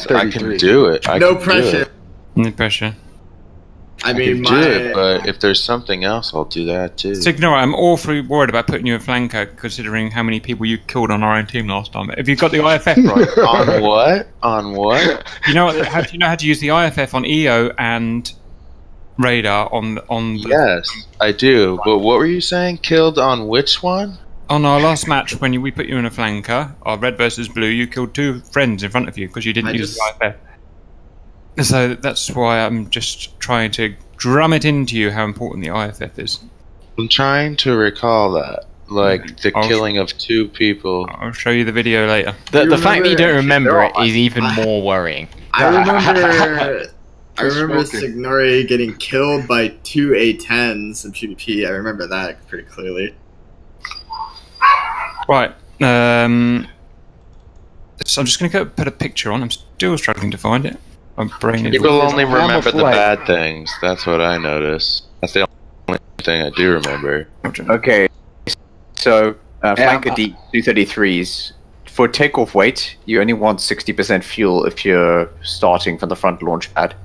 I can do it. No pressure. No pressure. I mean, do it, but if there's something else, I'll do that too. Signor, I'm awfully worried about putting you in flanker, considering how many people you killed on our own team last time. Have you got the IFF right? On what? On what? You know what? How do you know how to use the IFF on EO and radar on the... Yes, I do. But what were you saying? Killed on which one? On our last match, when we put you in a flanker, our red versus blue, you killed 2 friends in front of you because you didn't use the IFF. So that's why I'm just trying to drum it into you how important the IFF is. I'm trying to recall that. Like, the killing of 2 people. I'll show you the video later. The fact that you don't remember it is even more worrying. I remember Signori getting killed by 2 A10s in PvP. I remember that pretty clearly. Right. So I'm just going to put a picture on. I'm still struggling to find it. My brain is... People only remember the bad things. That's what I noticed. That's the only thing I do remember. Okay. So, flanker D 233s. For takeoff weight, you only want 60% fuel if you're starting from the front launch pad.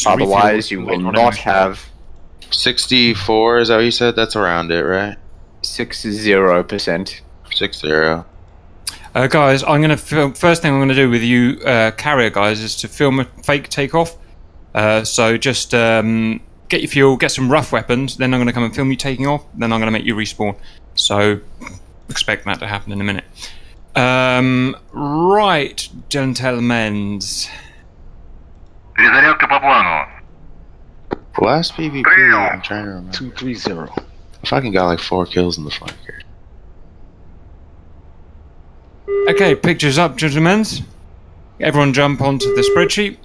Otherwise, you will not have... 64, is that what you said? That's around it, right? 60%. 60. Guys, I'm going to film. First thing I'm going to do with you carrier guys is to film a fake takeoff. So just get your fuel, get some rough weapons, then I'm going to come and film you taking off, then I'm going to make you respawn. So expect that to happen in a minute. Right, gentlemen. Last PvP, I'm trying to remember. 230. I fucking got like 4 kills in the flanker. Okay, pictures up, gentlemen. Everyone jump onto the spreadsheet.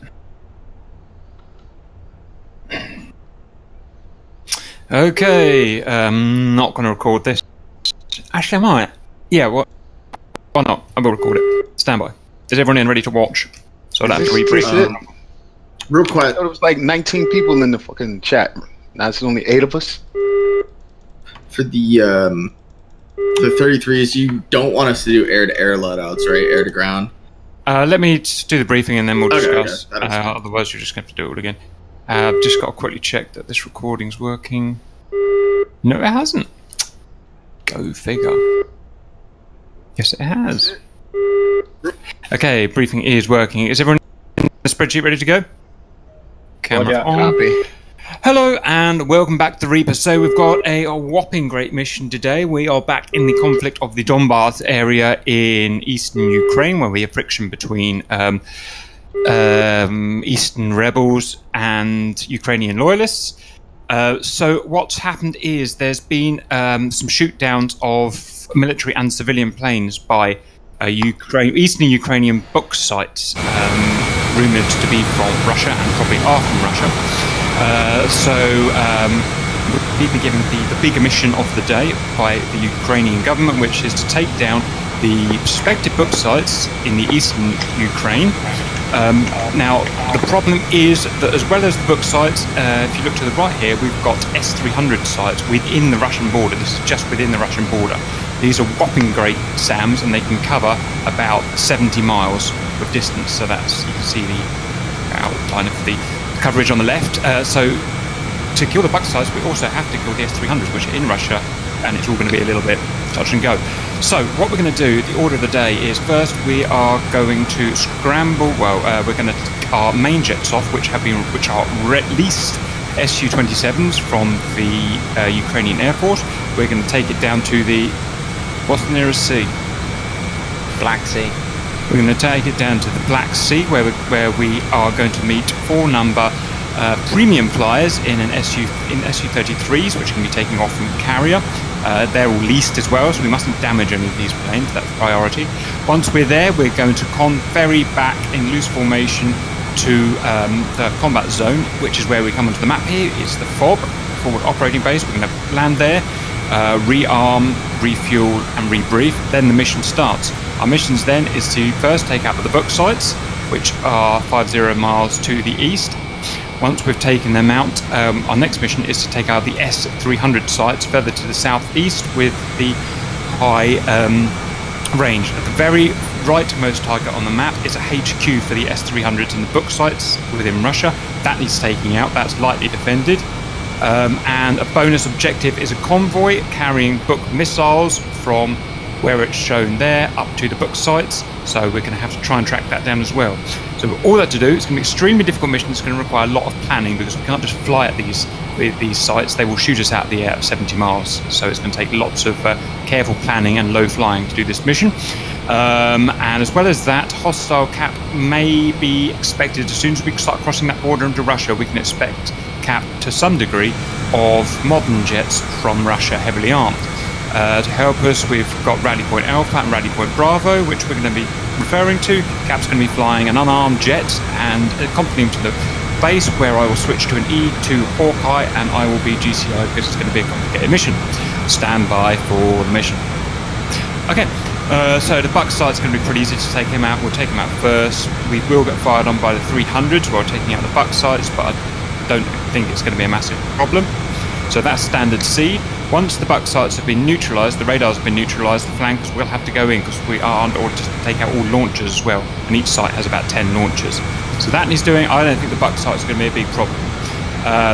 Okay, not going to record this. Actually, I might. Yeah, why not? I will record it. Stand by. Is everyone in ready to watch? So I'll have to rebrief. Real quiet. It was like 19 people in the fucking chat. Now it's only 8 of us. For the 33s, you don't want us to do air-to-air loadouts, right? Air-to-ground? Let me do the briefing and then we'll discuss. Okay, otherwise, you're just going to have to do it all again. I've just got to quickly check that this recording's working. No, it hasn't. Go figure. Yes, it has. Okay, briefing is working. Is everyone in the spreadsheet ready to go? Camera on. Copy. Hello and welcome back to the Reaper. So we've got a whopping great mission today. We are back in the conflict of the Donbass area in eastern Ukraine, where we have friction between eastern rebels and Ukrainian loyalists. So what's happened is there's been some shoot-downs of military and civilian planes by eastern Ukrainian book sites, rumoured to be from Russia and probably are from Russia. We've been given the bigger mission of the day by the Ukrainian government, which is to take down the suspected book sites in the eastern Ukraine. Now, the problem is that as well as the book sites, if you look to the right here, we've got S-300 sites within the Russian border. This is just within the Russian border. These are whopping great SAMs, and they can cover about 70 miles of distance. So that's, you can see the outline of the coverage on the left. So to kill the book sites, we also have to kill the S-300s, which are in Russia, and it's all going to be a little bit touch and go. So what we're going to do, the order of the day is first we are going to scramble. Well, we're going to take our main jets off, which are at least Su-27s from the Ukrainian Air Force. We're going to take it down to the what's the nearest sea? Black Sea. We're going to take it down to the Black Sea, where we are going to meet 4-number premium flyers in Su-33s, which are going to be taking off from carrier. They're all leased as well, so we mustn't damage any of these planes. That's priority. Once we're there, we're going to ferry back in loose formation to the combat zone, which is where we come onto the map here. It's the FOB, Forward Operating Base. We're going to land there, rearm, refuel, and rebrief. Then the mission starts. Our missions then is to first take out the book sites, which are 50 miles to the east. Once we've taken them out, our next mission is to take out the S-300 sites further to the southeast with the high range. At the very rightmost target on the map is a HQ for the S-300s in the book sites within Russia. That needs taking out. That's lightly defended. And a bonus objective is a convoy carrying book missiles from where it's shown there up to the book sites. So we're going to have to try and track that down as well. So all that to do, it's going to be an extremely difficult mission. It's going to require a lot of planning because we can't just fly at these sites. They will shoot us out of the air at 70 miles. So it's going to take lots of careful planning and low flying to do this mission. And as well as that, hostile cap may be expected as soon as we start crossing that border into Russia. We can expect cap to some degree of modern jets from Russia, heavily armed. To help us, we've got Rally Point Alpha and Rally Point Bravo, which we're going to be referring to. Cap's going to be flying an unarmed jet and accompanying him to the base, where I will switch to an E2 Hawkeye and I will be GCI because it's going to be a complicated mission. Stand by for the mission. Okay, so the buck site's going to be pretty easy to take him out. We'll take him out first. We will get fired on by the 300s while taking out the buck sites, but I don't think it's going to be a massive problem. So that's standard SEAD. Once the buck sites have been neutralised, the radars have been neutralised, the flankers will have to go in because we are under order to take out all launchers as well. And each site has about 10 launchers. So that needs doing. I don't think the buck sites are going to be a big problem.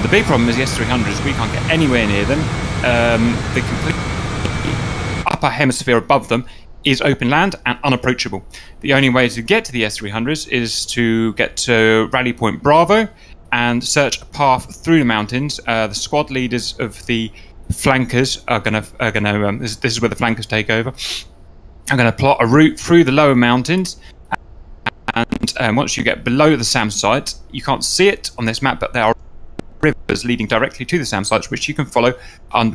The big problem is the S-300s. We can't get anywhere near them. The complete upper hemisphere above them is open land and unapproachable. The only way to get to the S-300s is to get to Rally Point Bravo and search a path through the mountains. The squad leaders of the flankers are going to this is where the flankers take over. I'm going to plot a route through the lower mountains, and once you get below the SAM site, you can't see it on this map, but there are rivers leading directly to the SAM sites, which you can follow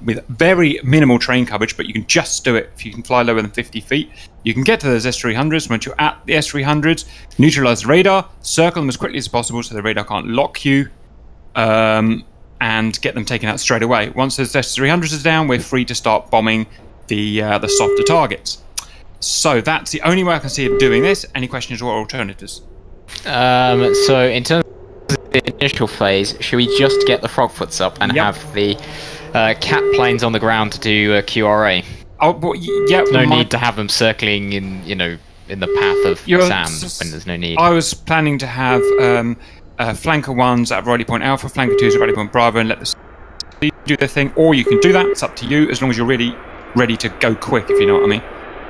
with very minimal train coverage, but you can just do it if you can fly lower than 50 feet. You can get to those S-300s. Once you're at the S-300s, neutralize the radar, circle them as quickly as possible so the radar can't lock you, and get them taken out straight away. Once those S-300s are down, we're free to start bombing the softer targets. So that's the only way I can see of doing this. Any questions or alternatives? So in terms of the initial phase, should we just get the Frogfoots up and have the cat planes on the ground to do QRA? Oh, well, yeah. No need to have them circling in, in the path of SAM when there's no need. I was planning to have flanker 1s at Rally Point Alpha, flanker 2s at Rally Point Bravo, and let the SEAD do their thing. Or you can do that. It's up to you, as long as you're really ready to go quick, if you know what I mean.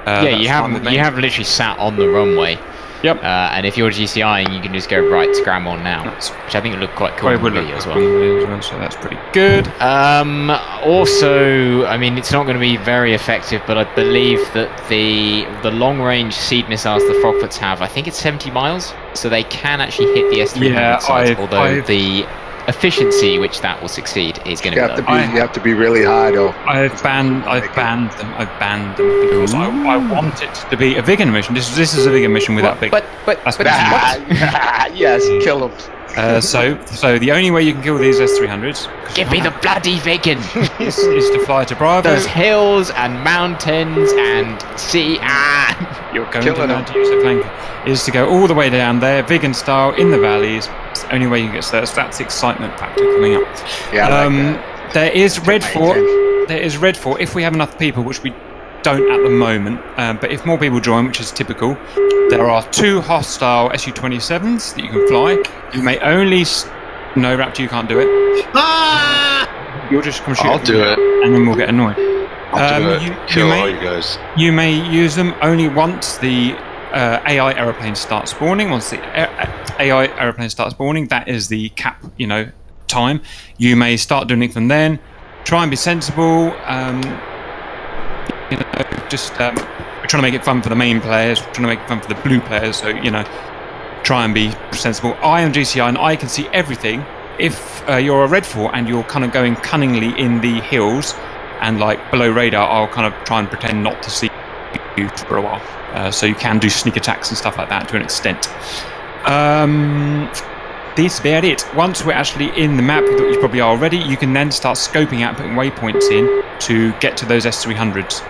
Yeah, you have literally sat on the runway. Yep. And if you're GCIing, you can just go right, scram on now, which I think would look quite cool in the video as well. So that's pretty good. Also, I mean, it's not going to be very effective, but I believe that the long-range SEAD missiles the Frogfoots have, I think it's 70 miles, so they can actually hit the S-300 sites, although the efficiency which that will succeed is going to be low. You have to be really high, though. I've banned them because I want it to be a vegan mission. This is a vegan mission without big. Yes, kill them. So the only way you can kill these S-300s, give me the bloody vegan, is to fly to Bravo. There's hills and mountains and sea. You're going to learn to use the flanker. Is to go all the way down there, vegan style, in the valleys. It's the only way you can get there. So that's the excitement factor coming up. Yeah, there is Red Fort. There is Red Fort if we have enough people, which we don't at the moment. But if more people join, which is typical, there are 2 hostile Su-27s that you can fly. You may only... No, Raptor, you can't do it. You'll just come shoot. I'll do it. And then we'll get annoyed. I'll do it. Kill all you guys. You may use them only once the AI aeroplane starts spawning. Once the AI aeroplane starts spawning, that is the cap, time. You may start doing it from then. Try and be sensible. We're trying to make it fun for the main players. We're trying to make it fun for the blue players. So try and be sensible. I am GCI and I can see everything. If you're a Red Fort and you're kind of going cunningly in the hills and like below radar, I'll kind of try and pretend not to see you for a while. So you can do sneak attacks and stuff like that to an extent. This is about it. Once we're actually in the map, that you probably are already, you can then start scoping out, putting waypoints in to get to those S-300s.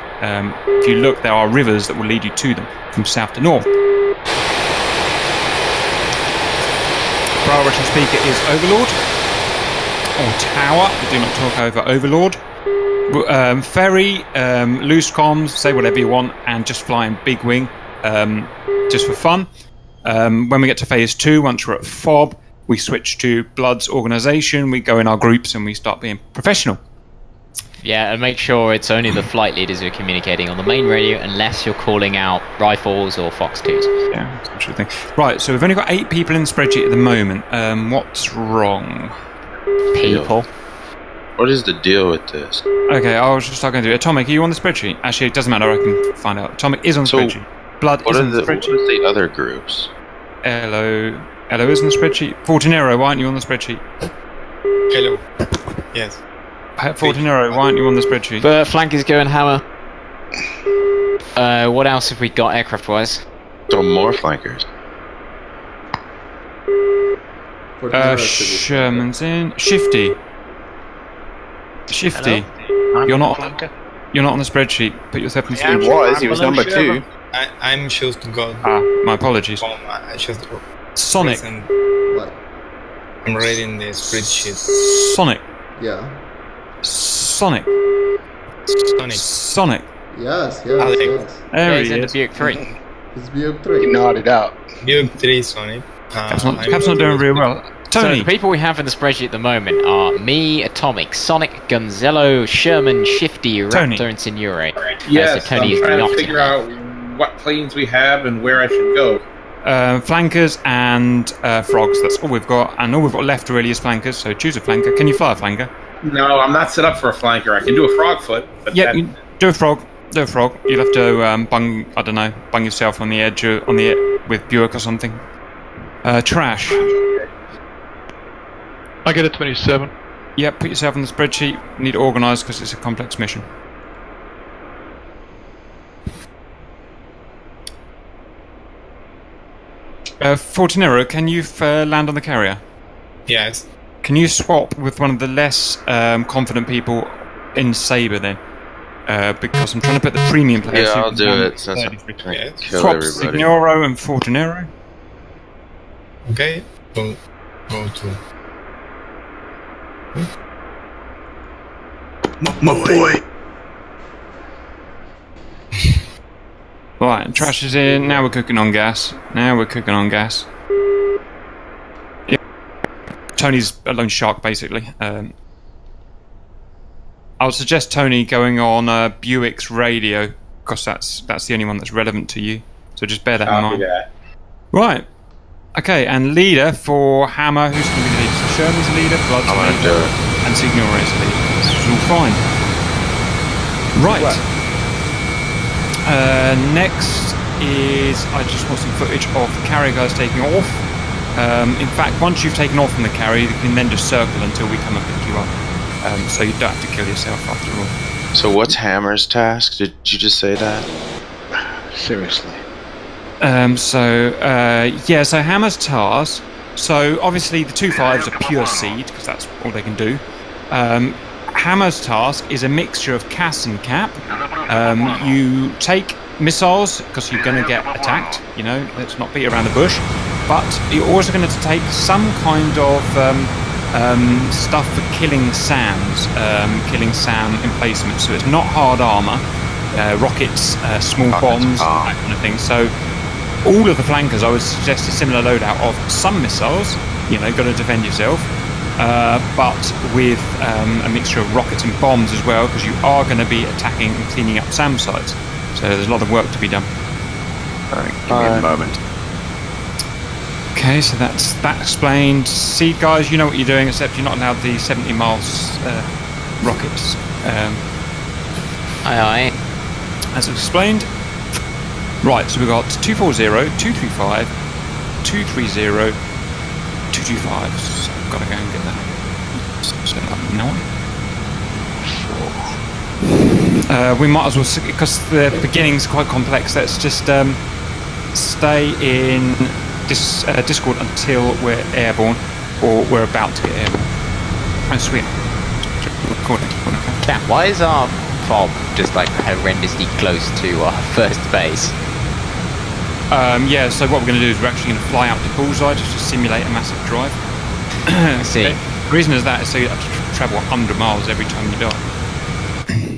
If you look, there are rivers that will lead you to them from south to north. Our Russian speaker is Overlord, or Tower. Do not talk over Overlord. Ferry, loose comms, say whatever you want, and just fly in big wing. just for fun. When we get to phase 2, once we're at FOB, we switch to Blood's organisation, we go in our groups and we start being professional. Yeah, and make sure it's only the flight leaders who are communicating on the main radio unless you're calling out rifles or Fox 2s. Yeah, that's a true thing. Right, so we've only got 8 people in the spreadsheet at the moment. What's wrong? People. What is the deal with this? Okay, I was just going to do Atomic, are you on the spreadsheet? Actually, it doesn't matter, I can find out. Atomic is on the spreadsheet. Blood is on the spreadsheet. What are the other groups? Hello is on the spreadsheet. Fortinero, why aren't you on the spreadsheet? Hello. Yes. Fortinero, why aren't you on the spreadsheet? But flankers going Hammer. What else have we got aircraft-wise? So more flankers. Sherman's in. Shifty. You're not on the spreadsheet. Put yourself in the spreadsheet. He was number 2. I'm choose to go. My apologies. I choose to go. Sonic. What? I'm reading the spreadsheet. Sonic. Yeah. Sonic. Yes. There he's he in is. the Buick 3. It's Buick He 3. nodded out. Buick 3 Sonic. Cap's not doing very well. So Tony. the people we have in the spreadsheet at the moment are me, Atomic, Sonic, Gonzello, Sherman, Shifty, Raptor, Tony. and Signore. Yes, so Tony I'm is trying not to figure out what planes we have and where I should go. Flankers and frogs. That's all we've got, and all we've got left really is flankers. So choose a flanker. Can you fly a flanker? No, I'm not set up for a flanker. I can do a frog foot. But Yeah, do a frog. You'll have to bung yourself on the edge with Buick or something. Trash. I get a 27. Yeah, put yourself on the spreadsheet. Need to organise because it's a complex mission. Fortinero, can you land on the carrier? Yes. Can you swap with one of the less confident people in Sabre then? Because I'm trying to put the premium players. Yeah, I'll do it since I'm trying to kill Swap everybody. Signoro and Fortinero. Okay. Go to. My boy. Right, trash is in. Now we're cooking on gas. Yeah. Tony's a lone shark, basically. I would suggest Tony going on Buick's radio, because that's the only one that's relevant to you. So just bear that in mind. Right. Okay, and leader for Hammer. Who's going to be the leader? So Sherman's leader, Blood's I'm gonna leader, do it. and Signore's leader. This is all fine. Right. Next is I just want some footage of the carrier guys taking off. In fact, once you've taken off from the carrier, you can then just circle until we come and pick you up. So you don't have to kill yourself after all. So what's Hammer's task? Did you just say that? Seriously. So Hammer's task. So obviously the 2.5s are pure seed because that's all they can do. Hammer's task is a mixture of CAS and cap. You take missiles because you're going to get attacked. You know, let's not beat around the bush. But you're also going to take some kind of stuff for killing SAMs, killing SAM emplacements. So it's not hard armor, rockets, small bombs, that kind of thing. So all of the flankers, I would suggest a similar loadout of some missiles. You know, got to defend yourself. But with a mixture of rockets and bombs as well, because you are going to be attacking and cleaning up SAM sites. So there's a lot of work to be done. Give me a moment. Okay, so that's that explained. SEAD guys, you know what you're doing, except you're not allowed the 70 miles rockets. Aye. As explained. Right, so we've got 240, 235, 230, 225. So I've got to go and get that. So we might as well, because the beginning's quite complex, let's just stay in Discord until we're airborne, or we're about to get airborne. Oh, sweet. Recording. Cat, why is our fob just like horrendously close to our first base? Yeah, so what we're going to do is we're actually going to fly out to Bullseye just to simulate a massive drive. I see. Okay. The reason is that is so you have to travel 100 miles every time you die.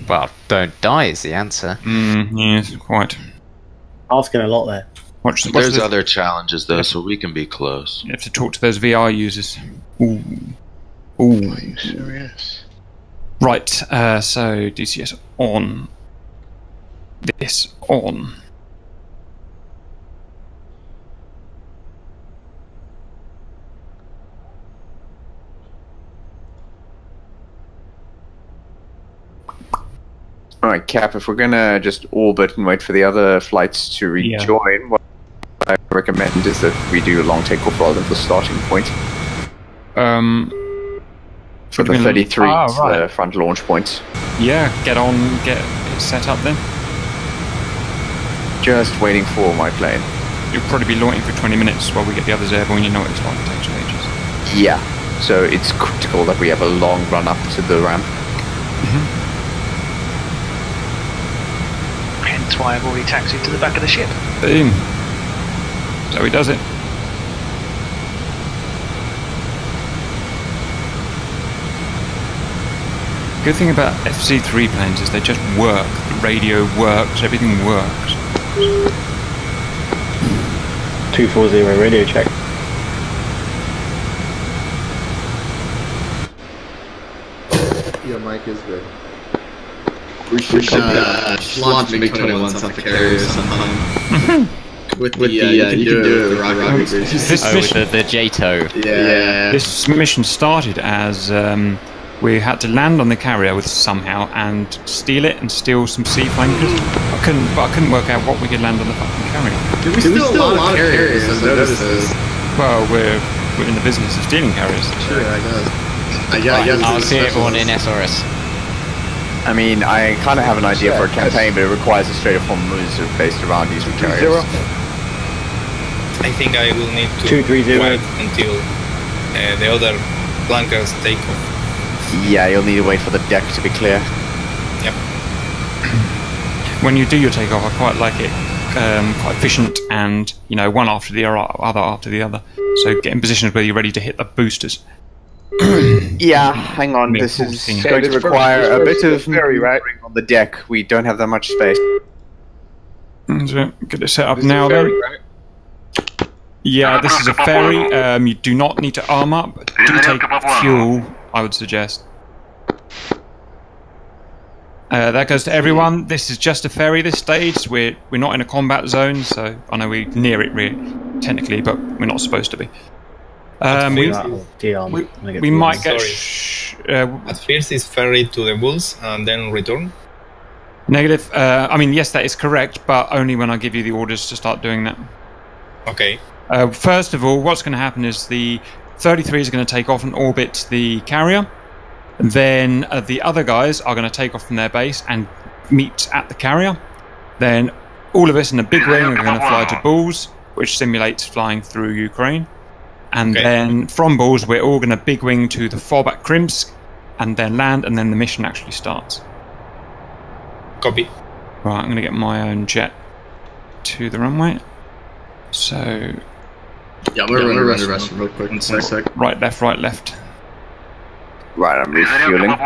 Well, don't die is the answer. Yes, quite. Asking a lot there. There's other challenges though, so we can be close. You have to talk to those VR users. Ooh. Ooh. Are you serious? Right, so DCS on. This on. Alright, Cap, if we're gonna just orbit and wait for the other flights to rejoin, what I recommend is that we do a long takeoff rather than the starting point. For the 33, the front launch point. Yeah, get it set up then. Just waiting for my plane. You'll probably be loitering for 20 minutes while we get the others airborne, you know what it's like, it takes ages. Yeah, so it's critical that we have a long run up to the ramp. Hence why I've already taxied to the back of the ship. Boom. So he does it. Good thing about FC3 planes is they just work. The radio works, everything works. 240 radio check. Your mic is good. We should launch MiG-21 off the carrier sometime. with the you can do it with the rocket boosters. With the JTOW. Yeah. This mission started as we had to land on the carrier with somehow and steal it and steal some sea flankers. I couldn't work out what we could land on the fucking carrier. Do we steal a lot of carriers? I've noticed this. Well, we're in the business of stealing carriers. Sure, I guess. I'll see everyone in SRS. I mean, I kind of have an idea for a campaign, but it requires a straight-up move based around using carriers. I think I will need to 230. wait until the other flankers take off. Yeah, you'll need to wait for the deck to be clear. Yep. When you do your takeoff, I quite like it, quite efficient, and one after the other after the other. So get in positions where you're ready to hit the boosters. Yeah, hang on. This is going to require a bit of ferry right on the deck. We don't have that much space. Get it set up now, then. Yeah, this is a ferry. You do not need to arm up. Do take fuel, I would suggest. That goes to everyone. This is just a ferry this stage. We're not in a combat zone, so I know we're near it technically, but we're not supposed to be. We might get... At first it's ferry to the Bulls and then return? Negative. I mean, yes, that is correct, but only when I give you the orders to start doing that. Okay. First of all, what's going to happen is the 33 is going to take off and orbit the carrier. Then the other guys are going to take off from their base and meet at the carrier. Then all of us in a big ring are going to fly to Bulls, which simulates flying through Ukraine. And then from Bulls, we're all going to big wing to the FOB at Krimsk, and then land, and then the mission actually starts. Copy. Right, I'm going to get my own jet to the runway. So... Yeah, I'm going to run the rest real quick. 1 sec. Right, left, right, left. Right, I'm refueling.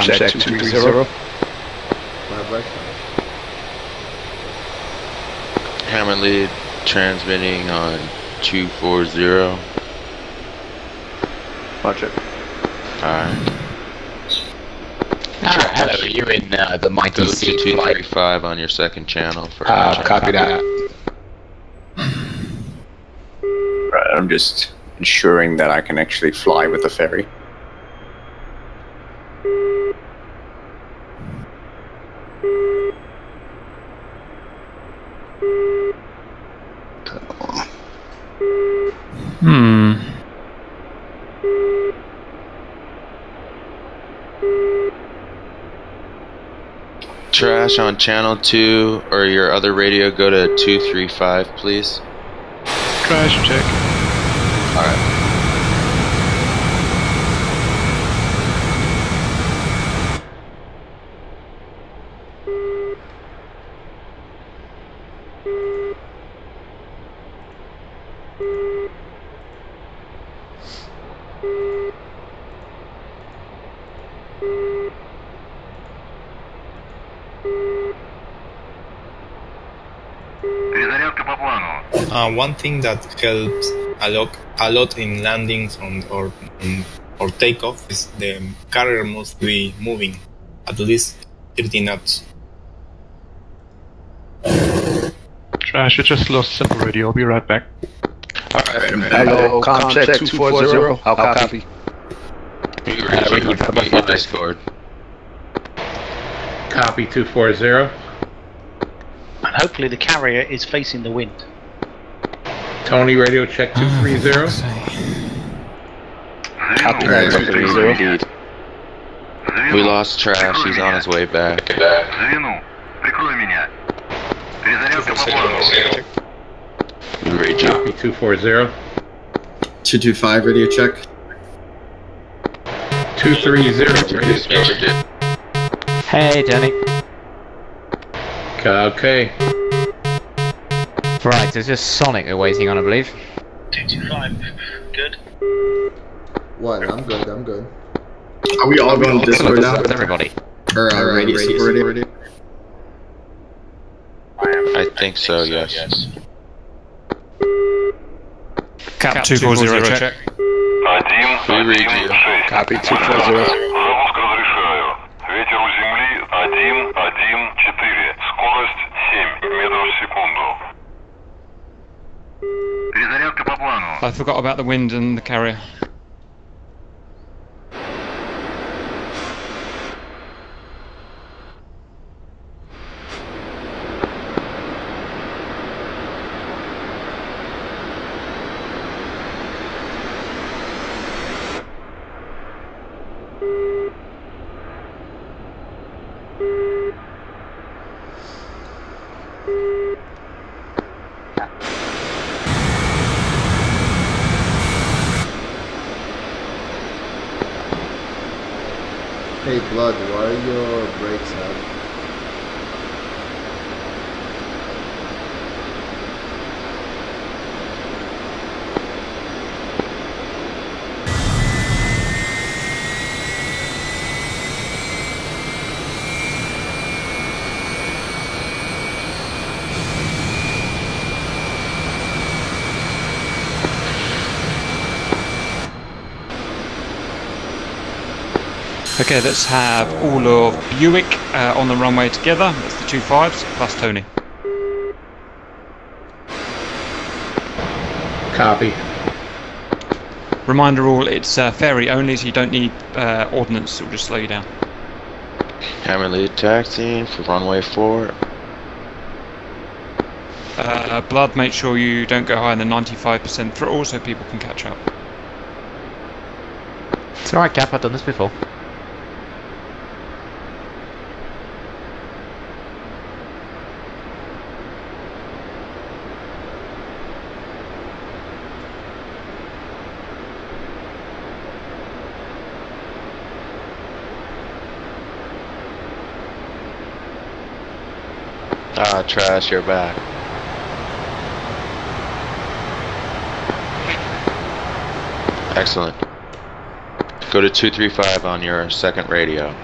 Check 230. Hammer lead transmitting on 240. Roger. Alright. Hello, are you in the mighty Go to 235 on your second channel for copy that. Right, I'm just ensuring that I can actually fly with the ferry. Trash on channel 2 or your other radio, go to 235, please. Trash check. Alright. One thing that helps a lot in landings or takeoff is the carrier must be moving at least 30 knots. Trash, you just lost simple radio. I'll be right back. Alright, hello, contact 240. How copy? Discord. Copy 240. And hopefully the carrier is facing the wind. Tony, radio check 230. Copy 230. We lost Trash, he's on his way back. Radio. Copy 240. 225 radio check. 230 radio check. Hey, Danny. Okay. Right, there's just Sonic we're waiting on, I believe. 225. Good. What? I'm good. I'm good. Are we all going to Discord now? With everybody. Or radio? I think so, yes. Cap 240 check. We read you. Copy 240. Запуск разрешаю. Ветер у земли 1,1,4. Скорость 7 метров в секунду. Перезарядка по плану. I forgot about the wind and the carrier. Hey, Blood, why are your brakes out? Okay, let's have all of Buick on the runway together. That's the 25s plus Tony. Copy. Reminder all, it's ferry only, so you don't need ordnance, it'll just slow you down. Hammer lead taxiing for runway 4. Blood, make sure you don't go higher than 95% throttle so people can catch up. It's alright, Cap, I've done this before. Ah, Trash, you're back. Excellent. Go to 235 on your second radio.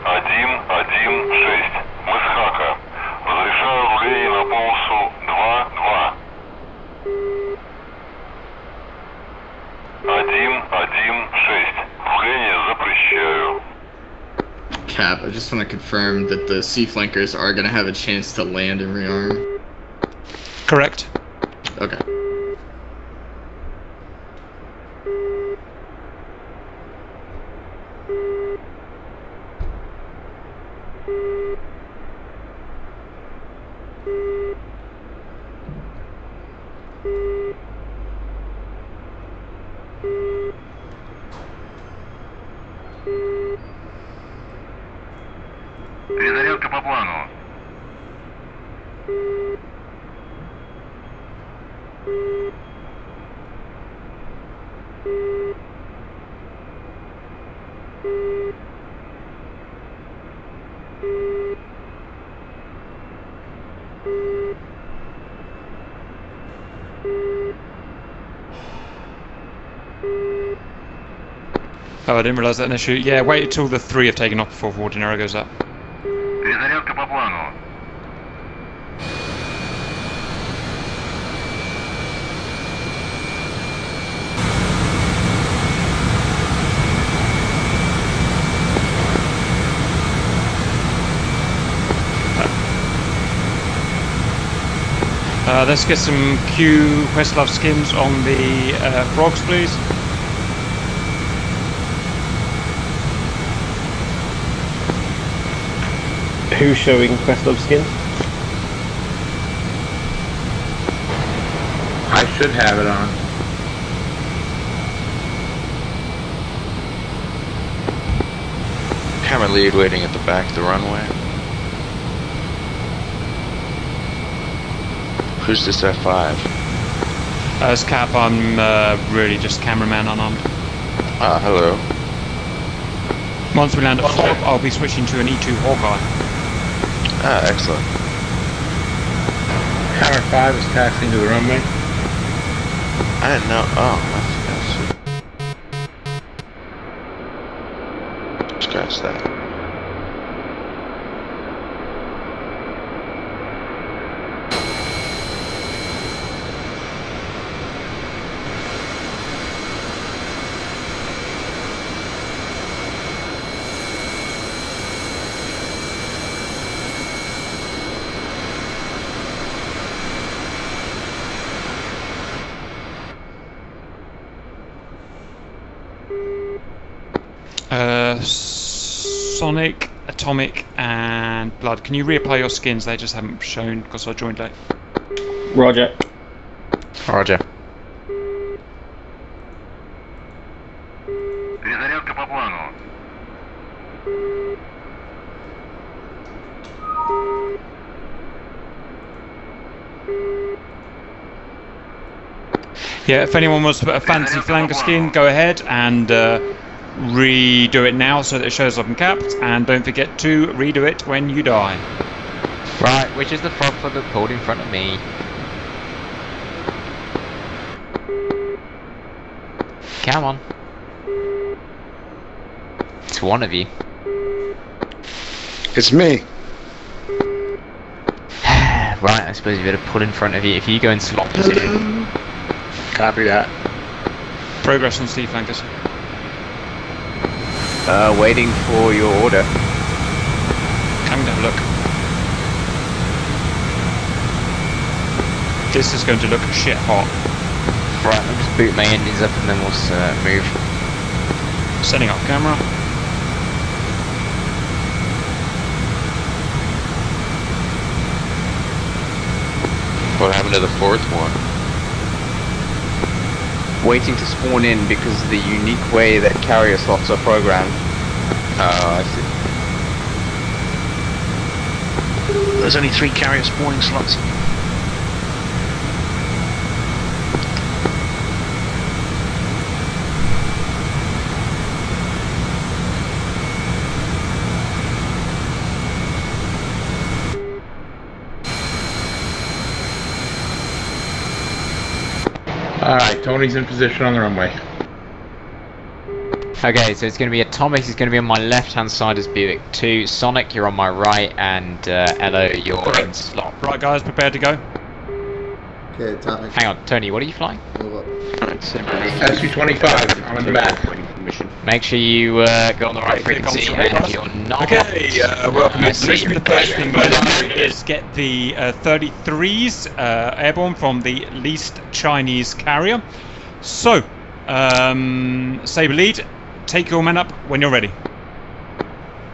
1,1,6. Мы с Хака. Разрешаю руление на полосу 2-2. 1,1,6. Руление запрещаю. Cap, I just want to confirm that the sea flankers are going to have a chance to land and rearm. Correct. Okay. Перезарядка по плану. Oh, I didn't realise that an issue. Yeah, wait until the 3 have taken off before forward arrow goes up. Перезарядка по плану. Let's get some Q Questlove skins on the frogs, please. Who's showing Questlove skins? I should have it on. Camera lead waiting at the back of the runway. Who's this F5? As Cap, I'm really just cameraman unarmed. Ah, hello. Once we land at Fob, I'll be switching to an E2 Hawkeye. Ah, excellent. Tower 5 is taxiing to the runway. I didn't know. Oh, that's scratch that. Sonic, Atomic, and Blood. Can you reapply your skins? They just haven't shown because I joined late. Roger. Roger. Перезарядка по плану. Yeah, if anyone wants to put a fancy flanker skin, go ahead and redo it now so that it shows up in capped, and don't forget to redo it when you die. Right, which is the frog foot that pulled in front of me? Come on. It's one of you. It's me. Right, I suppose you better pull in front of you. If you go in slot position. Copy that. Progress on C flankers. Waiting for your order. Come to have a look. This is going to look shit hot. Right, I'll just boot my engines up and then we'll move. Setting up camera. What happened to the 4th one? Waiting to spawn in because of the unique way that carrier slots are programmed. Oh, I see. There's only 3 carrier spawning slots. Alright, Tony's in position on the runway. Okay, so it's going to be Atomic, he's going to be on my left hand side as Buick 2, Sonic, you're on my right, and Elo, you're in slot. Right guys, prepared to go? Okay, Atomic. Hang on, Tony, what are you flying? Move up. SU-25, I'm in the back. Make sure you go on the right frequency and you're not. Okay, welcome to the mission. The first thing we're going to do is get the 33s airborne from the least Chinese carrier. So, Sabre lead, take your men up when you're ready.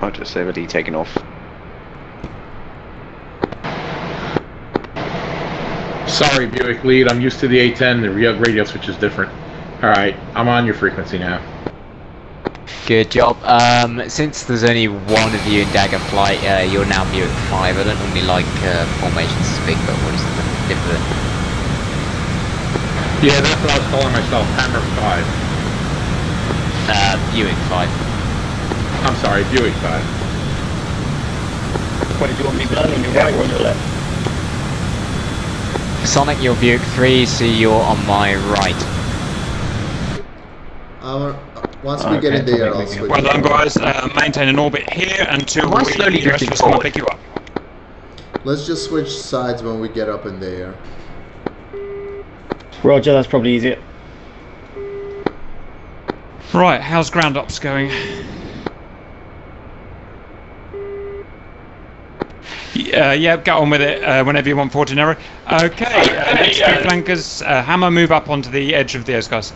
Roger, Sabre lead taking off. Sorry, Buick lead, I'm used to the A10, the radio switch is different. Alright, I'm on your frequency now. Good job. Since there's only one of you in dagger flight, you're now Buick 5. I don't normally like formations to speak, but what is the difference? Yeah, that's what I was calling myself, Hammer 5. Buick 5. I'm sorry, Buick 5. What did you want me to on your right or on your left? Sonic, you're Buick 3, so you're on my right. Once we get in the air, I'll switch. Well done, guys. Maintain an orbit here until the rest of us want to pick you up. Let's just switch sides when we get up in the air. Roger, that's probably easier. Right, how's ground ops going? Yeah, get on with it whenever you want, Fortunero. Okay, next two flankers. Hammer, move up onto the edge of the air, guys.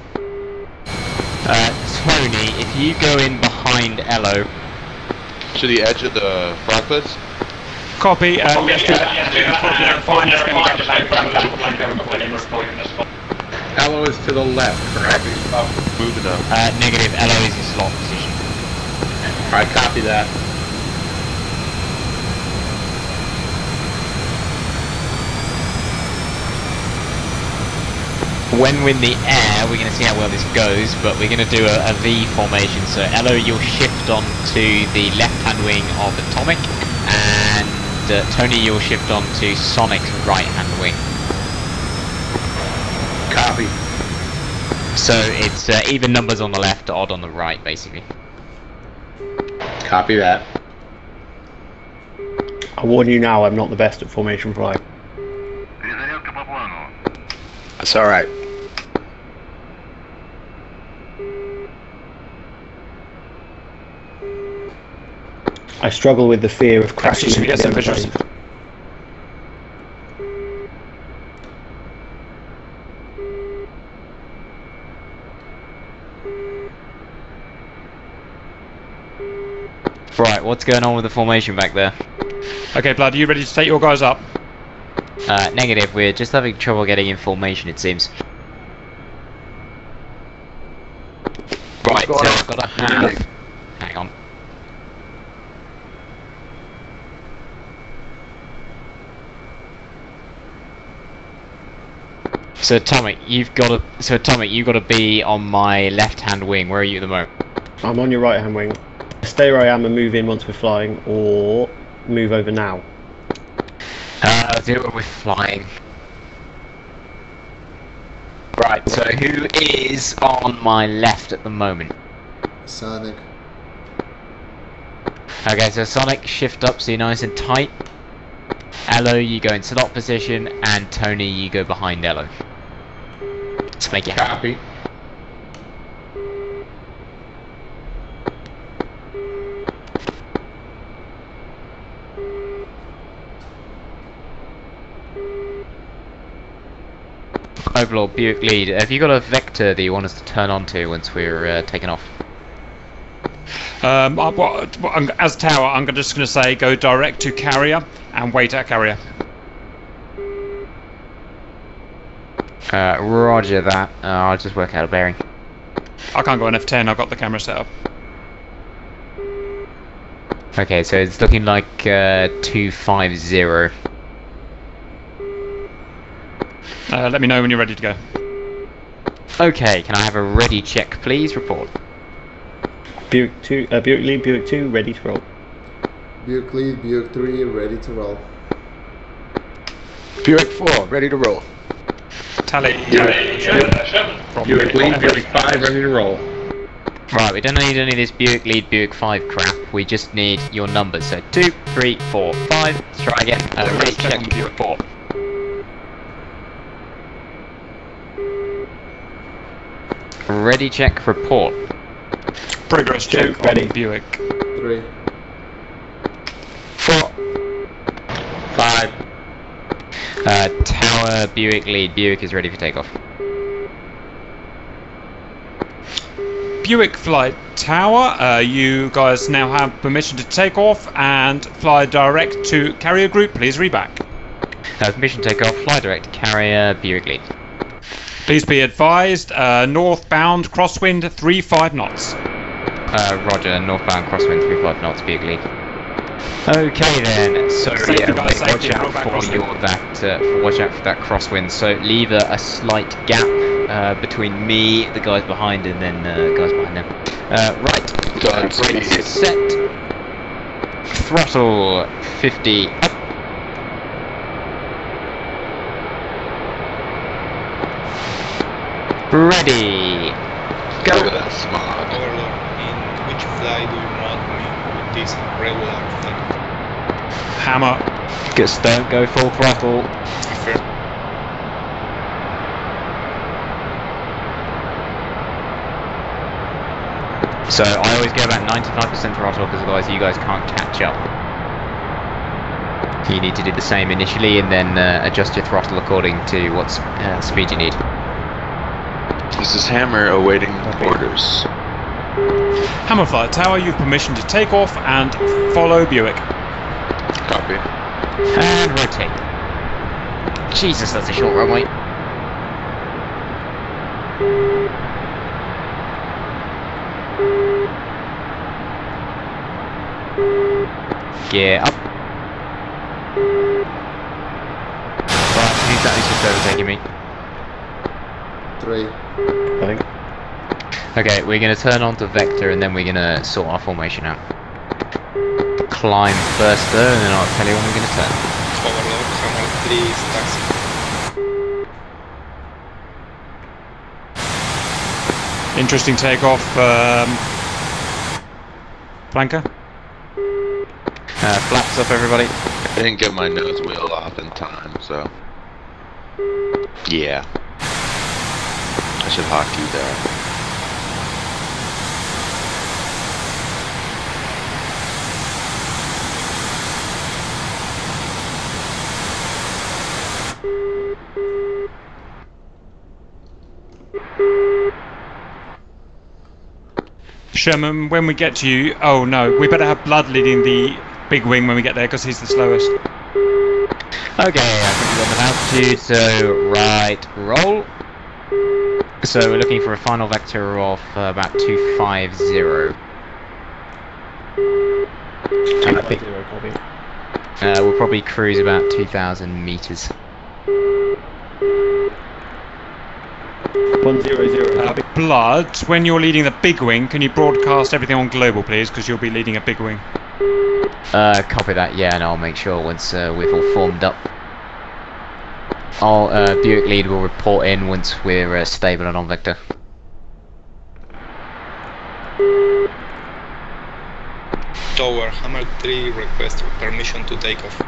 Tony, if you go in behind Elo. To the edge of the frogfoots? Copy, yes, do that. Elo is to the left, correct? Moving up. Negative, Elo is in slot position. Alright, copy that. When we're in the air, we're going to see how well this goes, but we're going to do a V formation. So Elo, you'll shift on to the left-hand wing of Atomic, and Tony, you'll shift on to Sonic's right-hand wing. Copy. So it's even numbers on the left, odd on the right, basically. Copy that. I warn you now, I'm not the best at formation flying. That's alright. I struggle with the fear of crashing into the other plane. Right, what's going on with the formation back there? Okay, Blood, are you ready to take your guys up? Negative, we're just having trouble getting in formation, it seems. Right, so I've got to have... Hang on. So Atomic, you've got to be on my left-hand wing. Where are you at the moment? I'm on your right-hand wing. Stay where I am and move in once we're flying, or move over now. Do it when we're flying. Right, so who is on my left at the moment? Sonic. Okay, so Sonic, shift up so you're nice and tight. Elo, you go in slot position, and Tony, you go behind Elo. Let's make it happen. Copy. Overlord, Buick lead. Have you got a vector that you want us to turn on to once we're taking off? As tower, I'm just going to say go direct to carrier and wait at carrier. Roger that. I'll just work out a bearing. I can't go on F10, I've got the camera set up. Okay, so it's looking like 250. Let me know when you're ready to go. Okay, can I have a ready check, please? Report. Buick lead, Buick 2, ready to roll. Buick lead, Buick 3, ready to roll. Buick 4, ready to roll. Tally. Buick lead, Buick 5, ready to roll. Right, we don't need any of this Buick lead, Buick 5 crap. We just need your numbers. So 2, 3, 4, 5. Let's try again. Ready check, Buick 4. Ready check, report. Progress check ready. on Buick. 3. 4. 5. Tower, Buick lead. Buick is ready for takeoff. Buick flight tower, you guys now have permission to take off and fly direct to carrier group. Please read back. Permission to take off, fly direct, carrier, Buick lead. Please be advised, northbound crosswind 35 knots. Roger, northbound crosswind 35 knots, Bug lead. Okay then, so yeah, watch out for that crosswind. So leave a slight gap between me, the guys behind, and then guys behind them. Right, brakes set, throttle 50 up. Ready, go. Overlord, in which fly do you want me with this regular flight? Hammer. Just don't go full throttle. Fair. So I always go about 95% throttle because otherwise you guys can't catch up. You need to do the same initially and then adjust your throttle according to what speed you need. This is Hammer awaiting orders. Hammer Flight Tower, you've permission to take off and follow Buick. Copy. And rotate. Jesus, that's a short runway. Gear up. Right, who's that? Who's just overtaking me? 3. I think. Okay, we're going to turn on to vector and then we're going to sort our formation out. Climb first though, and then I'll tell you when we're going to turn. Overlord, Hammer 3 is taxi. Interesting takeoff, flanker. Flaps up, everybody. I didn't get my nose wheel off in time, so yeah. I should hotkey there. Sherman, when we get to you, oh no, we better have Blood leading the big wing when we get there because he's the slowest. Okay, I think we've got the altitude, so right, roll. So we're looking for a final vector of about 250. We'll probably cruise about 2,000 meters. 100. Blood, when you're leading the big wing, can you broadcast everything on global, please? Because you'll be leading a big wing. Copy that, yeah, and I'll make sure once we've all formed up. Buick lead will report in once we're stable and on vector. Tower, Hammer 3 request permission to take off.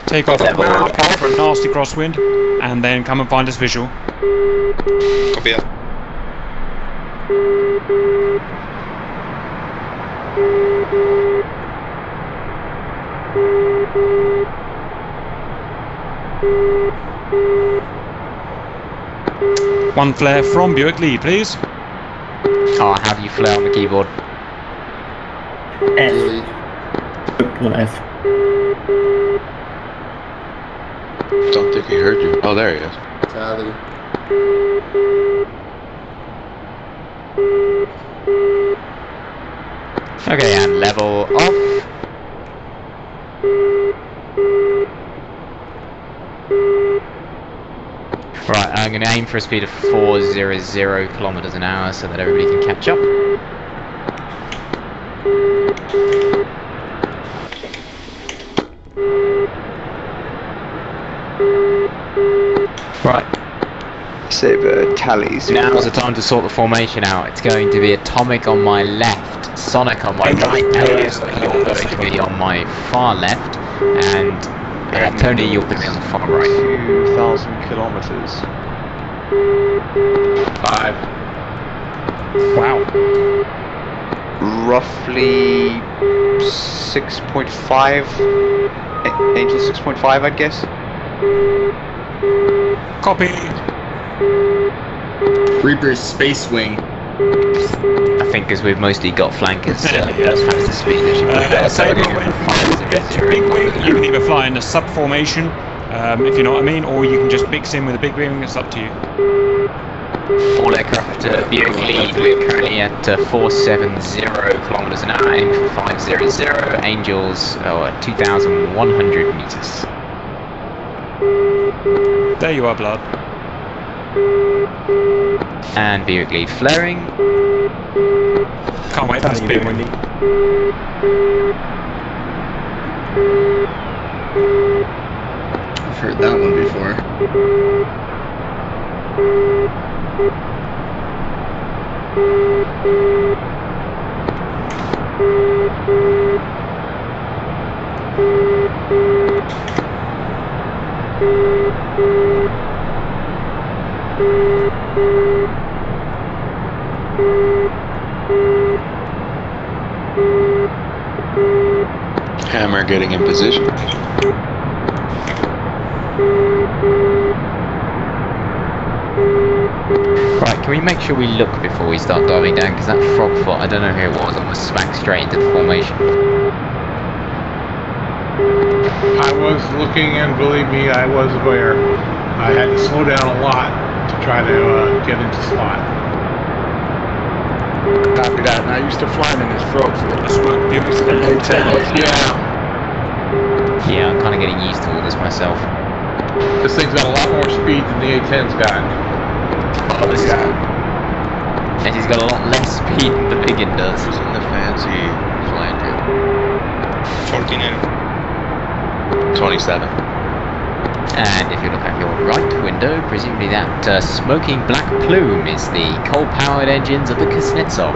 Take off for a nasty crosswind, and then come and find us visual. Copy that. One flare from Buick lead, please. Oh, how do you flare on the keyboard? F. Not F. Don't think he heard you. Oh, there he is. Tally. Okay, and level off. Right, I'm going to aim for a speed of 400 kilometers an hour so that everybody can catch up. Right. Save tallies. Now's the time to sort the formation out. It's going to be Atomic on my left, Sonic on my right, Elias, you're going to be on my far left, and Tony, you're going to be on the far right. 2,000 kilometers. 5. Wow. Roughly 6.5. Angel 6.5, I'd guess. Copy. Reaper's Space Wing. I think because we've mostly got flankers, that's the speed. Big wing, you can either fly in a sub formation, if you know what I mean, or you can just mix in with a big wing, it's up to you. All aircraft Buick lead, we're currently at 470 kilometers an hour, aim for 500, Angels 2,100 meters. There you are, Blood. And Buick lead flaring. Can't wait for this big one. I've heard that one before. Hammer getting in position. Right, can we make sure we look before we start diving down? Because that frog foot, I don't know who it was, almost smacked straight into the formation. I was looking, and believe me, I was aware. I had to slow down a lot to try to get into slot. Copy that. And I used to fly in this frog foot. Yeah, I'm kind of getting used to all this myself. This thing's got a lot more speed than the A-10's got. Oh, this is... And he's got a lot less speed than the big one does. Who's in the fancy flying too? 49. 27. And if you look out your right window, presumably that smoking black plume is the coal-powered engines of the Kuznetsov.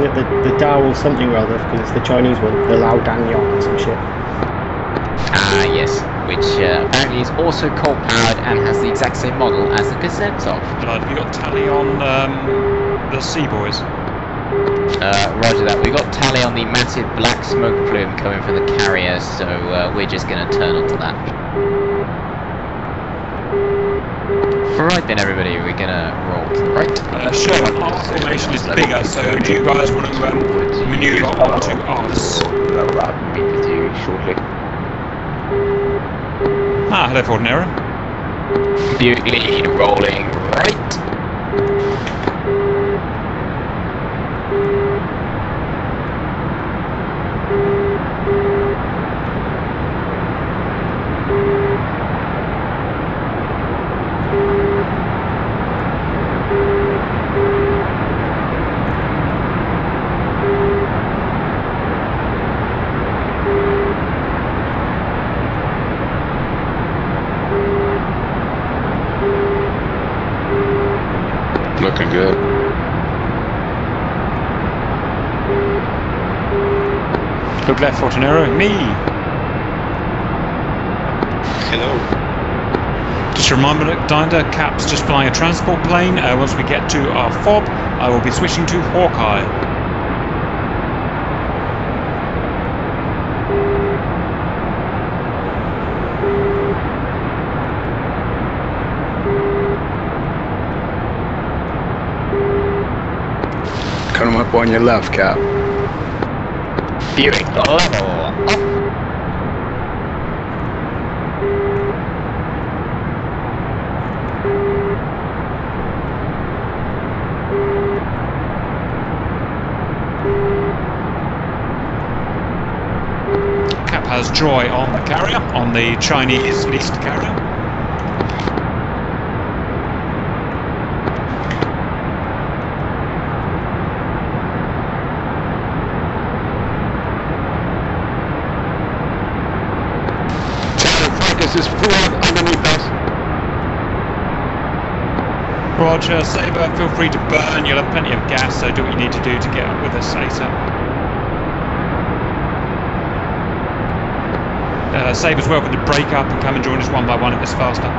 The Dao or something or other, because it's the Chinese one, the Lao Danyong or some shit. Ah, yes, which apparently is also coal-powered and has the exact same model as the Kuznetsov. Blood, have you got tally on the Sea Boys? Roger that. We got tally on the massive black smoke plume coming from the carrier, so we're just going to turn onto that. Right then, everybody, we're going to roll to the right. Sure, our formation is bigger, so do you guys want to manoeuvre onto us? I'll meet with you shortly. Ah, hello, Fortinero. Buick lead rolling right. Looking good. Look left, Fortinero. Me! Hello. Just a reminder, Cap's just flying a transport plane. Once we get to our FOB, I will be switching to Hawkeye. Come up on your left, Cap. Buick level up. Cap has Joy on the carrier, on the Chinese leased carrier. This is forward underneath us. Roger, Sabre, feel free to burn. You'll have plenty of gas, so do what you need to do to get up with us ASAP. Sabre's welcome to break up and come and join us one by one if it's faster.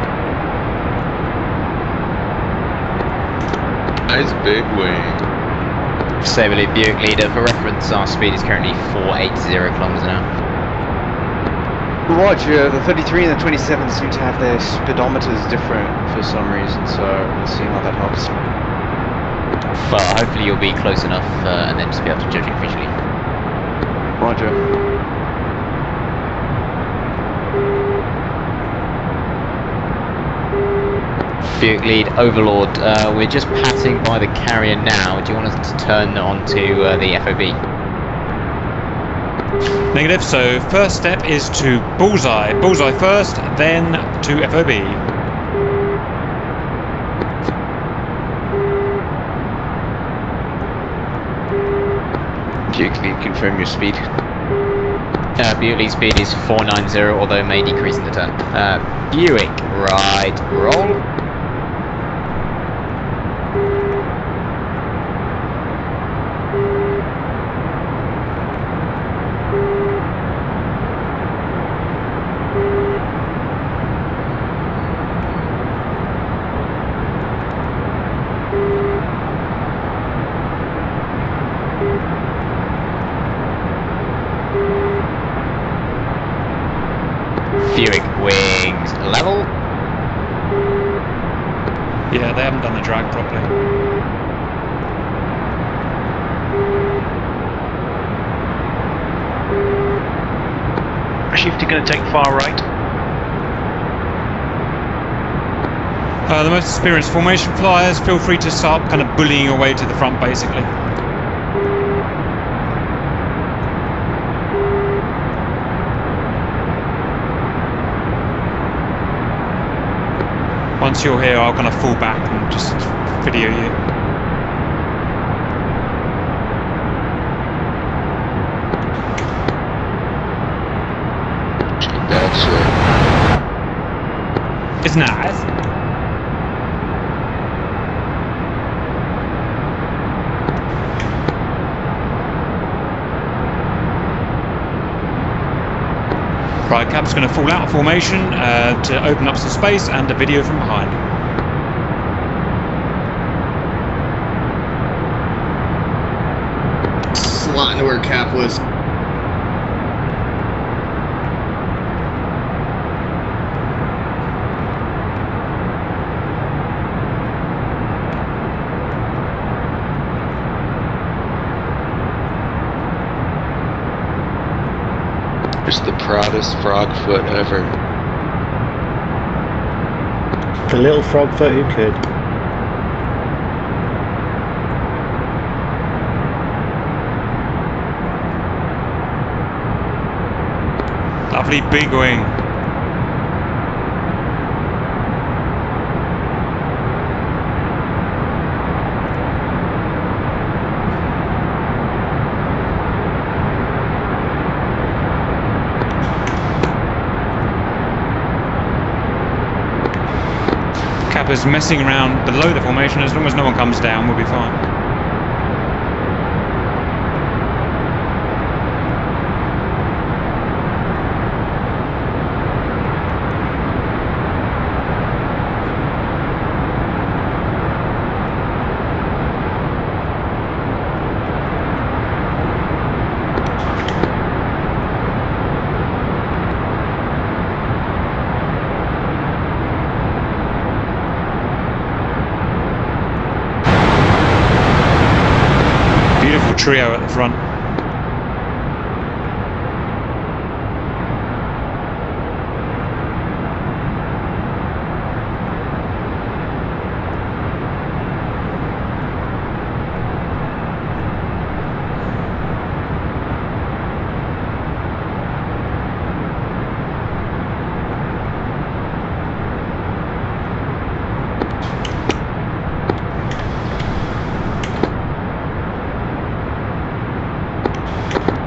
Nice big wing. Sabre lead Buick leader. For reference, our speed is currently 480 kilometers an hour. Roger, the 33 and the 27 seem to have their speedometers different for some reason, so we'll see how that helps. Well, hopefully you'll be close enough and then just be able to judge it officially. Roger. Buick lead, Overlord. We're just passing by the carrier now. Do you want us to turn on to the FOB? Negative, so first step is to bullseye. Bullseye first, then to FOB. Buick lead, confirm your speed. Buick lead speed is 490, although may decrease in the turn. Buick, right, roll. Buick wings level. Yeah, they haven't done the drag properly. Shifter going to take far right. The most experienced formation flyers, feel free to start kind of bullying your way to the front, basically. Once you're here, I'll kind of fall back and just video you. It's nice. Right, Cap's going to fall out of formation to open up some space and a video from behind. Slot into where Cap was. Just the proudest frog foot ever. The little frog foot who could. Lovely big wing. Kappa's messing around below the formation. As long as no one comes down, we'll be fine. Trio at the front.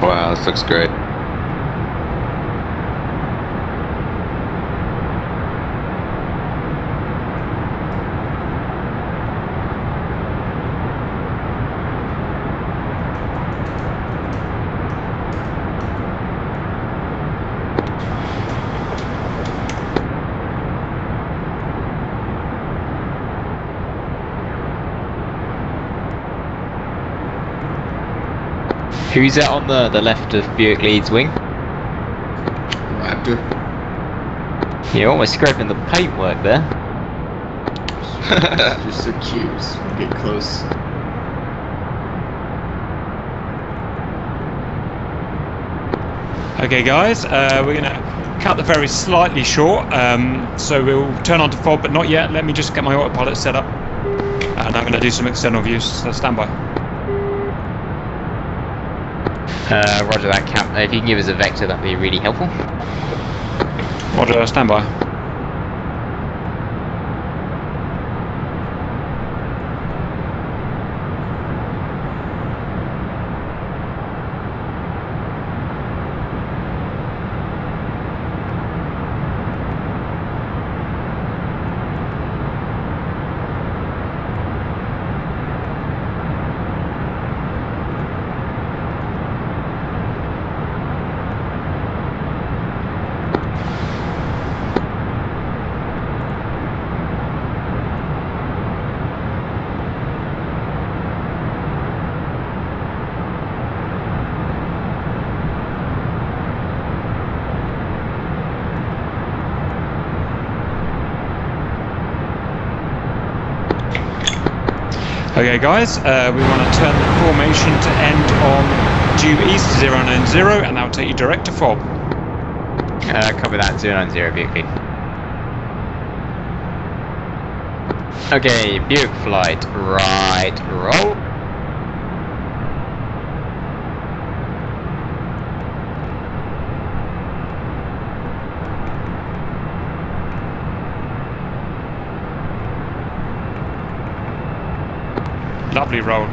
Wow, this looks great. Who's that on the left of Buick Lead's wing? Raptor. You're almost scraping the paintwork there. Just so cute. Get close. Okay, guys, we're going to cut the ferry slightly short, so we'll turn on to FOB, but not yet. Let me just get my autopilot set up, and I'm going to do some external views, so stand by. Roger that, Cap. If you can give us a vector, that'd be really helpful. Roger, stand by. Okay guys, we want to turn the formation to end on due east 090 and that'll take you direct to FOB. Copy that, 090 Buick. Okay, Buick flight, right, roll. Lovely roll.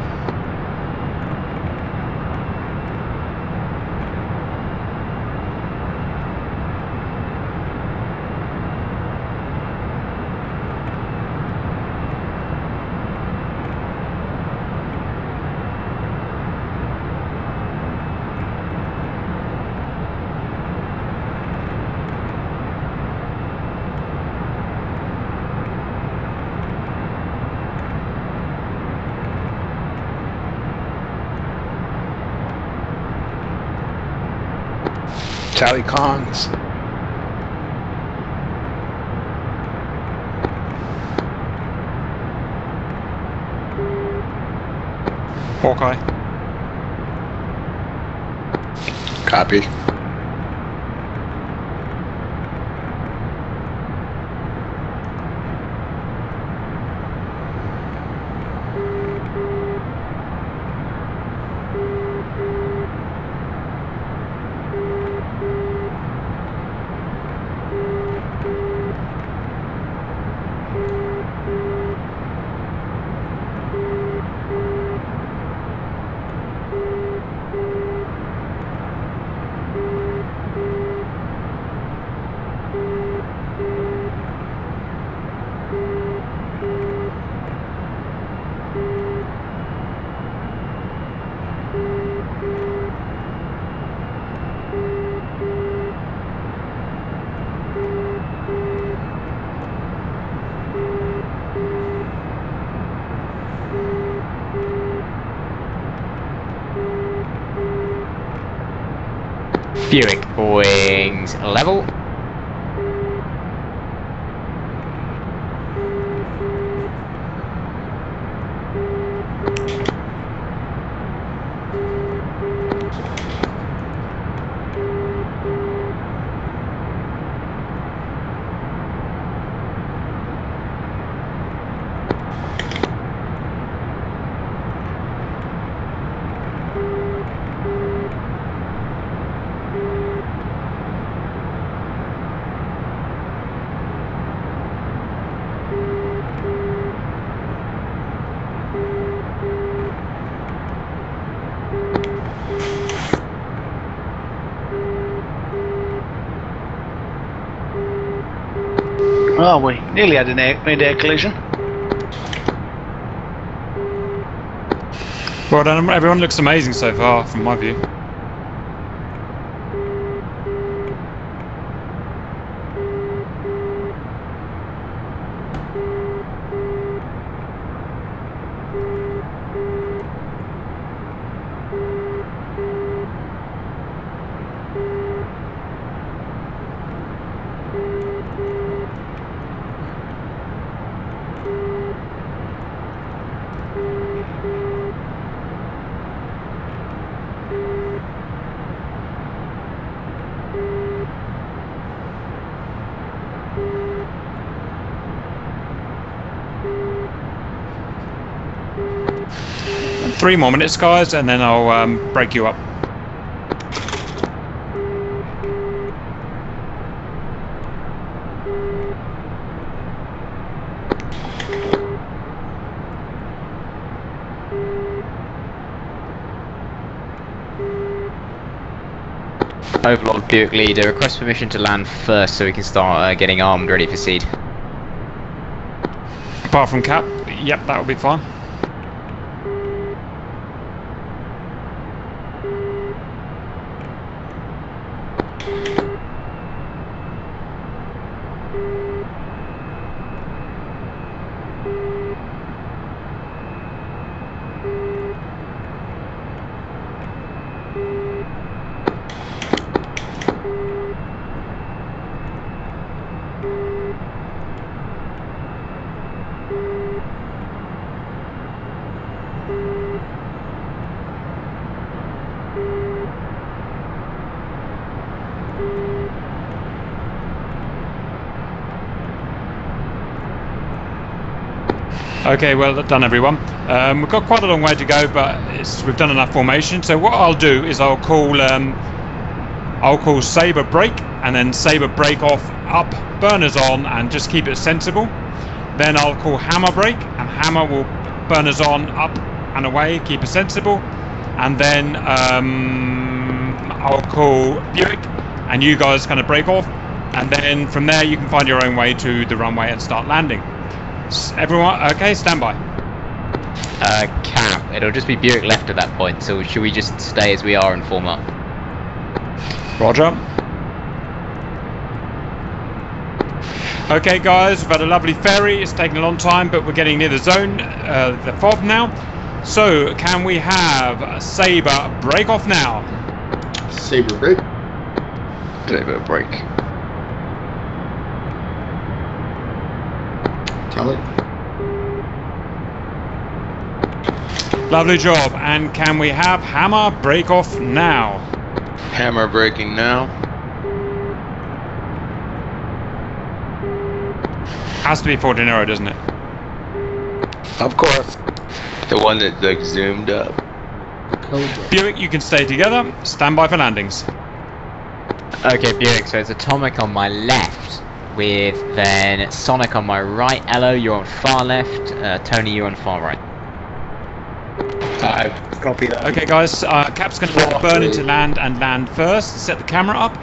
Charlie Cons. Hawkeye. Copy. Buick, wings level. Oh, we nearly had an mid-air collision. Well done, everyone looks amazing so far from my view. 3 more minutes, guys, and then I'll break you up. Overlord Buick Leader, request permission to land first so we can start getting armed ready for SEAD. Apart from Cap, yep, that will be fine. Okay, well done everyone. We've got quite a long way to go, but we've done enough formation. So what I'll do is I'll call Sabre break, and then Sabre break off, up, burners on, and just keep it sensible. Then I'll call Hammer break, and Hammer will burners on, up and away, keep it sensible. And then I'll call Buick, and you guys kind of break off, and then from there you can find your own way to the runway and start landing. Everyone, okay, stand by. Cap, it'll just be Buick left at that point, so should we just stay as we are and form up? Roger. Okay guys, we've had a lovely ferry, it's taken a long time, but we're getting near the zone, the FOB now. So, can we have Sabre break off now? Sabre break. Sabre break. Tell it. Lovely job. And can we have Hammer break off now? Hammer breaking now. Has to be Fort De Niro, doesn't it? Of course. The one that like zoomed up. Buick, you can stay together. Stand by for landings. Okay, Buick, so it's Atomic on my left, with then Sonic on my right. Elo, you're on far left. Tony, you're on far right. Copy that. Okay guys, Cap's going to burn into land and land first. Set the camera up.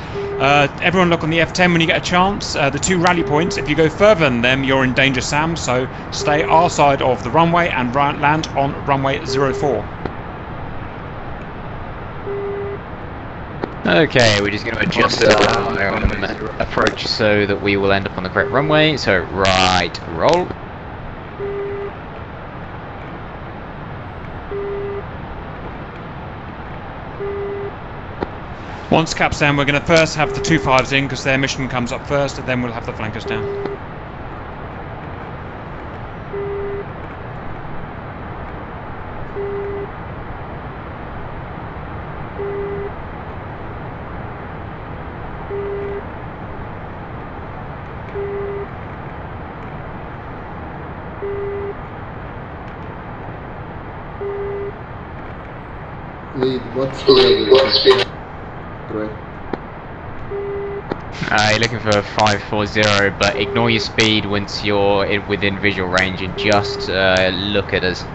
Everyone look on the F10 when you get a chance. The 2 rally points, if you go further than them, you're in danger, Sam. So stay our side of the runway and land on runway 04. Okay, we're just going to adjust our approach so that we will end up on the correct runway. So right, roll. Once Cap's down, we're going to first have the 2-5s in because their mission comes up first, and then we'll have the flankers down. Lead, what's the you're looking for a 540, but ignore your speed once you're within visual range and just look at us.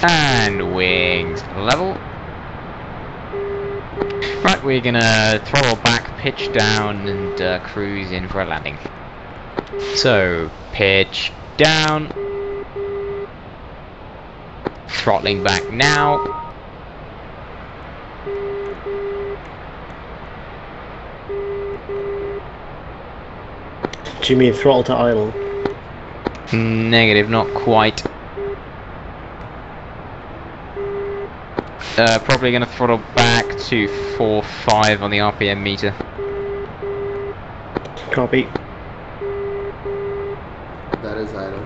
And wings level. Right, we're gonna throttle back, pitch down, and cruise in for a landing. So, pitch down. Throttling back now. Do you mean throttle to idle? Negative, not quite. Probably going to throttle back to 4.5 on the RPM meter. Copy. is idle?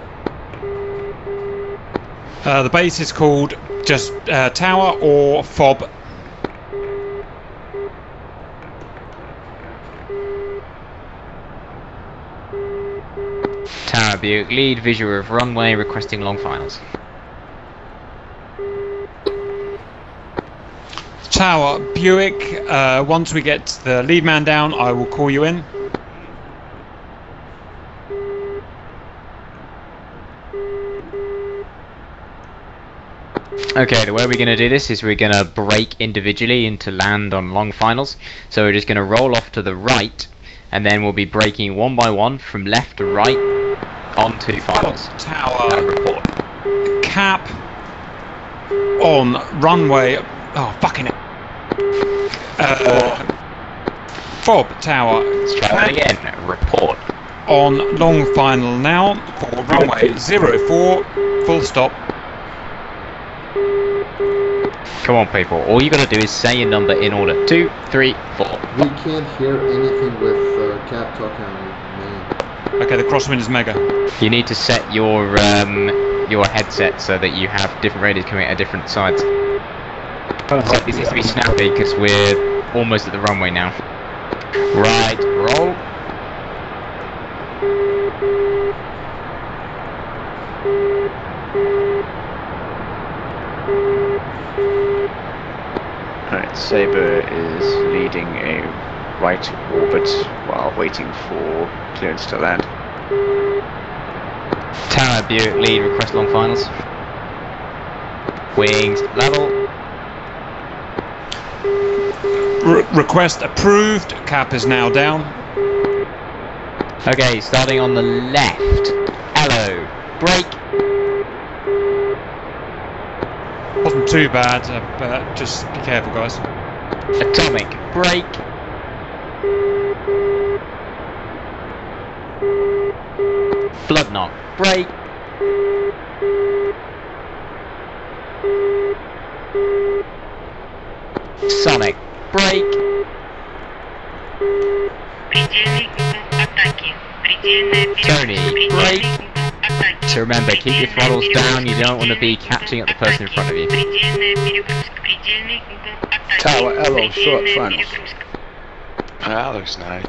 The base is called just Tower or FOB. Tower Buick, lead visual of runway, requesting long finals. Tower Buick, once we get the lead man down, I will call you in. Okay, the way we're going to do this is we're going to break individually into land on long finals. So we're just going to roll off to the right, and then we'll be breaking one by one from left to right onto finals. Tower report. Cap on runway. Oh, fucking it. FOB Tower. Let's try that again. Report. On long final now for runway 04, full stop. Come on, people. All you got to do is say your number in order. 2, 3, 4. We can't hear anything with Cap talking on main. Okay, the crosswind is mega. You need to set your headset so that you have different radios coming at different sides. So this needs to be snappy because we're almost at the runway now. Right, roll. Alright, Sabre is leading a right orbit while waiting for clearance to land. Tower Buick, lead, request long finals. Wings level. Request approved. Cap is now down. Okay, starting on the left. Hello. Brake. Wasn't too bad, but just be careful, guys. Atomic brake. Blood knock brake. Sonic brake. Tony brake. So remember, keep your throttles down, you don't want to be catching up the person in front of you. Tower Echo, short finals. That looks nice.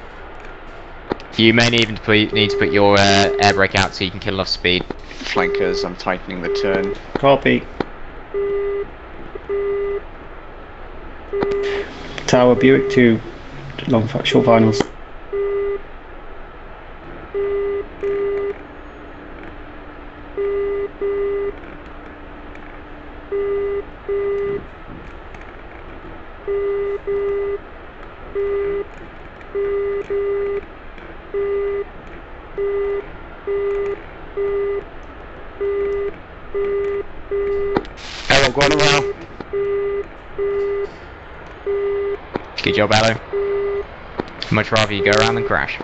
You may need to put your air brake out so you can kill off speed. Flankers, I'm tightening the turn. Copy. Tower Buick to short finals. Hello, going around. Good job, Allo. Much rather you go around than crash.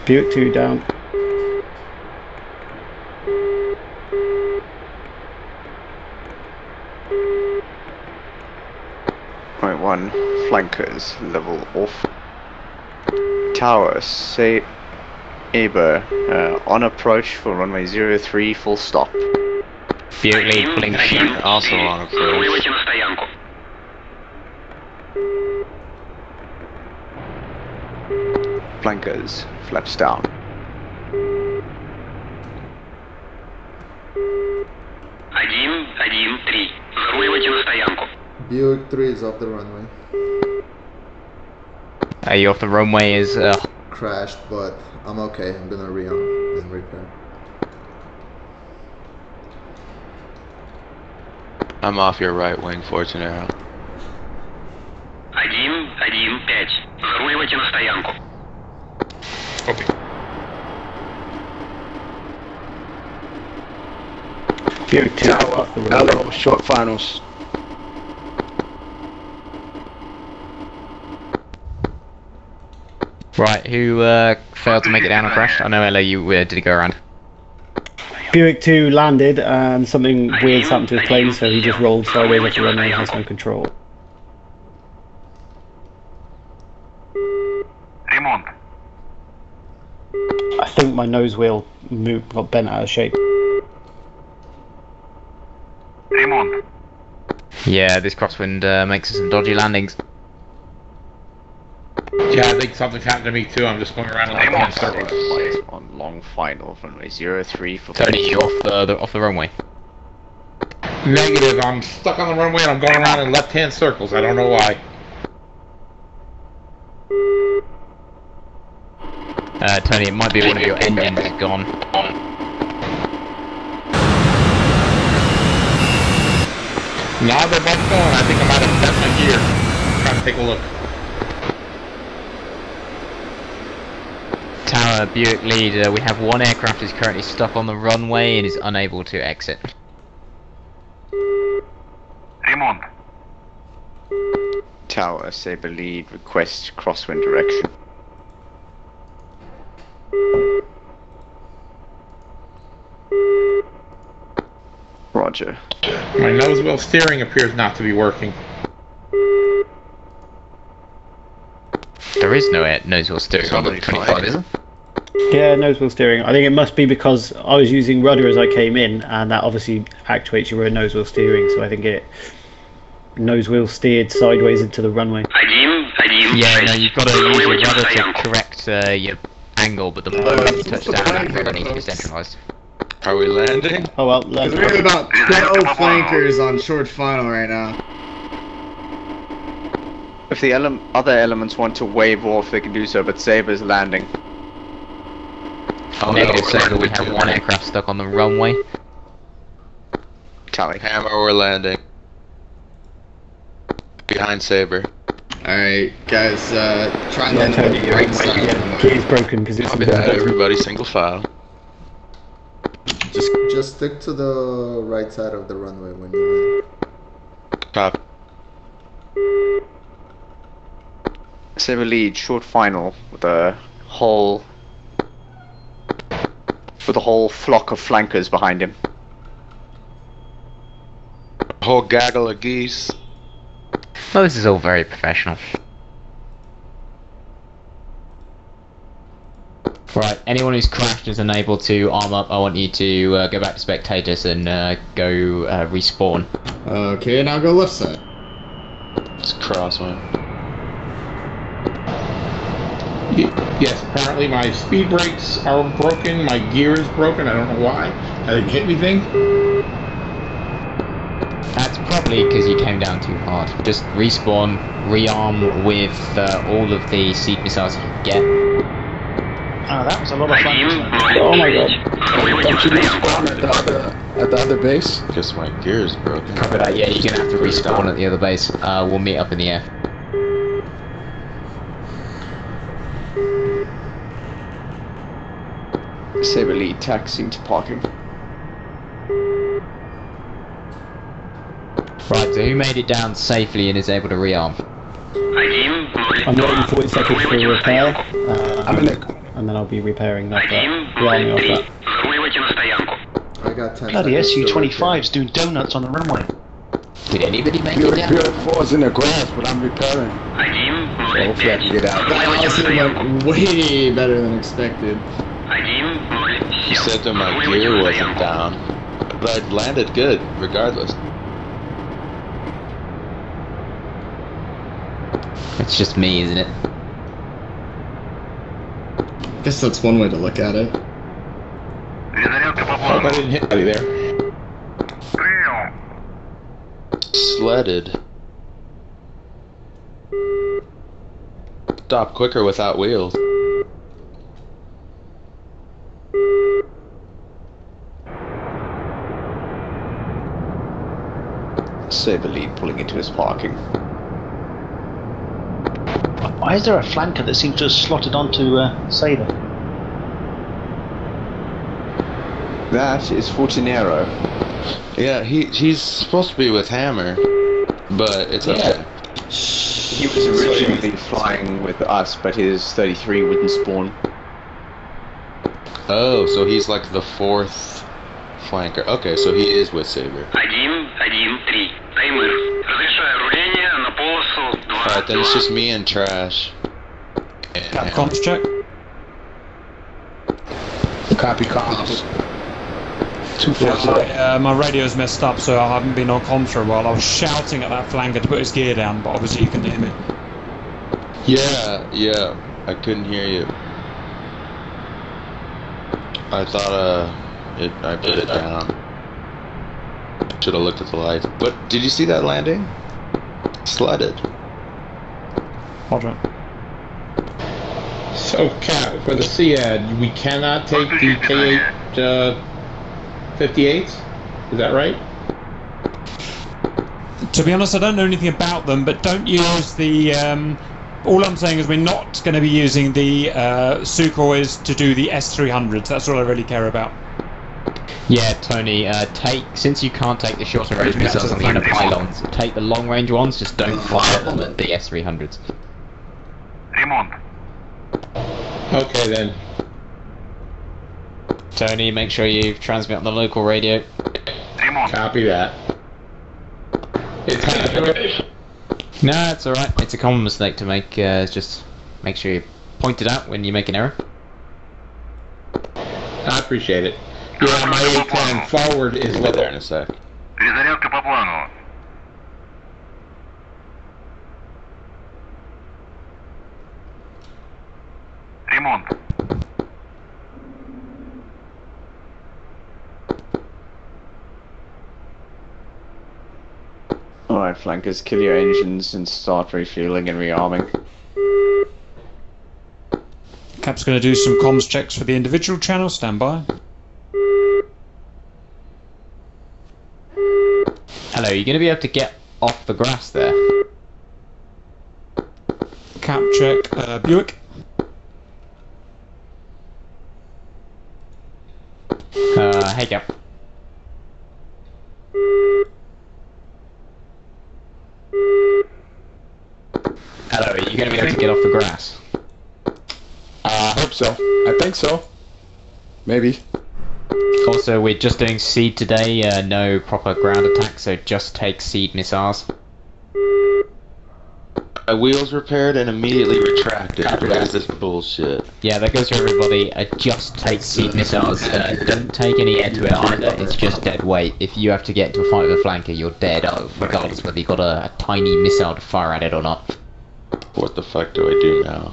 Buick 2 down. Right, 1, flankers, level off. Tower, say Sabre, on approach for runway 03, full stop. Buick lead, pulling sheet. Also on approach. Flankers, flaps down. Buick 3 is off the runway. Are you off the runway? Is crashed, but I'm okay. I'm gonna re-on and repair. I'm off your right wing, Fortunero. 1-1-5. Заруливайте на стоянку. Copy. Buick 2 off the runway. Hello, short finals. right? Who failed to make it down or crashed? I know, Ella, you did go around. Buick 2 landed and something weird happened to his plane, so he just rolled sideways off the runway and has no control. Ремонт. I think my nose wheel got bent out of shape. Ремонт. Yeah, this crosswind makes some dodgy landings. Yeah, I think something's happened to me too. I'm just going around in left-hand circles. On long final runway 03 for Tony, you off the runway. Negative. I'm stuck on the runway and I'm going around in left-hand circles. I don't know why. Tony, it might be one of your engines is gone. Now they're both going. I think I might have set my gear. I'm trying to take a look. Tower, Buick lead, we have one aircraft is currently stuck on the runway and is unable to exit. Ремонт. Tower, Sabre lead, request crosswind direction. Roger. My nose wheel steering appears not to be working. There is no nose wheel steering on the 25, is it? Yeah, nose wheel steering. I think it must be because I was using rudder as I came in, and that obviously actuates your nose wheel steering, so I think it nose wheel steered sideways into the runway. Yeah, no, you've got to use your rudder to correct your angle, but the moment you touch down, the rudder needs to be centralised. Are we landing? Oh well, We have about 12 flankers on short final right now. If the other elements want to wave off, they can do so, but Sabre's landing. Oh, negative, Sabre, we have one aircraft stuck on the runway. Tally. Hammer, we're landing. Behind Sabre. Alright, guys, try and land on the right side. Yeah, key is broken because it's... Everybody, single file. Just stick to the right side of the runway when you land. Copy. Sabre lead, short final with a whole flock of flankers behind him. A whole gaggle of geese. Well, this is all very professional. Right, anyone who's crashed is unable to arm up. I want you to go back to spectators and go respawn. Okay, now go left side. It's crosswind. Yes, apparently my speed brakes are broken, my gear is broken, I don't know why. I didn't hit anything. That's probably because you came down too hard. Just respawn, rearm with all of the seed missiles you can get. Oh, that was a lot of fun. Oh my god. Don't you respawn at the other base? Because my gear is broken. Copy that, yeah, you're gonna have to respawn at the other base. We'll meet up in the air. Sabre lead, taxiing to parking. Right, so who made it down safely and is able to rearm? I'm waiting 40 seconds for repair, and then I'll be repairing that. Rearming off that. I got 10 Bloody seconds to Su-25's doing donuts on the runway. Did anybody make it down? Buick 4's in the grass, but I'm repairing. So hopefully I can get out. That honestly went way better than expected. He said that my gear wasn't down, but I landed good, regardless. It's just me, isn't it? I guess that's one way to look at it. Hope I didn't hit anybody there. Sledded. Stop quicker without wheels. Sabre lead pulling into his parking. Why is there a flanker that seems to have slotted onto Sabre? That is Fortunero. Yeah, he's supposed to be with Hammer, but it's okay. He was originally flying with us, but his 33 wouldn't spawn. Oh, so he's like the fourth flanker. Okay, so he is with Saber. 1-1-3. Таймер. Разрешаю руление на полосу 2. Alright, then it's just me and Trash. And Comms check. Copy comms. My radio's messed up, so I haven't been on comms for a while. I was shouting at that flanker to put his gear down, but obviously you can hear me. Yeah, I couldn't hear you. I thought I put it down. Should have looked at the lights. But did you see that landing? Sledded. Roger. So, Cap, for the SEAD, we cannot take the K8 58s? Is that right? To be honest, I don't know anything about them, but don't use the... all I'm saying is we're not going to be using the Sukhois to do the S300s. That's all I really care about. Yeah, Tony, since you can't take the shorter range missiles on the inner pylons, take the long range ones, just don't fire them at the S300s. Ремонт. Okay then. Tony, make sure you transmit on the local radio. Ремонт. Copy that. It's No, it's alright. It's a common mistake to make, just make sure you point it out when you make an error. I appreciate it. Yeah, my A10 forward is We'll get there in a sec. Перезарядка по плану. Ремонт. Alright, flankers, kill your engines and start refueling and rearming. Cap's going to do some comms checks for the individual channel. Stand by. Hello, you're going to be able to get off the grass there. Cap check, Buick. Hey Cap. Hello, are you going to be able to get off the grass? I hope so. I think so. Maybe. Also, we're just doing SEAD today, no proper ground attack, so just take SEAD missiles. My wheels repaired and immediately retracted. What is this bullshit? Yeah, that goes for everybody. Just take SEAD missiles. Don't take any air-to-air either. It's just dead weight. If you have to get into a fight with a flanker, you're dead, regardless whether you've got a tiny missile to fire at it or not. What the fuck do I do now?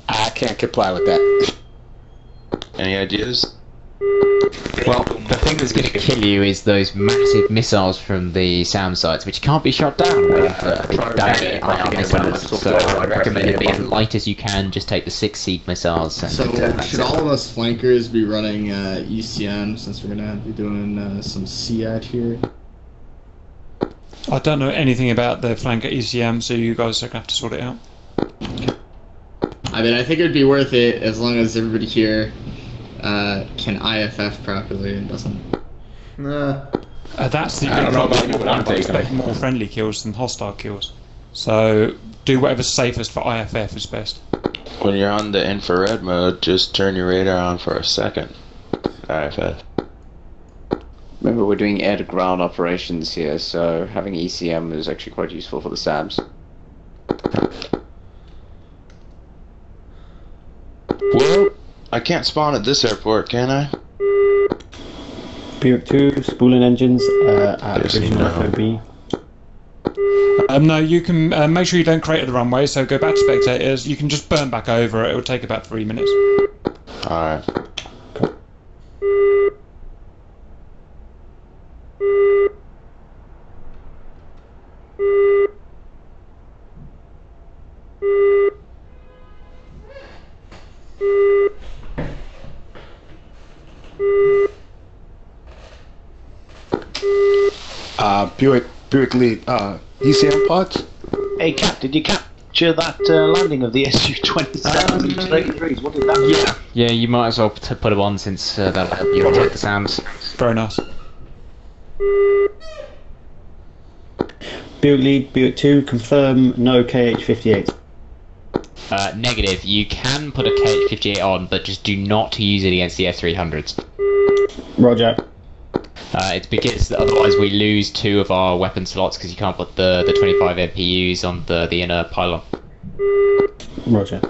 I can't comply with that. Any ideas? Well, the thing that's going to kill you is those massive missiles from the SAM sites, which can't be shot down with direct IR missiles. So I recommend it be as light as you can. Just take the 6 SEAD missiles. And So should all of us flankers be running ECM since we're gonna be doing some SEAD here? I don't know anything about the flanker ECM, so you guys are going to have to sort it out. I mean, I think it'd be worth it as long as everybody here can IFF properly and doesn't. That's the I don't know about problem. what I'm I expect taking. more friendly kills than hostile kills. So do whatever's safest for IFF is best. When you're on the infrared mode, just turn your radar on for a second. IFF. Remember, we're doing air-to-ground operations here, so having ECM is actually quite useful for the SAMs. Well, I can't spawn at this airport, can I? Buick 2, spooling engines at original FOB. No, you can make sure you don't crater the runway, so go back to spectators. You can just burn back over it. It will take about 3 minutes. Alright. Buick lead, ECM pods? Hey Cap, did you capture that landing of the Su-27 What did that mean? Yeah, you might as well put it on since that'll help you avoid the SAMs. Very nice. Buick lead, Buick 2, confirm no KH-58. Negative. You can put a KH-58 on, but just do not use it against the S-300s. Roger. It's because otherwise we lose 2 of our weapon slots because you can't put the 25 MPUs on the inner pylon. Roger.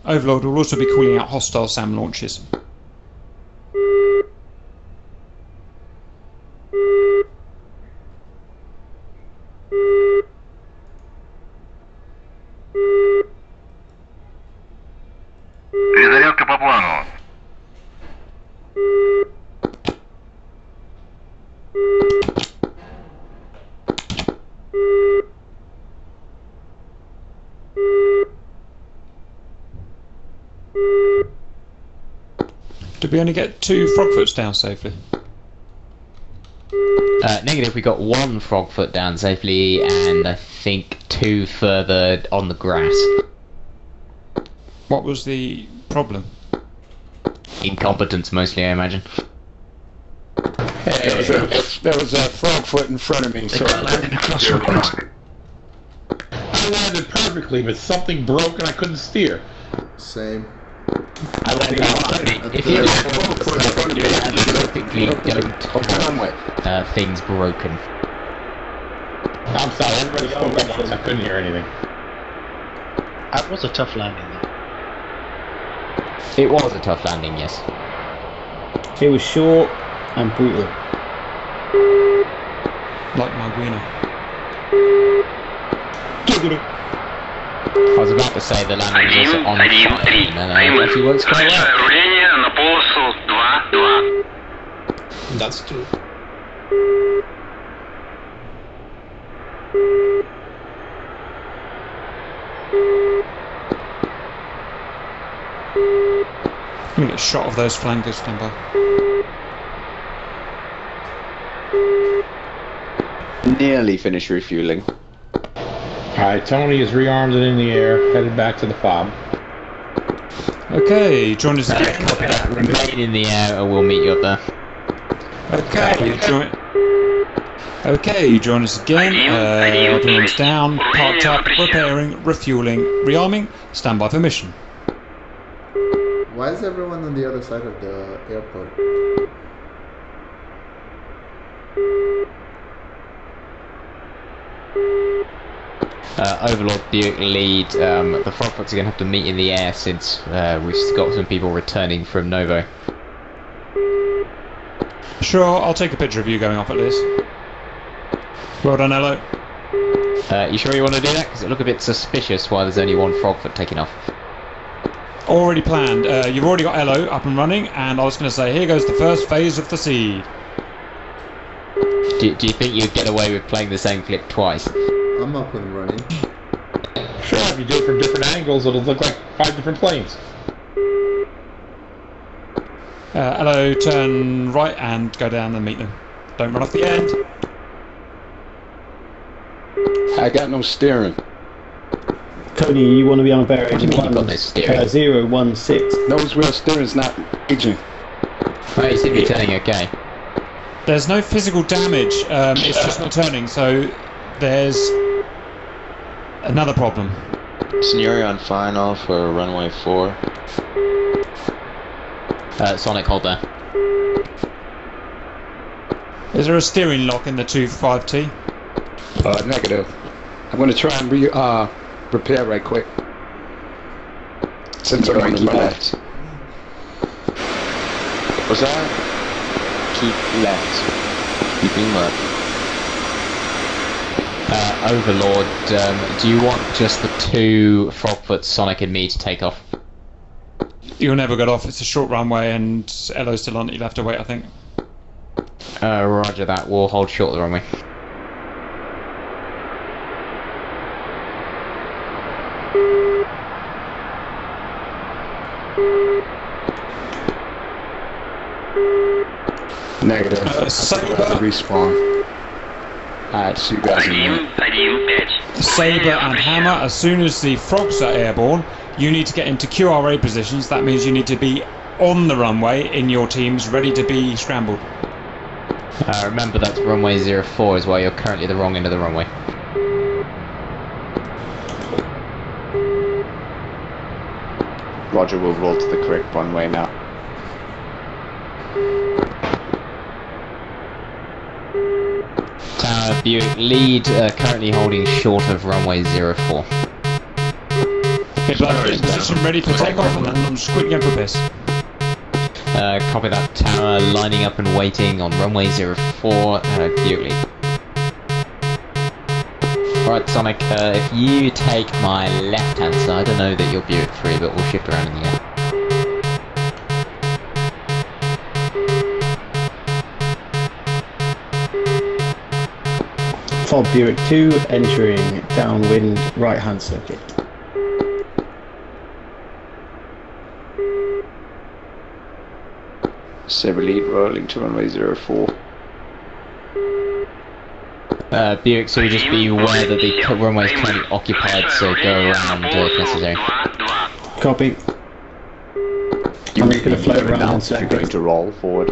Overlord will also be calling out hostile SAM launches. Перезарядка по плану. Did we only get 2 frogfoots down safely? Negative, we got 1 frogfoot down safely, and I think 2 further on the grass. What was the problem? Incompetence, mostly, I imagine. Hey, there was a frogfoot in front of me, so I landed across the road. I landed perfectly, but something broke and I couldn't steer. Same. I landed If you typically don't things broken. I'm sorry, everybody spoke at once. I couldn't hear anything. That was a tough landing, though. It was a tough landing, yes. It was short and brutal. Like my wiener. I was about to say the landing was also on fire, and it actually works quite well. That's true. I'm gonna get a shot of those flankers, stand by. Nearly finished refueling. Alright, Tony is rearmed and in the air, headed back to the fob. Okay, join us again. Remain in the air and we'll meet you up there. Okay, you join us again. Everyone's down, parked up, repairing, refueling, rearming, stand by for mission. Why is everyone on the other side of the airport? Overlord Buick lead, the frogfoots are going to have to meet in the air since we've got some people returning from Novo. Sure, I'll take a picture of you going off at least. Well done, Hello. You sure you want to do that? Because it look a bit suspicious why there's only 1 frogfoot taking off. Already planned. You've already got Elo up and running, and I was going to say, here goes the first phase of the seed. Do you think you'd get away with playing the same clip twice? I'm up and running. Sure, if you do it from different angles, it'll look like 5 different planes. Elo, turn right and go down and meet them. Don't run off the end. I got no steering. Tony, you want to be on a bearing? What do you mean you've got no steering? 016. Nose wheel steering's not aging. Oh, you seem to be turning okay. There's no physical damage, it's just not turning, so there's another problem. Scenario on final for runway 4. Sonic, hold there. Is there a steering lock in the 25T? Negative. I'm going to try and repair right quick. Since I'm on the left. What's that? Keep left. Keeping left. Overlord, do you want just the 2 frogfoots, Sonic and me, to take off? You'll never get off, it's a short runway and Elo's still on it, you'll have to wait I think. Roger that, we'll hold short of the runway. Negative. Respawn. Alright, so you guys Saber and Hammer, as soon as the frogs are airborne, you need to get into QRA positions. That means you need to be on the runway in your teams, ready to be scrambled. Remember that's runway 04 is why you're currently the wrong end of the runway. Roger, we'll roll to the correct runway now. Tower Buick lead, currently holding short of runway 04. Okay, Blood, in position ready for takeoff, and I'm just quickly going for a piss. Copy that, Tower lining up and waiting on runway 04, Buick lead. Right, Sonic, if you take my left-hand side, I know that you're Buick 3, but we'll shift around in the air. Fob Buick 2 entering downwind right-hand circuit. Sabre lead rolling to runway 04. Buick, so just be aware that the runway is currently occupied, so go around if necessary. Copy. I'm just going to float around so you're going to roll forward.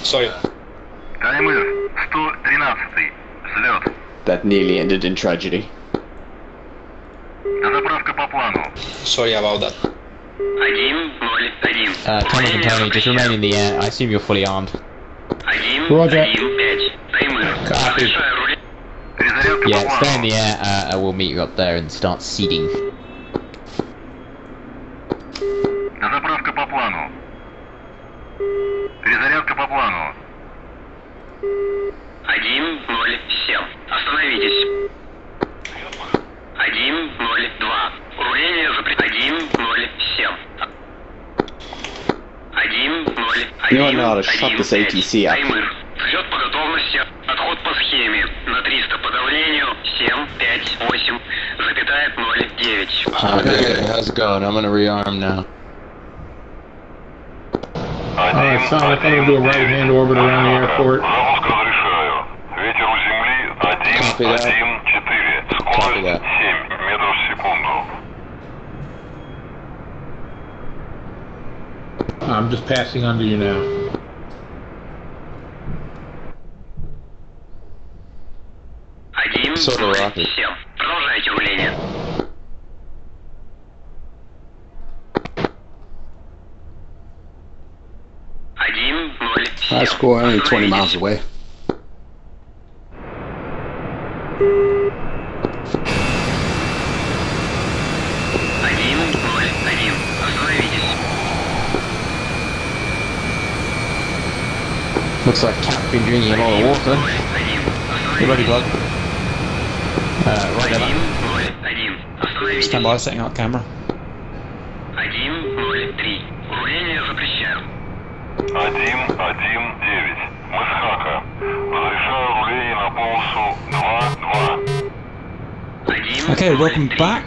Sorry. That nearly ended in tragedy. Sorry about that. Thomas and Tony, just remain in the air. I assume you're fully armed. Roger. Copy. Yeah, stay in the air. We'll meet you up there and start seeding. You don't know how to shut this ATC up. Взлет по готовности, отход по схеме, на 300 по давлению, 758,09. Okay, how's it going? I'm gonna rearm now. Alright, Sonic, I'm gonna do a right-hand orbit around the airport. Copy that. Copy that. I'm just passing under you now. Sort of rocket. Продолжайте руление. High score only 20 miles away. Looks like Cat's been drinking a lot of water. You ready, Blood? Right there. Stand by, setting up camera. 103. Руление запрещаю. 119. Мы с Хака. Разрешаю руление на полосу 2-2. Okay, welcome back.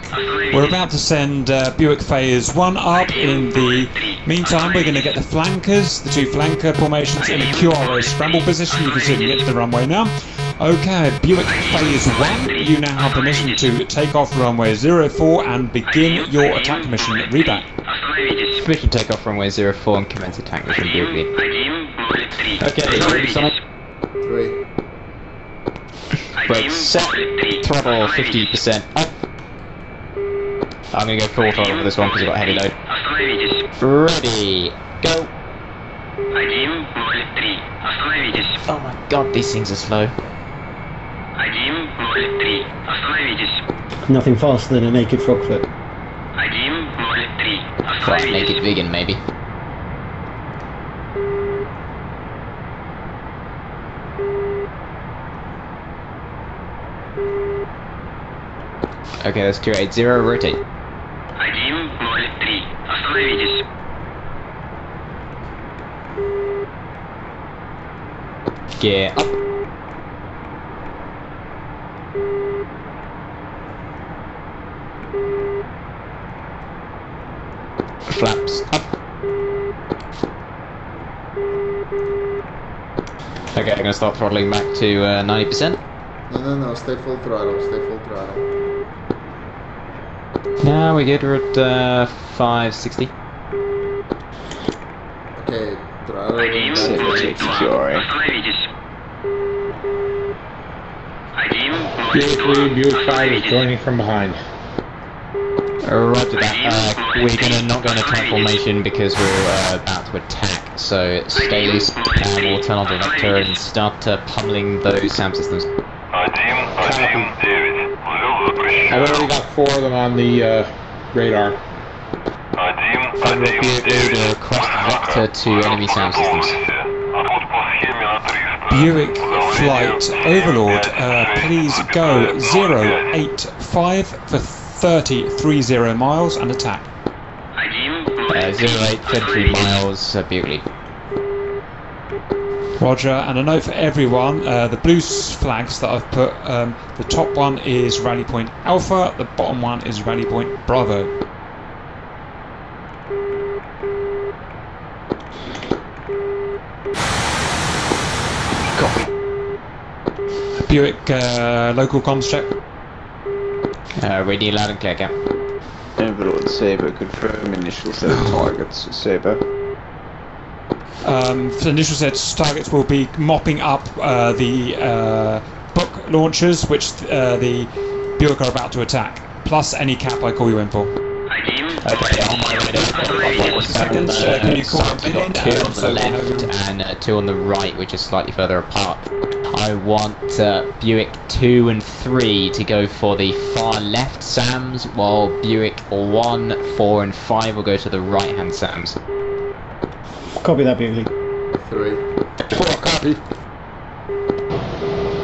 We're about to send Buick Phase 1 up. In the meantime, we're going to get the flankers, the two flanker formations in a QRO scramble position. You can see them get to the runway now. Okay, Buick Phase 1, you now have permission to take off runway 04 and begin your attack mission. Reback. Permission to take off runway 04 and commence attack mission, Buick lead. Okay, ready, Sonic? 3. Brakes set, throttle 50% up. I'm going to go full throttle for this one because I've got a heavy load. Ready, go! Oh my god, these things are slow. Nothing faster than a naked frogfoot. Well, naked vegan, maybe. Okay, that's 280, rotate. 103. Остановитесь. Gear up. Flaps up. Okay, I'm going to start throttling back to 90%. No, stay full throttle, stay full throttle. Now we're good, we're at 560. Okay, throttle. Buick 3, Buick 5 is joining from behind. Roger that. We're gonna not go into attack formation because we're about to attack. So stay loose, and we'll turn on the vector and start pummeling those SAM systems. I've already got 4 of them on the radar. Repeat across the vector to enemy SAM systems. Buick Flight Overlord, please go 085 for 30 miles and attack. 0833 miles, Buick lead. Roger, and a note for everyone, the blue flags that I've put, the top one is rally point Alpha, the bottom one is rally point Bravo. Copy. Buick, local comms check. Radio loud and clear, Cap. Overlord Sabre, confirm initial set of targets, Sabre. For initial sets, targets will be mopping up the book launchers, which the Buick are about to attack, plus any cap I call you in for. Okay, on my radar. 1 second. Can you call I've got 2 on the left and 2 on the right, which is slightly further apart. I want Buick 2 and 3 to go for the far left SAMs, while Buick 1, 4 and 5 will go to the right hand SAMs. Copy that, Buick. 3. 4, copy.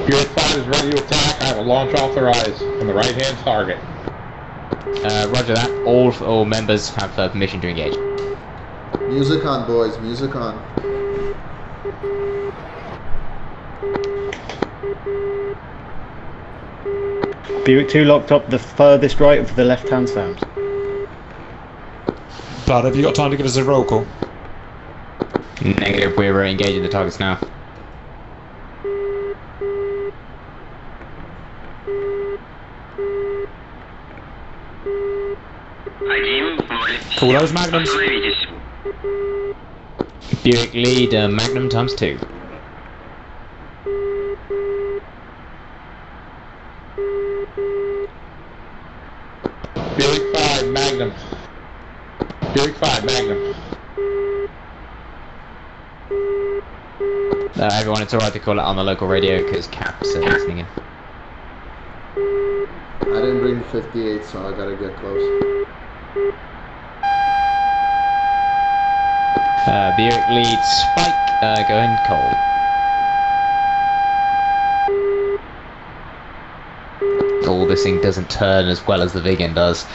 Buick 5 is ready to attack. I have a launch authorized on the right hand target. Roger that. All members have permission to engage. Music on, boys. Music on. Buick 2 locked up the furthest right of the left-hand SAMs. Blood, have you got time to give us a roll call? Negative, we're engaging the targets now. Call those magnums. Buick lead, magnum times 2. Buick 5, Magnum. Buick 5, Magnum. Everyone, it's alright to call it on the local radio because Cap's listening in. I didn't bring the 58, so I gotta get close. Buick lead, Spike, going cold. Oh, this thing doesn't turn as well as the Vigan does.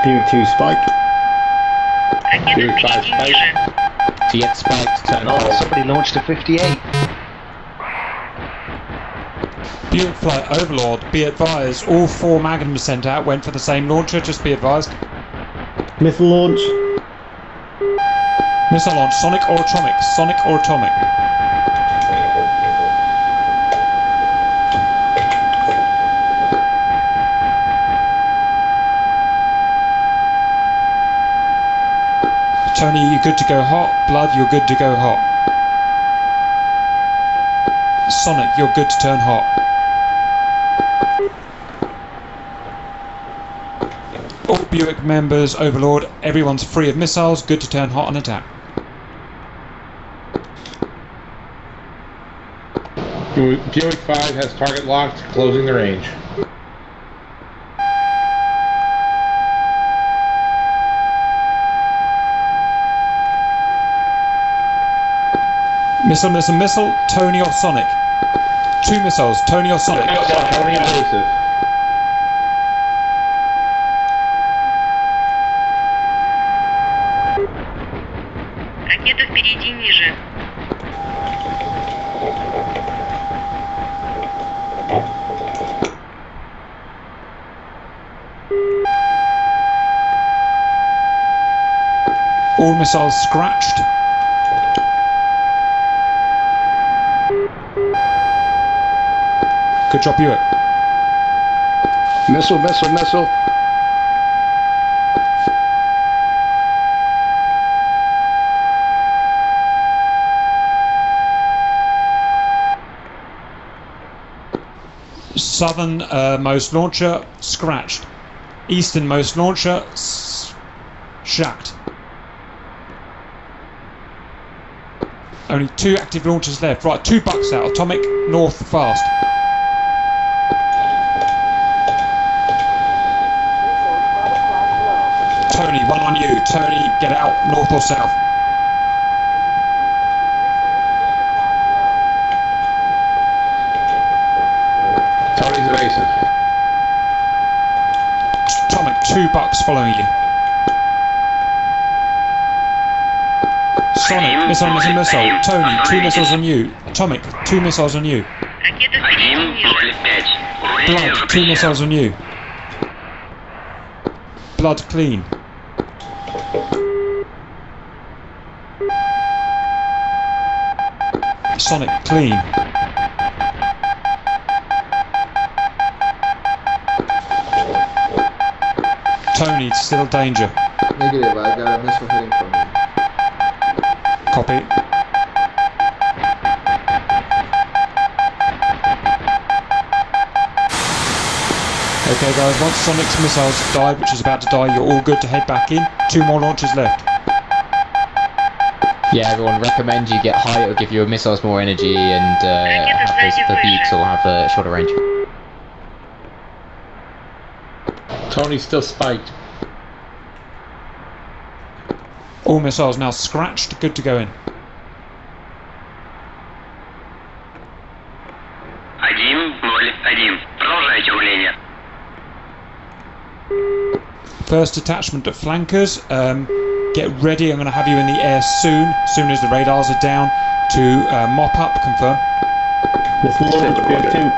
Buick 2 Spike. Buick 5 Spike. To get Spike to turn Oh, somebody launched a 58. Buick Flight Overlord, be advised, all 4 magnums sent out went for the same launcher, just be advised. Missile launch. Missile launch, sonic or atomic? Sonic or atomic? Tony, you're good to go hot. Blood, you're good to go hot. Sonic, you're good to turn hot. All Buick members, Overlord, everyone's free of missiles, good to turn hot and attack. Buick 5 has target locked, closing the range. Missile, missile, missile, Tony or Sonic? 2 missiles, Tony or Sonic? Tony invasive. Ракета впереди ниже. All missiles scratched. Good job, Buick. Missile, missile, missile. Southernmost launcher scratched. Easternmost launcher shacked. Only 2 active launchers left. Right, 2 bucks out. Atomic north fast. Tony, one on you. Tony, get out north or south. Tony's evasive. Atomic, 2 bucks following you. Sonic, missile, missile, missile. Tony, 2 missiles on you. Atomic, 2 missiles on you. Blood, 2 missiles on you. Blood clean. Sonic clean. Tony, still danger. Negative, I got a missile hitting from you. Copy. Okay guys, once Sonic's missiles died, which is about to die, you're all good to head back in. 2 more launches left. Yeah, everyone, recommend you get high, it'll give your missiles more energy, and the beaks will have a shorter range. Tony's still spiked. All missiles now scratched, good to go in. First detachment of flankers, get ready, I'm going to have you in the air soon as the radars are down, to mop up, confirm. Let's launch BO2.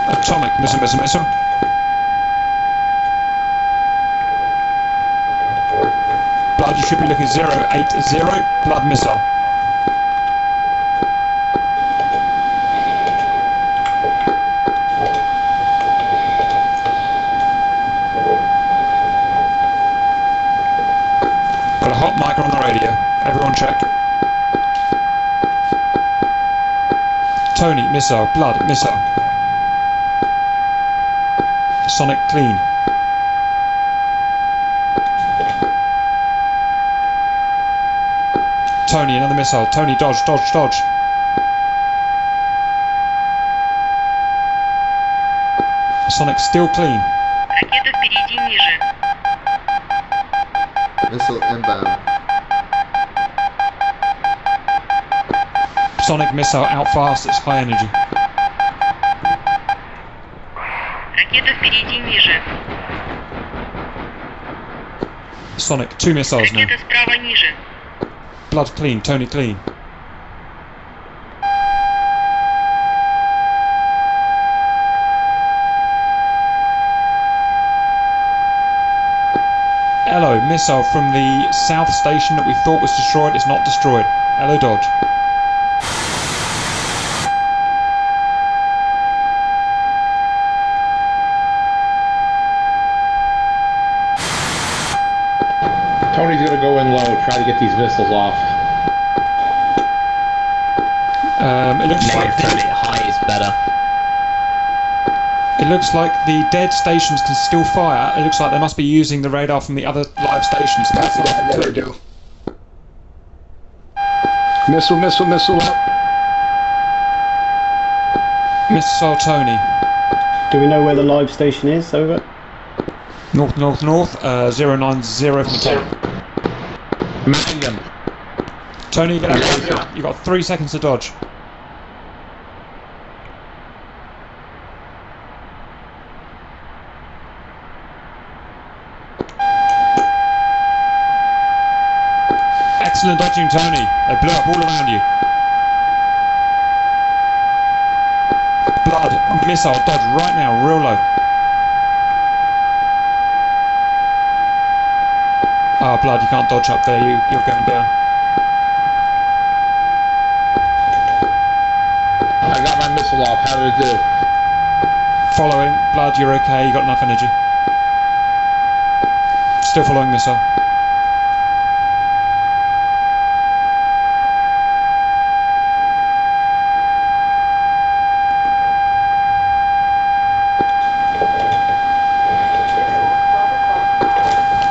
Atomic, missile, missile, missile. Blood, you should be looking 080, blood missile. Got a hot mic on the radio. Everyone check. Tony, missile, blood, missile. Sonic clean. Tony, another missile. Tony, dodge, dodge, dodge. Sonic still clean. Ракета впереди ниже. Missile inbound. Sonic missile out fast, it's high energy. Ракета впереди ниже. Sonic, 2 missiles now. Ракета справа ниже. Blood clean, Tony clean. Hello, missile from the south station that we thought was destroyed. It's not destroyed. Hello, Dodge. Tony's gonna go in low, try to get these missiles off. It looks like high is better. It looks like the dead stations can still fire. It looks like they must be using the radar from the other live stations. That's what I better do. Missile, missile, missile up. Missile Tony. Do we know where the live station is? Over. North, north, north. 090 from 10. Missing them. Tony, you have got 3 seconds to dodge. Excellent dodging, Tony. They blew up all around you. Blood, missile, dodge right now, real low. Ah, Blood, you can't dodge up there, you're going down. I got my missile off. How did it do? Following. Blood, you're okay. You got enough energy. Still following missile.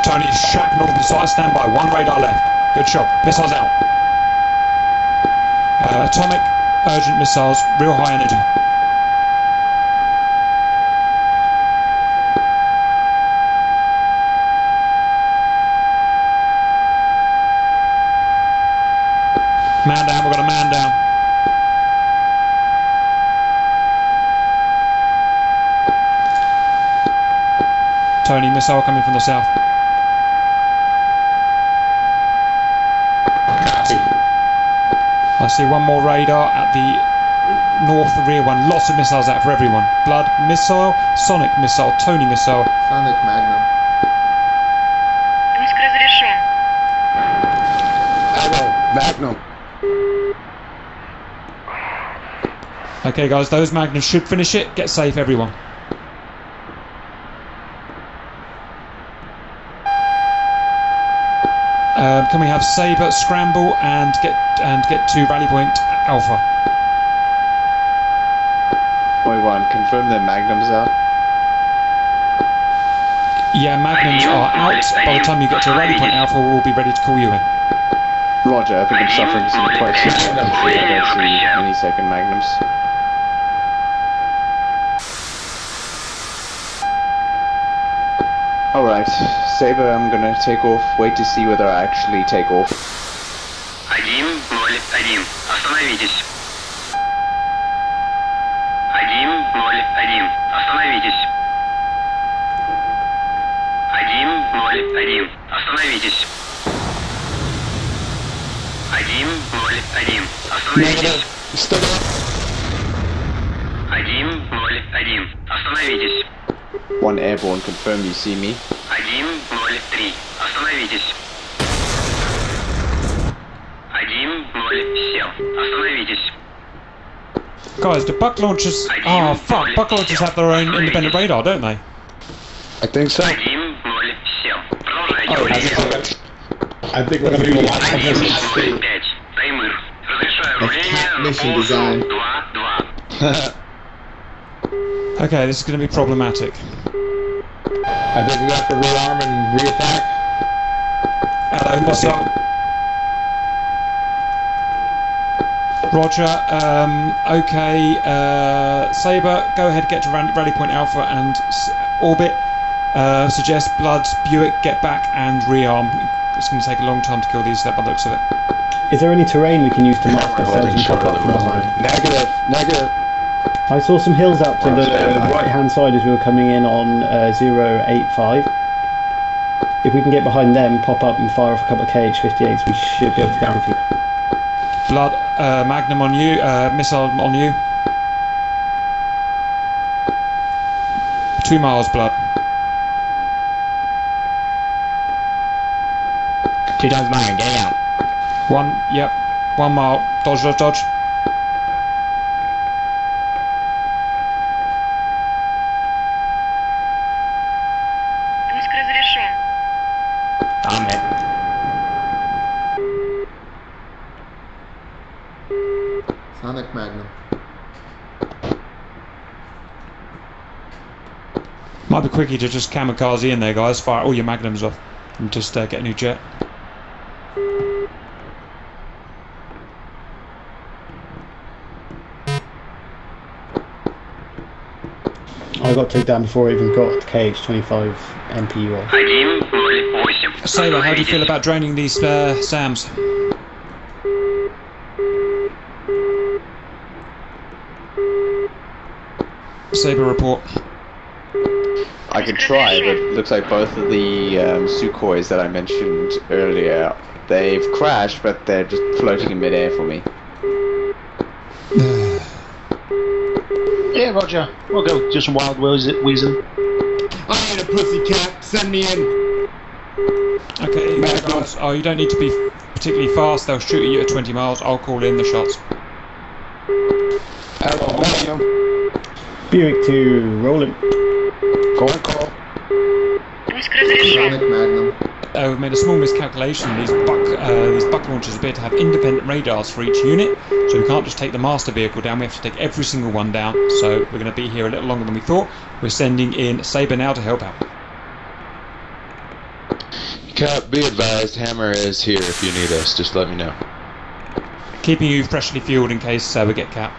Tony, shack north of the site. Stand by. One radar left. Good shot. Missiles out. Atomic urgent missiles. Real high energy. Man down, we've got a man down. Tony, missile coming from the south. Copy. I see one more radar at the north rear one. Lots of missiles out for everyone. Blood missile, sonic missile, Tony missile. Sonic Magnum. Пуск разрешен. Hello, Magnum. Okay guys, those magnums should finish it. Get safe everyone. Can we have Sabre scramble and get to rally point Alpha? Point 1, confirm the magnums out. Yeah, magnums are out. By the time you get to rally point Alpha, we'll be ready to call you in. Roger, I think I'm suffering some quite severe infantry. I don't see any second magnums. Alright, Saber, I'm gonna take off. Wait to see whether I actually take off. 1-0-1. Остановитесь. 1-0-1. Остановитесь. 1-0-1. Остановитесь. 1-0-1. Остановитесь. 1-0-1. Остановитесь. 1 airborne, confirm you see me. 1-0-3. Остановитесь. 1-0-7. Остановитесь. Guys, the buck launchers... Oh, fuck. Buck launchers have their own independent radar, don't they? I think so. 1-0-7. I think we're going to be watching this. 1-0-5. Таймыр. Разрешаю руление. Mission design. 2-2. Okay, this is going to be problematic. I think we have to rearm and re-attack. Hello, missile. Roger. Okay. Sabre, go ahead, get to rally point Alpha and orbit. Suggest Blood, Buick, get back and rearm. It's going to take a long time to kill these by the looks of it. Is there any terrain we can use to mark ourselves and pop up from behind? Negative, negative. I saw some hills out to the right hand side as we were coming in on 085. If we can get behind them, pop up and fire off a couple of KH-58s, we should be able to down a few. Blood, Magnum on you, missile on you. 2 miles, Blood. 2 times Magnum, getting out. 1, yep, 1 mile. Dodge, dodge, dodge. Пуск разрешен. I'm hit. Sonic Magnum. Might be quicker to just kamikaze in there, guys. Fire all your magnums off and just get a new jet. I got took down before I even got KH-25 MPU off. 1-0-8. Sailor, how do you feel about draining these SAMs? Saber report. I could try, but it looks like both of the Sukhois that I mentioned earlier, they've crashed, but they're just floating in midair for me. Yeah, Roger. We'll go do some wild weasel. I ain't a pussycat. Send me in. Okay, guys. Oh, you don't need to be particularly fast. They'll shoot at you at 20 miles. I'll call in the shots. Hello, Magnum. Buick 2, rolling. Go on, call. Пуск разрешен. Sonic Magnum. We've made a small miscalculation. These buck launchers appear to have independent radars for each unit, so we can't just take the master vehicle down. We have to take every single one down. So we're going to be here a little longer than we thought. We're sending in Sabre now to help out. Cap, be advised, Hammer is here if you need us. Just let me know. Keeping you freshly fueled in case we get Cap.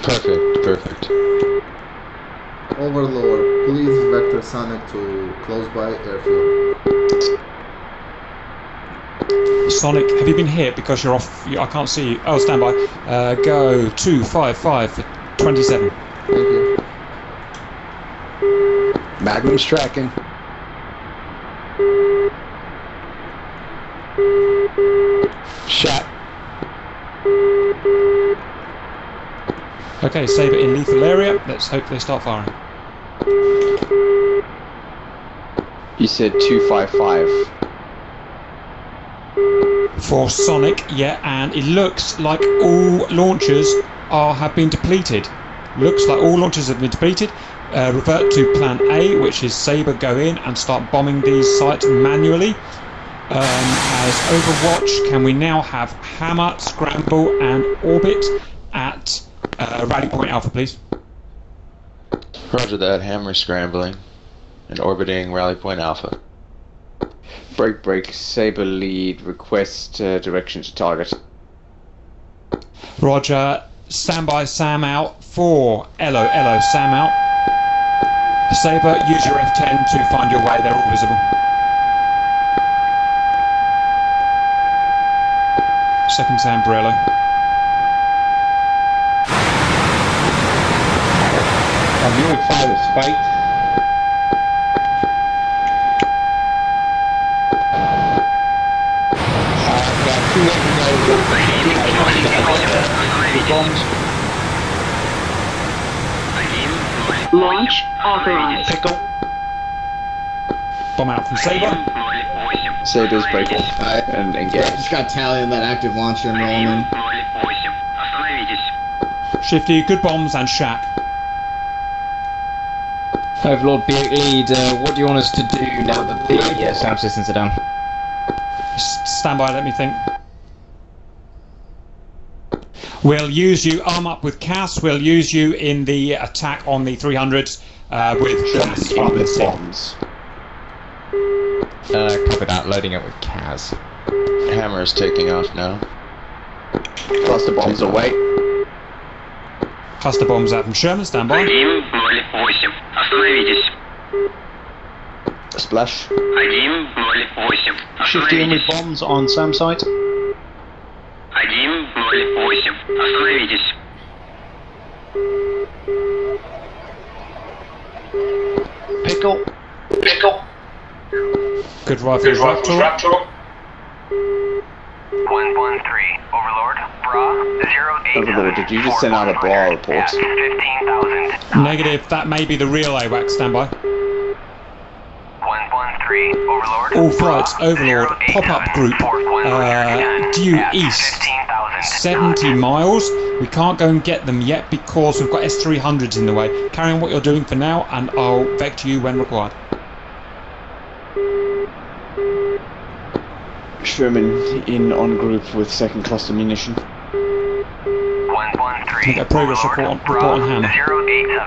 Perfect, perfect. Overlord, please vector Sonic to close by airfield. Sonic, have you been hit because you're off? I can't see you. Oh, stand by. Go 255 for 27. Thank you. Magnum's tracking. Shot. Okay, Sabre in lethal area. Let's hope they start firing. You said 255. For Sonic, yeah, and it looks like all launchers have been depleted. Looks like all launchers have been depleted. Revert to plan A, which is Sabre go in and start bombing these sites manually. As Overwatch, can we now have Hammer, Scramble and Orbit at Rally Point Alpha, please? Roger that. Hammer scrambling and orbiting Rally Point Alpha. Break, Sabre lead, request direction to target. Roger, standby, Sam out. 4, Elo, Sam out. Sabre, use your F10 to find your way, they're all visible. Second Sam for Elo. Buick 5 is spiked. Got 2 bombs. Launch authorized. Pickle. Bomb out from Sabre. Sabre's break off and engage. Just got Tally on that active launcher and rolling in. Shifty, good bombs and Shaq. Overlord Buick lead, what do you want us to do now that the sound systems are down? Stand by, let me think. We'll use you, arm up with CAS, we'll use you in the attack on the 300s with CAS on the bombs. Copy that, loading up with CAS. Hammer is taking off now. Cluster bombs away. Cluster bombs out from Sherman, stand by. Splash. Shifty in with bombs on Sam site. Pickle. Good rifle, Raptor. 113, Overlord, Bra, 08. Overlord, did you just send out a Bra report? 15,000. Negative, that may be the real AWAC, stand by. 113, Overlord. All flights, Overlord, pop-up group, due east, 70 miles. We can't go and get them yet because we've got S300s in the way. Carry on what you're doing for now and I'll vector you when required. Sherman in on group with second cluster munition. 113, Get a progress report on Hammer. 087,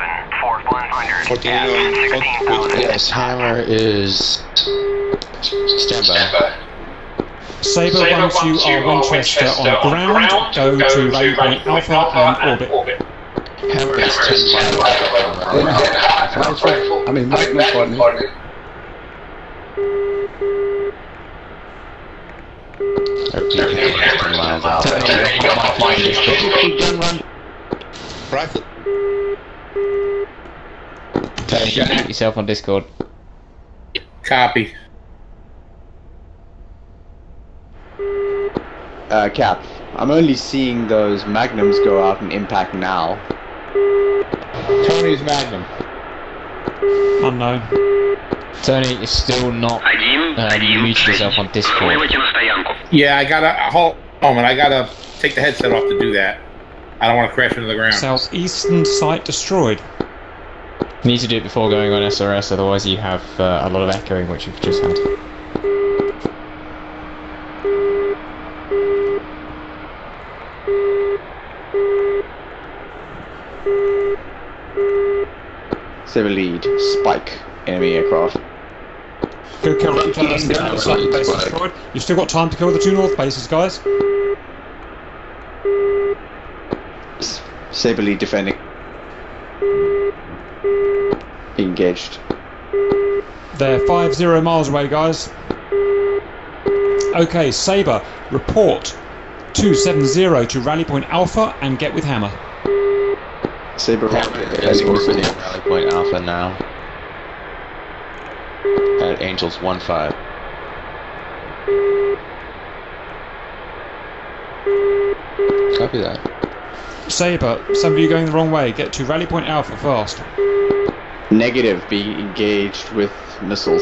4100. Yes, Hammer is standby. Sabre, once you are Winchester on ground, go to Rally Point Alpha and orbit. Hammer is 10 miles. I mean, Magnum partner. Rifle. Mute yourself on Discord. Copy. Cap, I'm only seeing those Magnums go out and impact now. Tony's Magnum. Unknown. Tony, you're still not mute yourself on Discord. Yeah, I gotta hold on, I gotta take the headset off to do that. I don't want to crash into the ground. Southeastern site destroyed. You need to do it before going on SRS, otherwise you have a lot of echoing, which you've just had. Saber lead, spike, enemy aircraft. Go kill each other. Base destroyed. You've still got time to kill the 2 north bases, guys. Saber lead defending. Engaged. They're 50 miles away, guys. Okay, Sabre, report 270 to Rally Point Alpha and get with Hammer. Sabre, heading over the Rally Point Alpha now. At Angels 1-5. Copy that. Sabre, some of you going the wrong way. Get to Rally Point Alpha fast. Negative, be engaged with missiles.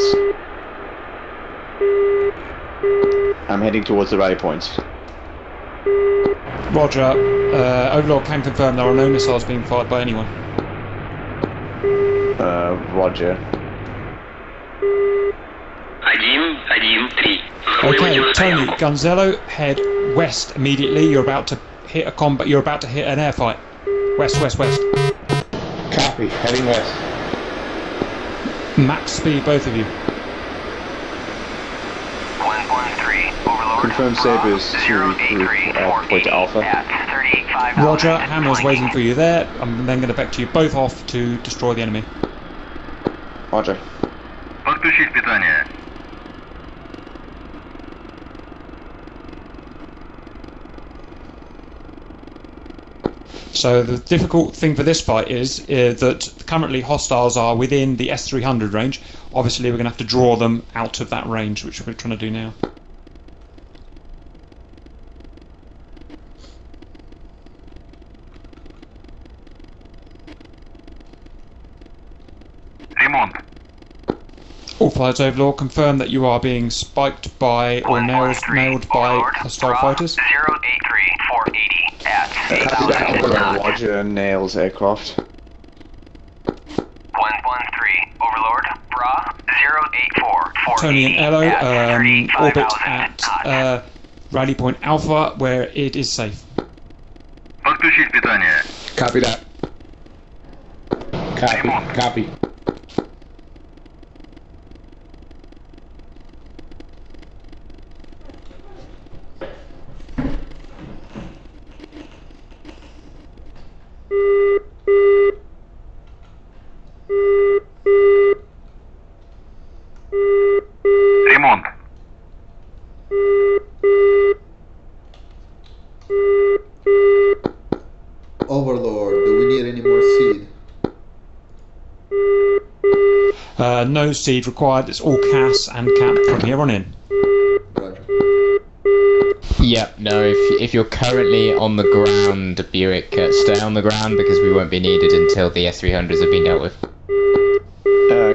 I'm heading towards the rally points. Roger. Overlord can confirm there are no missiles being fired by anyone. Roger. Okay, Tony, Gonzalo, head west immediately. You're about to hit a combat. You're about to hit an airfight. West, west, west. Copy. Heading west. Max speed, both of you. 113, Overlord. Confirm Sabres to regroup point Alpha. Roger, Hammer's waiting for you there. I'm then going to vector you both off to destroy the enemy. Roger. Подключить питание. So the difficult thing for this fight is that currently hostiles are within the S300 range. Obviously we're going to have to draw them out of that range, which we're trying to do now. Ремонт. All flights Overlord, confirm that you are being spiked by or nailed by hostile fighters. 083 480 at 8,000. Roger, nails aircraft. 113, Overlord. Bra 084 480. Tony and Elo, orbit at Rally Point Alpha, where it is safe. Подключить питание. Copy that. Copy. Ремонт. Overlord, do we need any more seed? No seed required, it's all CAS and cap from here on in. Roger. Yep, no, if you're currently on the ground, Buick, stay on the ground because we won't be needed until the S300s have been dealt with.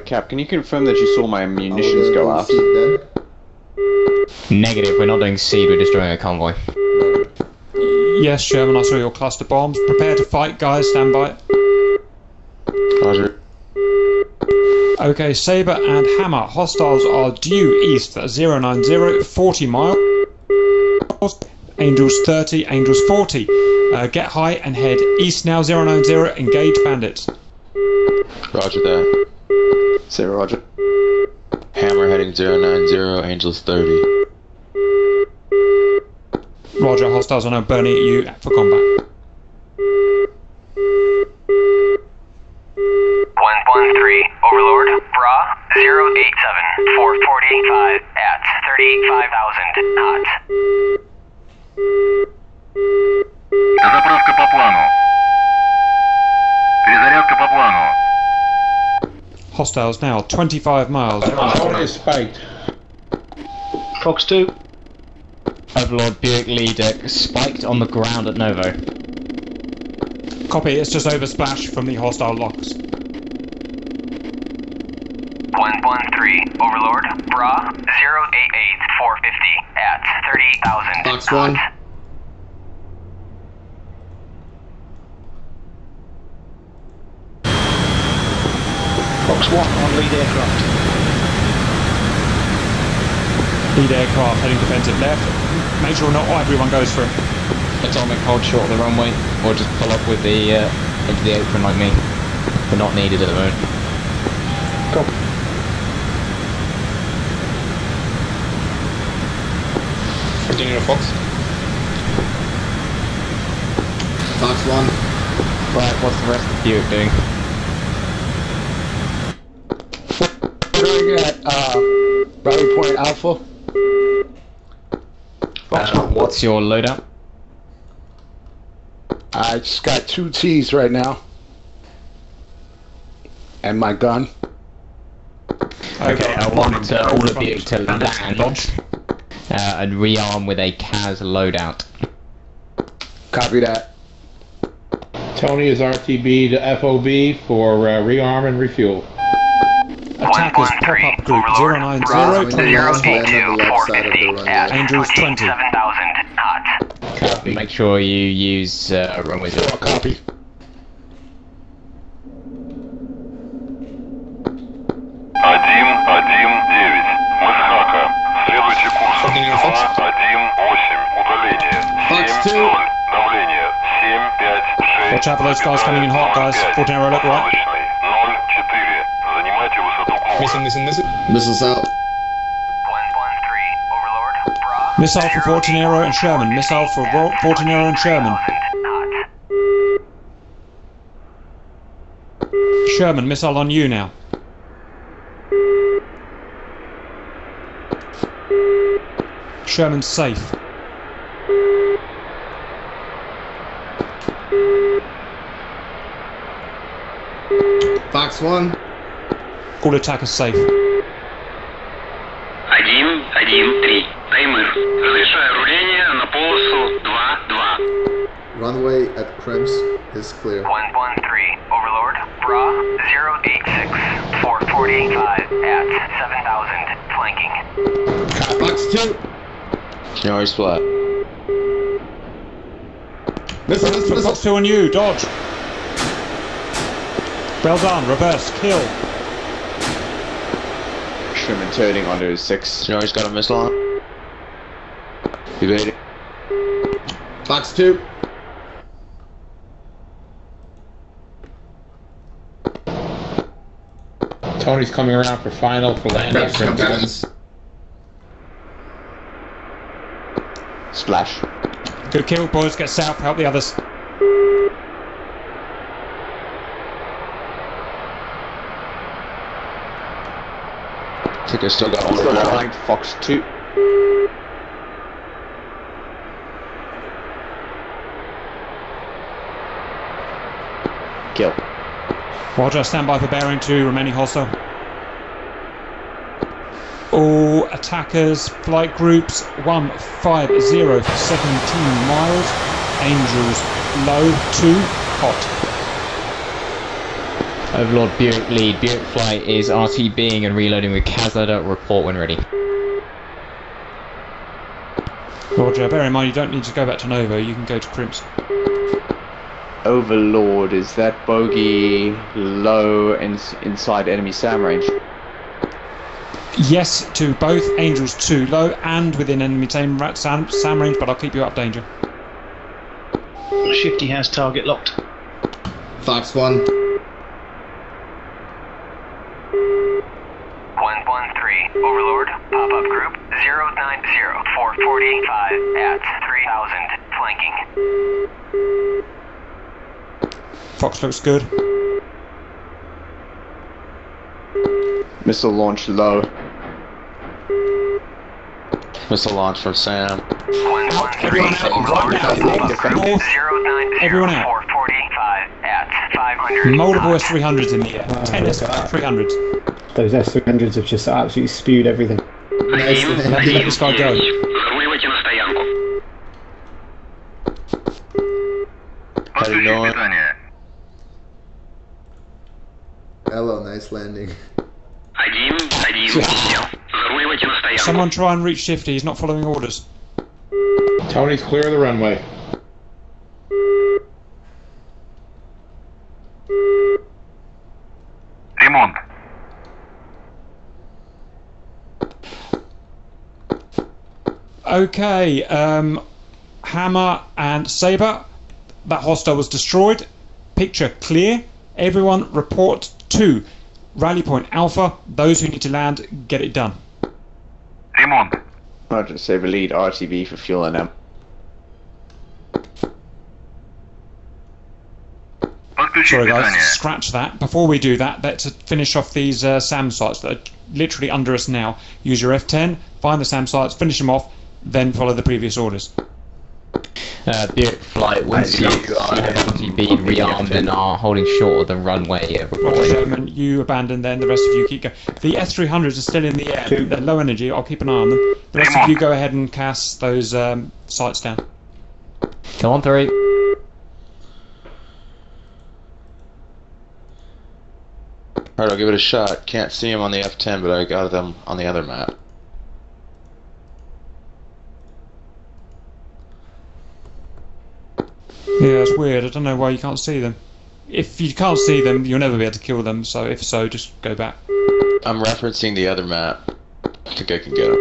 Cap, can you confirm that you saw my munitions go out? Negative, we're not doing seed, we're destroying a convoy. Yes, Sherman, I saw your cluster bombs. Prepare to fight, guys, stand by. Roger. Okay, Sabre and Hammer, hostiles are due east at 090, 40 miles. Angels 30, Angels 40. Get high and head east now, 090, engage bandits. Roger that. Say Roger. Hammer heading 090, Angels 30. Roger, hostiles are now burning at you for combat. 113, Overlord. Bra 087 445 at 35,000 knots. Заправка по плану. Перезарядка по плану. Hostiles now 25 miles. One is spiked. Fox 2. Overlord, Buick leader, spiked on the ground at Novo. Copy, it's just over splash from the hostile locks. 113, Overlord. Bra 088 450 at 30,000 Fox knots. 1. lead aircraft. Lead aircraft heading defensive left. Make sure not everyone goes for it. Atomic, hold short of the runway, or just pull up with the into the apron like me. They're not needed at the moment. Cool. Continue, Fox. Fox 1. Right, what's the rest of Buick doing? Going at Rally Point Alpha. What's your loadout? I just got 2 T's right now. And my gun. Okay, I want all of you to land and rearm with a CAS loadout. Copy that. Tony is RTB to FOB for rearm and refuel. Attackers pop-up group 090 Angels 20. Copy. Make sure you use runway 0. Copy. Один, 9. Мы с Хака. Следуйте курсом 2, 1, 8. Удаление. 7, 0. Давление. 7, 5, 6. Watch out for those guys coming in hot, guys. 14 arrow, look right. 0, 4. Занимайте высоту курса. Missiles out. 113, Overlord. Bra. Missile for 14 arrow and Sherman. Missile for 14 arrow and Sherman. Sherman, missile on you now. Sherman's safe. Fox 1. All attackers safe. 1, 1, 3. Таймер. Разрешаю руление на полосу 2, 2. Runway at Krems is clear. 113, Overlord. Bra. 086. 445 at 7,000. Flanking. Fox 2. Snorri's flat. Missile. Fox 2 on you, dodge. Well done, reverse, kill. Sherman turning onto 6. Snorri's got a missile on. Evading. Fox 2. Tony's coming around for final for landing. Splash. Good kill, boys. Get south, help the others. I think I still got one. Still behind Fox 2. Kill. Roger, stand by for bearing 2, remaining hostile. All attackers, flight groups 150 for 17 miles. Angels low 2, hot. Overlord Buick lead. Buick flight is RTBing and reloading with CAS loadout. Report when ready. Roger, bear in mind you don't need to go back to Novo, you can go to Crimson. Overlord, is that bogey low inside enemy SAM range? Yes to both. Angels 2 low and within enemy SAM range, but I'll keep you up danger. Shifty has target locked. Fox 1. 113, Overlord. Pop-up group 090. 445 at 3,000. Flanking. Fox looks good. Missile launch low. Missile launch from Sam. 113, Overlord. Pop-up group 090. Everyone out. 445 at 500. Multiple S300s in the air. 10 S300s. Those S300s have just absolutely spewed everything. Nice. Let this guy go. Заруливайте на стоянку. Heading north. Hello, nice landing. 1, 1. Заруливайте на стоянку. Someone try and reach Shifty, he's not following orders. Tony's clear of the runway. Ремонт. Okay, Hammer and Sabre, that hostile was destroyed. Picture clear. Everyone report to Rally Point Alpha. Those who need to land, get it done. Raymond. Roger, Sabre lead, RTV for fuel and ammo. Sorry guys, scratch that. Before we do that, let's finish off these SAM sites that are literally under us now. Use your F10, find the SAM sites, finish them off, then follow the previous orders. Buick flight, once you are FTB rearmed and are holding short of the runway. Roger Sherman, you abandon then, the rest of you keep going. The S-300s are still in the air, they're low energy, I'll keep an eye on them. The rest of you go ahead and CAS those sites down. Come on, 3. Alright, I'll give it a shot. Can't see them on the F10, but I got them on the other map. Yeah, it's weird. I don't know why you can't see them. If you can't see them, you'll never be able to kill them, so if so, just go back. I'm referencing the other map. I think I can get them.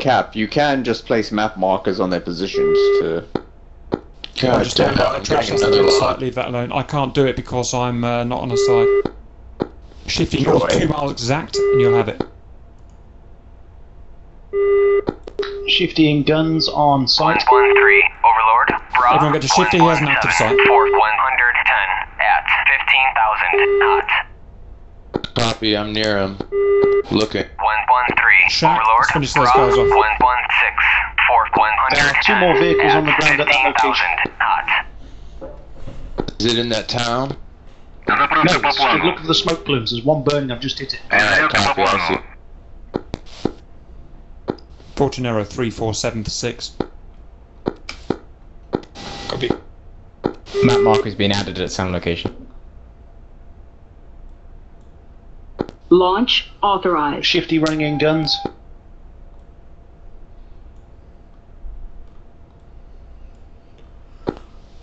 Cap, you can just place map markers on their positions to... I just don't like the trash site, leave that alone. I can't do it because I'm not on a side. Shifty north 2 miles exact and you'll have it. Shifting guns on site. 113, Overlord. Bravo. Everyone get to Shifty, he has an active site. 110 at 15,000 knots. Copy, I'm near him. Looking. 113, Shack, Overlord. let's finish those Bravo. guys off. 116, 110 2 more vehicles on the ground at that location. Is it in that town? No, just look for the smoke plumes. There's one burning, I've just hit it. Alright, copy, I see. Fortunero 3476. Copy. Map marker is being added at some location. Launch authorized. Shifty running in guns.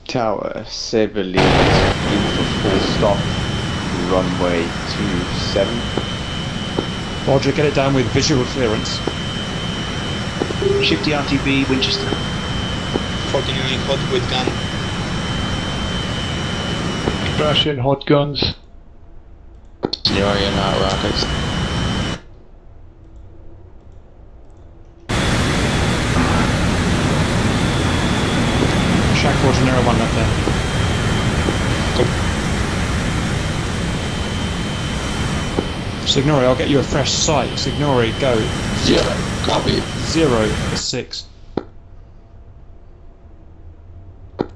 Tower, Sabre lead in for full stop, runway 27. Roger, get it down with visual clearance. Shifty RTB, Winchester. 49 hot with gun. Crash in hot guns. Scenario, not rockets. Shack Fortunero 1 left there. Signori, I'll get you a fresh site. Signori, go. 0, copy. 0-6.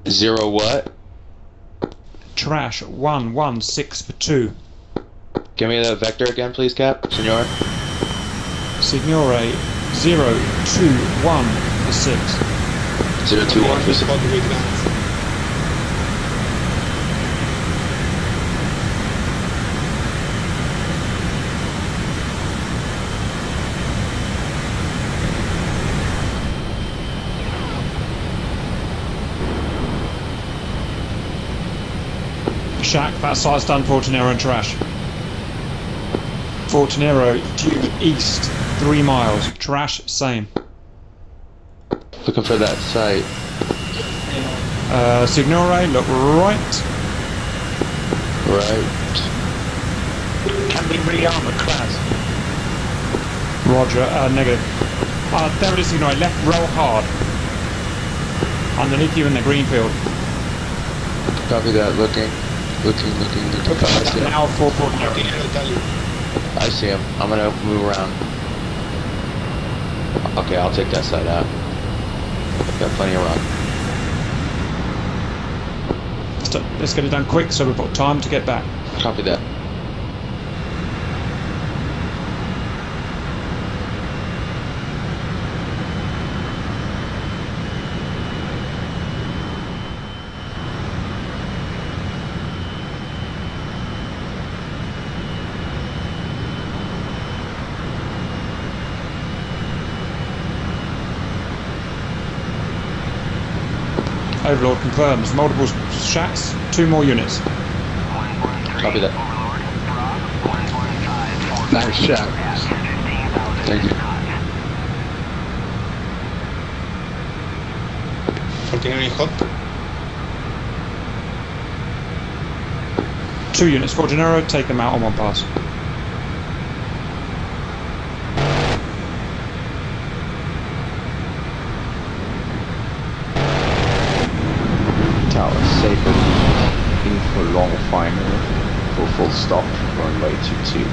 0 what? Trash 116 for 2. Give me that vector again, please, Cap. Signor. Signore 021 for 6. 021 for 6. Shack, that site's done. Fortunero and Trash. Fortunero due east 3 miles. Trash same. Looking for that site. Signore, look right. Right. Can we rearm a class? Roger, negative. There it is, Signore. Left roll hard. Underneath you in the green field. Copy that. Looking. Now for Fortunero. I see him. I'm gonna move around. Okay, I'll take that side out. Got plenty of rock. Let's get it done quick so we've got time to get back. Copy that. Overlord confirms. Multiple shots, 2 more units. Copy that. Nice shot. Thank you. 49 hot. 2 units for Gennaro, take them out on one pass. Tower, Sabre in for long final, for full stop, runway 22.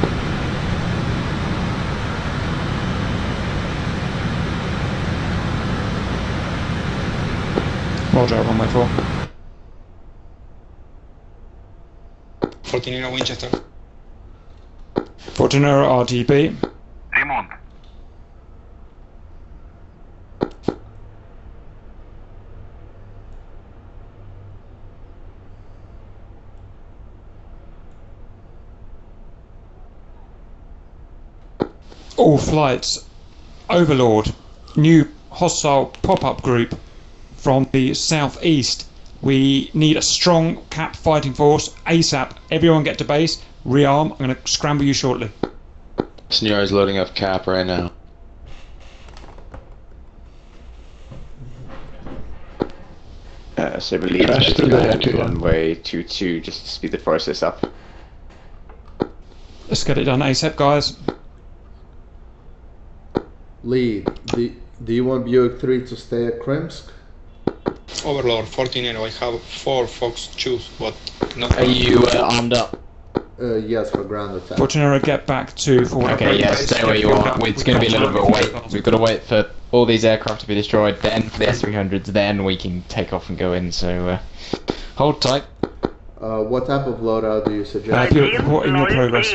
Roger, runway 4. 49 Winchester. For Gennaro, RDB. Ремонт. All flights, Overlord, new hostile pop-up group from the southeast. We need a strong CAP fighting force ASAP. Everyone get to base, rearm. I'm going to scramble you shortly. Senior is loading up cap right now. Sabre lead runway 22 just to speed the process up. Let's get it done ASAP, guys. Lee, do you want Buick 3 to stay at Kremsk? Overlord, 49, I have 4 Fox choose, but not... Are you armed up? Yes, for ground attack. For Gennaro, get back to forward. Okay, yeah, stay where you are. It's going to be a little bit of a wait. We've got to wait for all these aircraft to be destroyed, then for the S-300s, then we can take off and go in, so hold tight. What type of loadout do you suggest? Report in your progress.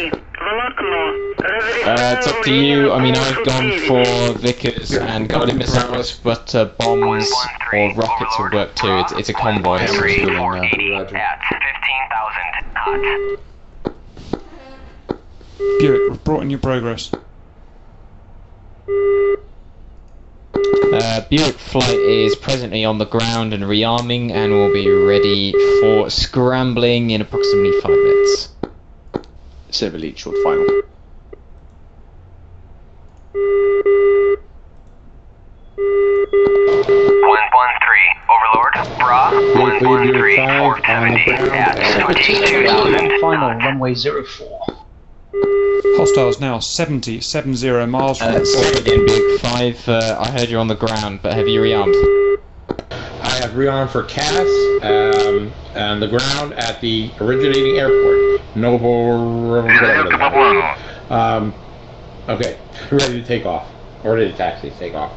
It's up to you. I mean, I've gone for Vickers and guided missiles, but bombs or rockets will work too. It's a convoy. So it's At 15,000 knots. Buick, report in your progress. Buick flight is presently on the ground and rearming and will be ready for scrambling in approximately 5 minutes. Sabre lead short final. 113, Overlord, Bra, 113, 470 at 22,000. Final, runway 04. Hostiles now 70 miles from Say again, Big 5, I heard you on the ground, but have you rearmed? I have rearmed for CAS on the ground at the originating airport. Okay, ready to take off. Or ready to taxi, take off.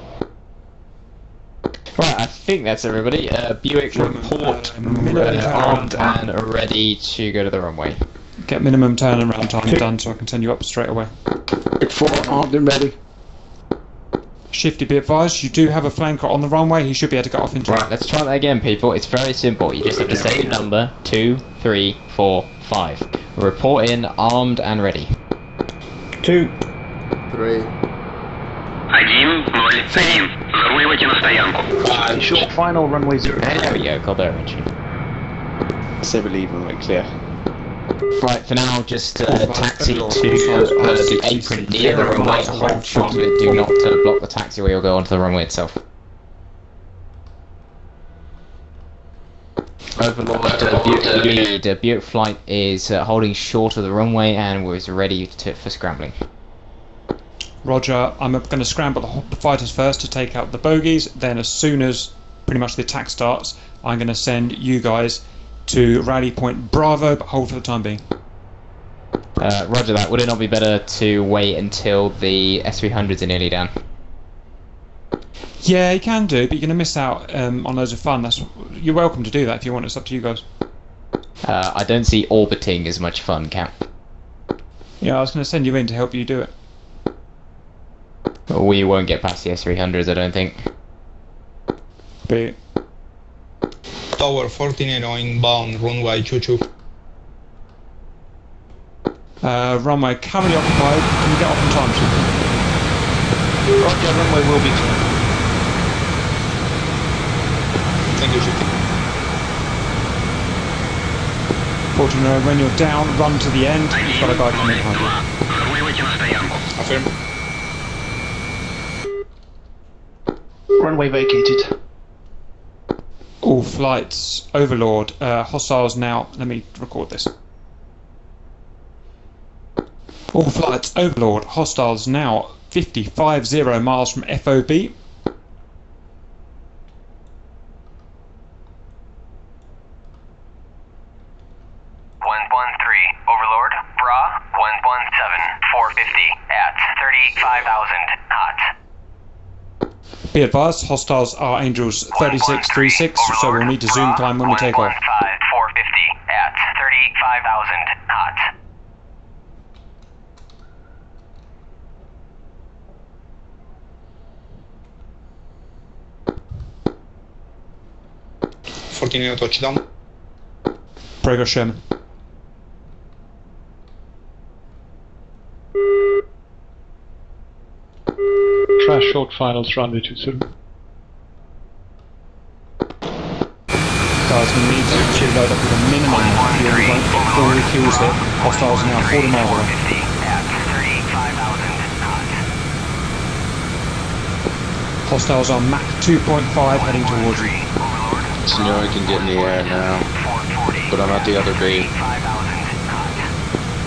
Right, I think that's everybody. Buick report armed and ready to go to the runway. Get minimum turnaround time done so I can send you up straight away. 4 armed and ready. Shifty, be advised, you do have a flanker on the runway, he should be able to get off into Right, let's try that again, people. It's very simple. You just have to say the number 2, 3, 4, 5. Report in, armed and ready. 2, 3. 101. Заруливайте на стоянку. Short final, runway 0. There we go, got there eventually. Sabre lead runway clear. Right, for now, just taxi to the apron near the runway. Hold short of it, do not block the taxiway or go onto the runway itself. Overlord, Buick flight is holding short of the runway and was ready for scrambling. Roger, I'm going to scramble the fighters first to take out the bogies, then as soon as pretty much the attack starts, I'm going to send you guys to rally point Bravo, but hold for the time being. Roger that. Would it not be better to wait until the S-300s are nearly down? Yeah, you can do, but you're going to miss out on loads of fun. You're welcome to do that if you want. It's up to you guys. I don't see orbiting as much fun, Cap. Yeah, I was going to send you in to help you do it. We won't get past the S-300s, I don't think. But Tower 49 inbound, runway 22. Runway currently occupied. Can you get off in time? Roger, runway will be clear. Thank you, Shifty. 49, when you're down, run to the end. You've got a guy coming behind you. Прибывайте на стоянку. Affirm. Runway vacated. All flights, Overlord, hostiles now. Let me record this. All flights, Overlord, hostiles now 50 miles from FOB. 113, Overlord, Bra, 117, 450 at 35,000 knots. Be advised, hostiles are Angels 3636, so we'll need to zoom climb when we take off. 450 at 35,000 knots. touchdown. Progress, Sherman. Trash short finals, runway 27. Guys, we need to actually load up with a minimum fuel. We won't get full fuels here. Hostiles are now 40 miles away. Hostiles are Mach 2.5 heading towards you. Senora can get in the air now, but I'm at the other bait.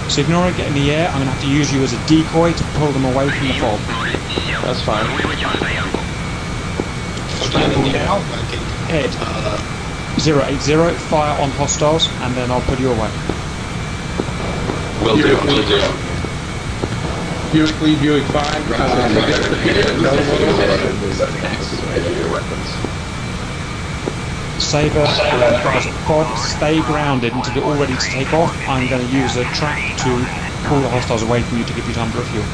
Signora, get in the air. I'm going to have to use you as a decoy to pull them away from the fog. That's fine. Head 080, fire on hostiles, and then I'll put you away. Will do. Will do. Buick 5. Saber, guys at FOB, stay grounded until you're all ready to take off. I'm going to use a track to pull the hostiles away from you to give you time to refuel.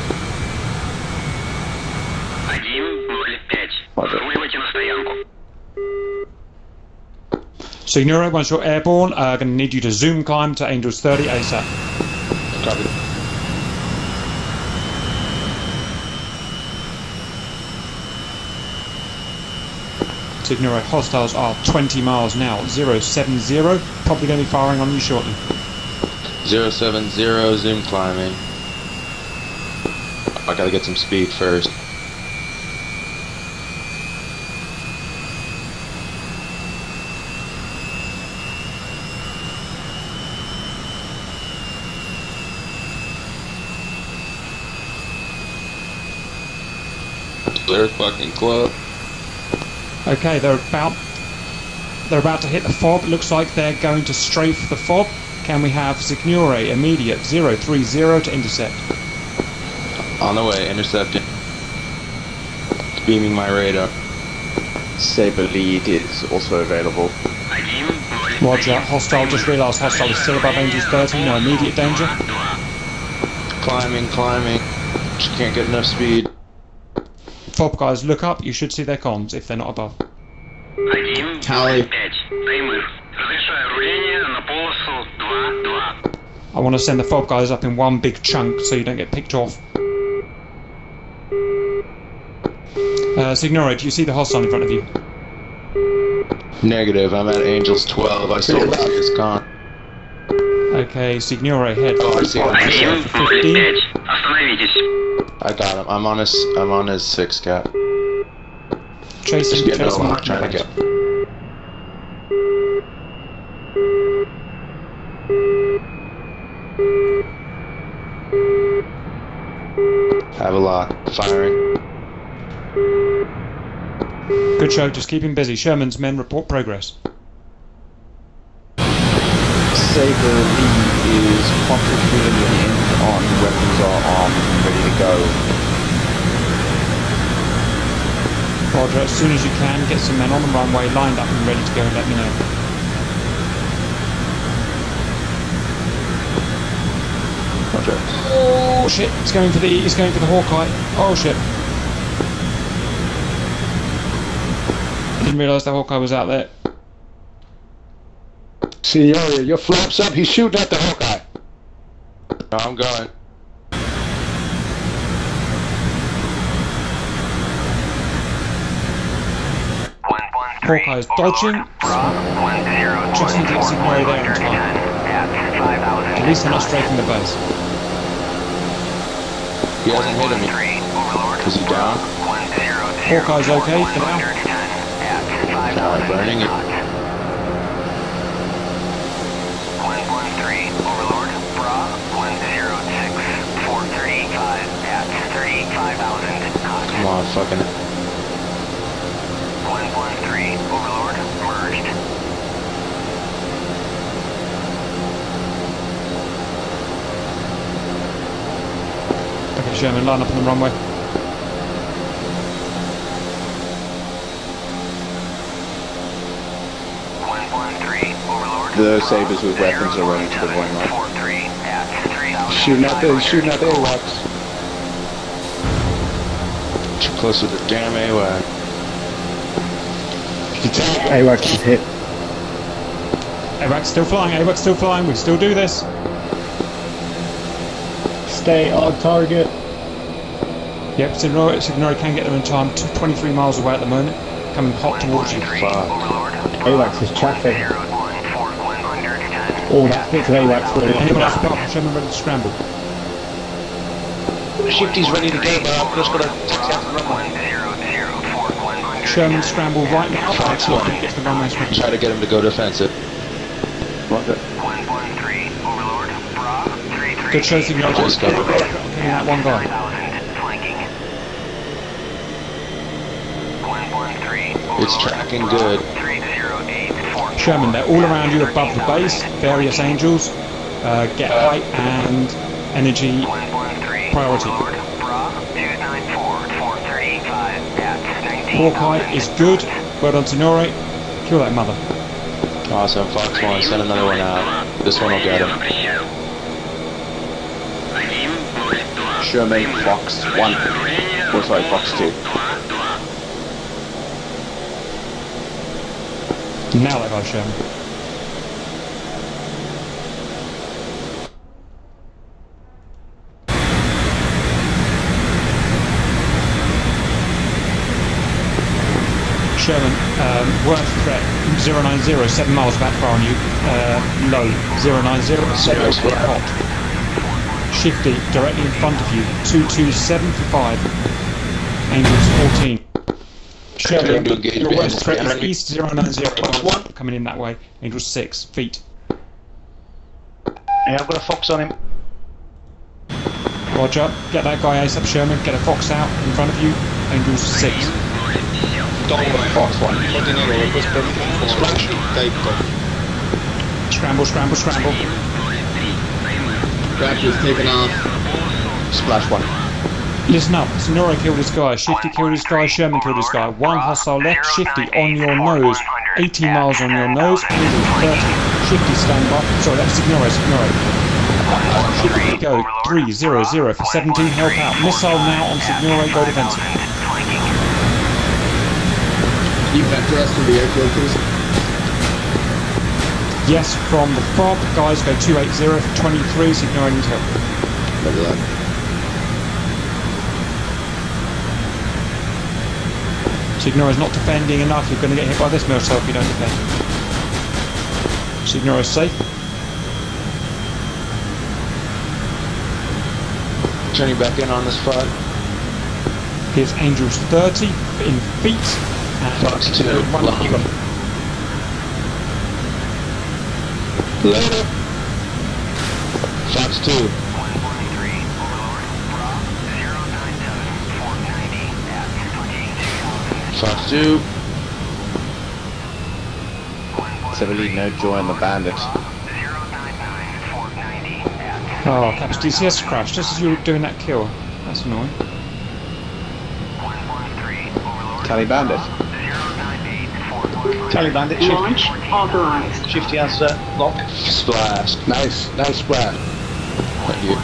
105. Прибывайте на стоянку. Signora, once you're airborne, I'm going to need you to zoom climb to Angels 30 ASAP. Copy. Signora, hostiles are 20 miles now, 070, probably going to be firing on you shortly. 070, zoom climbing. I gotta get some speed first. They're fucking close. Okay, they're about to hit the fob. Looks like they're going to strafe the fob. Can we have Signore immediate 030 to intercept? On the way, intercepting. Beaming my radar. Saber lead is also available. Roger, hostile, just realised hostile is still above Angels 30, no immediate danger. Climbing, climbing. Just can't get enough speed. FOB guys, look up, you should see their comms if they're not above. Tally. I want to send the FOB guys up in one big chunk so you don't get picked off. Signore, do you see the hostile in front of you? Negative, I'm at Angels 12, I still don't see his con. Okay, Signore, head. Oh, I see him. 15. I got him, I'm on his 6 cap. Chasing, Just getting over, trying to get. Have a lot. Firing. Good show, just keep him busy. Sherman's men report progress. Saber lead is contributing in on weapons are armed and ready to go. Roger, as soon as you can, get some men on the runway, lined up and ready to go, let me know. Roger. Oh shit, it's going for the Hawkeye. Oh shit. I didn't realise the Hawkeye was out there. See, your flaps up, he's shooting at the Hawkeye. No, I'm going. Hawkeye is dodging. Just need to get Signore there in time. At least they're not strafing the base. He hasn't hit him yet. Is he down? Hawkeye's okay for now. Burning it. 113, Overlord, Bra, 106, 435 at 35,000 knots. Come on, fucking. 113, Overlord, merged. Okay, Sherman, line up on the runway. The Sabres with weapons are running to the wing line. Shooting at the AWACS. Too close to the damn AWAC. AWACS is hit. AWAC's still flying, AWAC's still flying, we still do this. Stay on target. Yep, Signori can get there in time. 23 miles away at the moment. Coming hot towards you. AWACS is traffic. Oh, that's bits of AWACS. Anyone else got Sherman ready to scramble? Shifty's ready to go, but I've just got to taxi out the runway. Sherman scramble right now. Get to the runway. Try to get him to go defensive. Good show, Signori. Just killing that one guy. It's tracking good. Sherman, they're all around you above the base, various angels. Get height and energy priority. Hawkeye is good. Well done, Signori. Kill that mother. Awesome, Fox 1, send another one out. This one will get him. Sherman, Fox 1. Oh, sorry, Fox 2. Now that guy's Sherman. Sherman, worst threat 090, 7 miles back far on you. Low 090, 7 hot. Shifty directly in front of you 227 for 5. Angels 14. Sherman, your worst threat is east 090, coming in that way. Angels 6 feet. Yeah, I've got a Fox on him. Roger, get that guy ASAP, Sherman. Get a Fox out in front of you. Angels 6. Fox 1. Ordinary request permission for splash takeoff. Scramble, scramble, scramble. Raptor's taken off. Splash 1. Listen up, Signori killed this guy, Shifty killed this guy, Sherman killed this guy. One hostile left, Shifty on your nose. 18 miles on your nose, Angels 30. Shifty stand by. Sorry, that's Signori, Signori. Shifty go 300 for 17, help out. Missile now on Signori, go defensive. You vector us to the airfield, please? Yes, from the frog, guys go 280 for 23, Signori needs help. Look at that. Signori's not defending enough, you're going to get hit by this missile if you don't defend. Signori's safe. Turning back in on this front. Here's Angels 30 in feet. And Fox 2. Later. Fox 2. Fox 2. Civily, no joy on the bandit. Oh, Caps DCS crashed just as you were doing that kill. That's annoying. Tally bandit. Tally bandit, launch authorized. Shifty has lock. Splash. Nice splash. Thank you.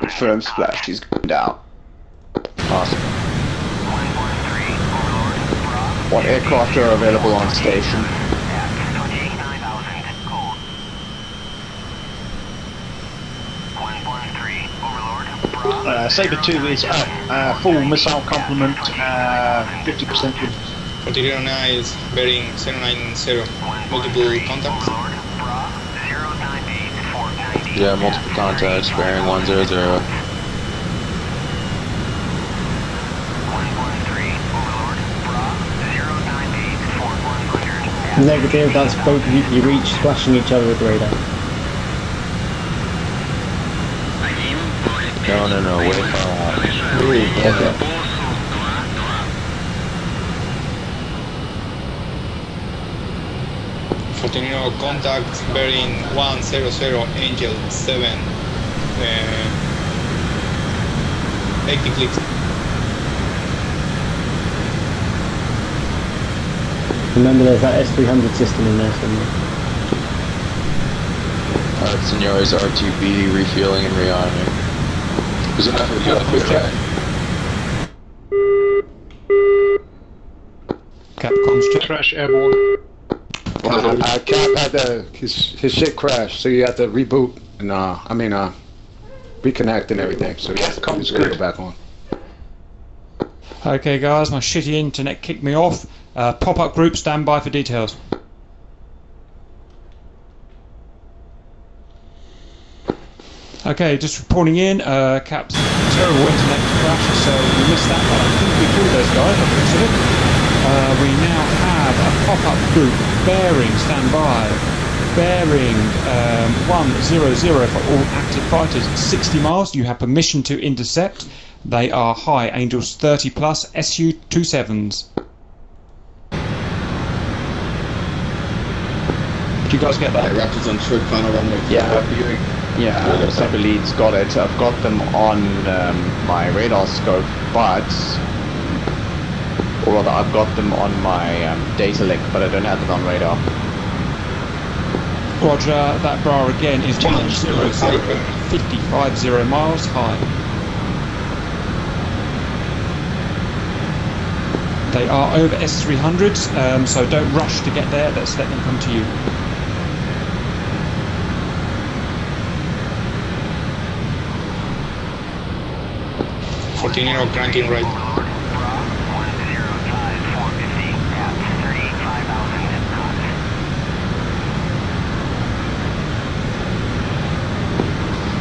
Firm splash, he's going down. Awesome. What aircraft are available on station? Sabre 2 is full missile complement, 50% good. Continuing on is bearing 090, multiple contacts. Yeah, multiple contacts, bearing 100. Negative, that's both of you each splashing each other with radar. No, way far out. Okay. Fortinero, contact bearing 100, Angel 7, 80 clicks. Remember there's that S300 system in there somewhere. Senores, RTB, refueling and re-arming. There's enough of you up here, right? Capcom's check. Crash airborne. Cap had his shit crashed, so you have to reboot and reconnect and everything. So yeah, it's good to go back on. Okay, guys, my shitty internet kicked me off. Pop-up group, stand by for details. Okay, just reporting in. Cap's terrible internet crash, so we missed that, but I think we killed those guys. I fixed it. We now have a pop-up group bearing, stand by. Bearing 100 for all active fighters, 60 miles. You have permission to intercept. They are high, Angels 30 plus, SU-27s. Did you guys get that? Raptors on short final runway. Yeah, Super Lead's got it. I've got them on my radar scope, or rather I've got them on my data link, but I don't have it on radar. Roger, that bra again is 100, 50 miles high. They are over S300s, so don't rush to get there, let's let them come to you. Fortinero cranking right.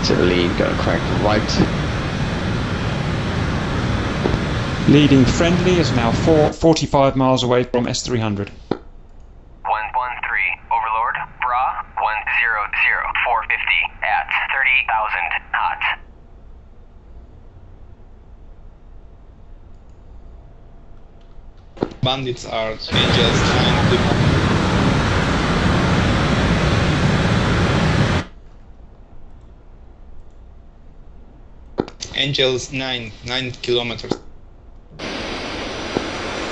To the lead, go crank right. Leading friendly is now 45 miles away from S300. 113, Overlord, Bra, 100, 450 at 30,000 knots. Bandits are Angels 9. Angels 9 kilometers.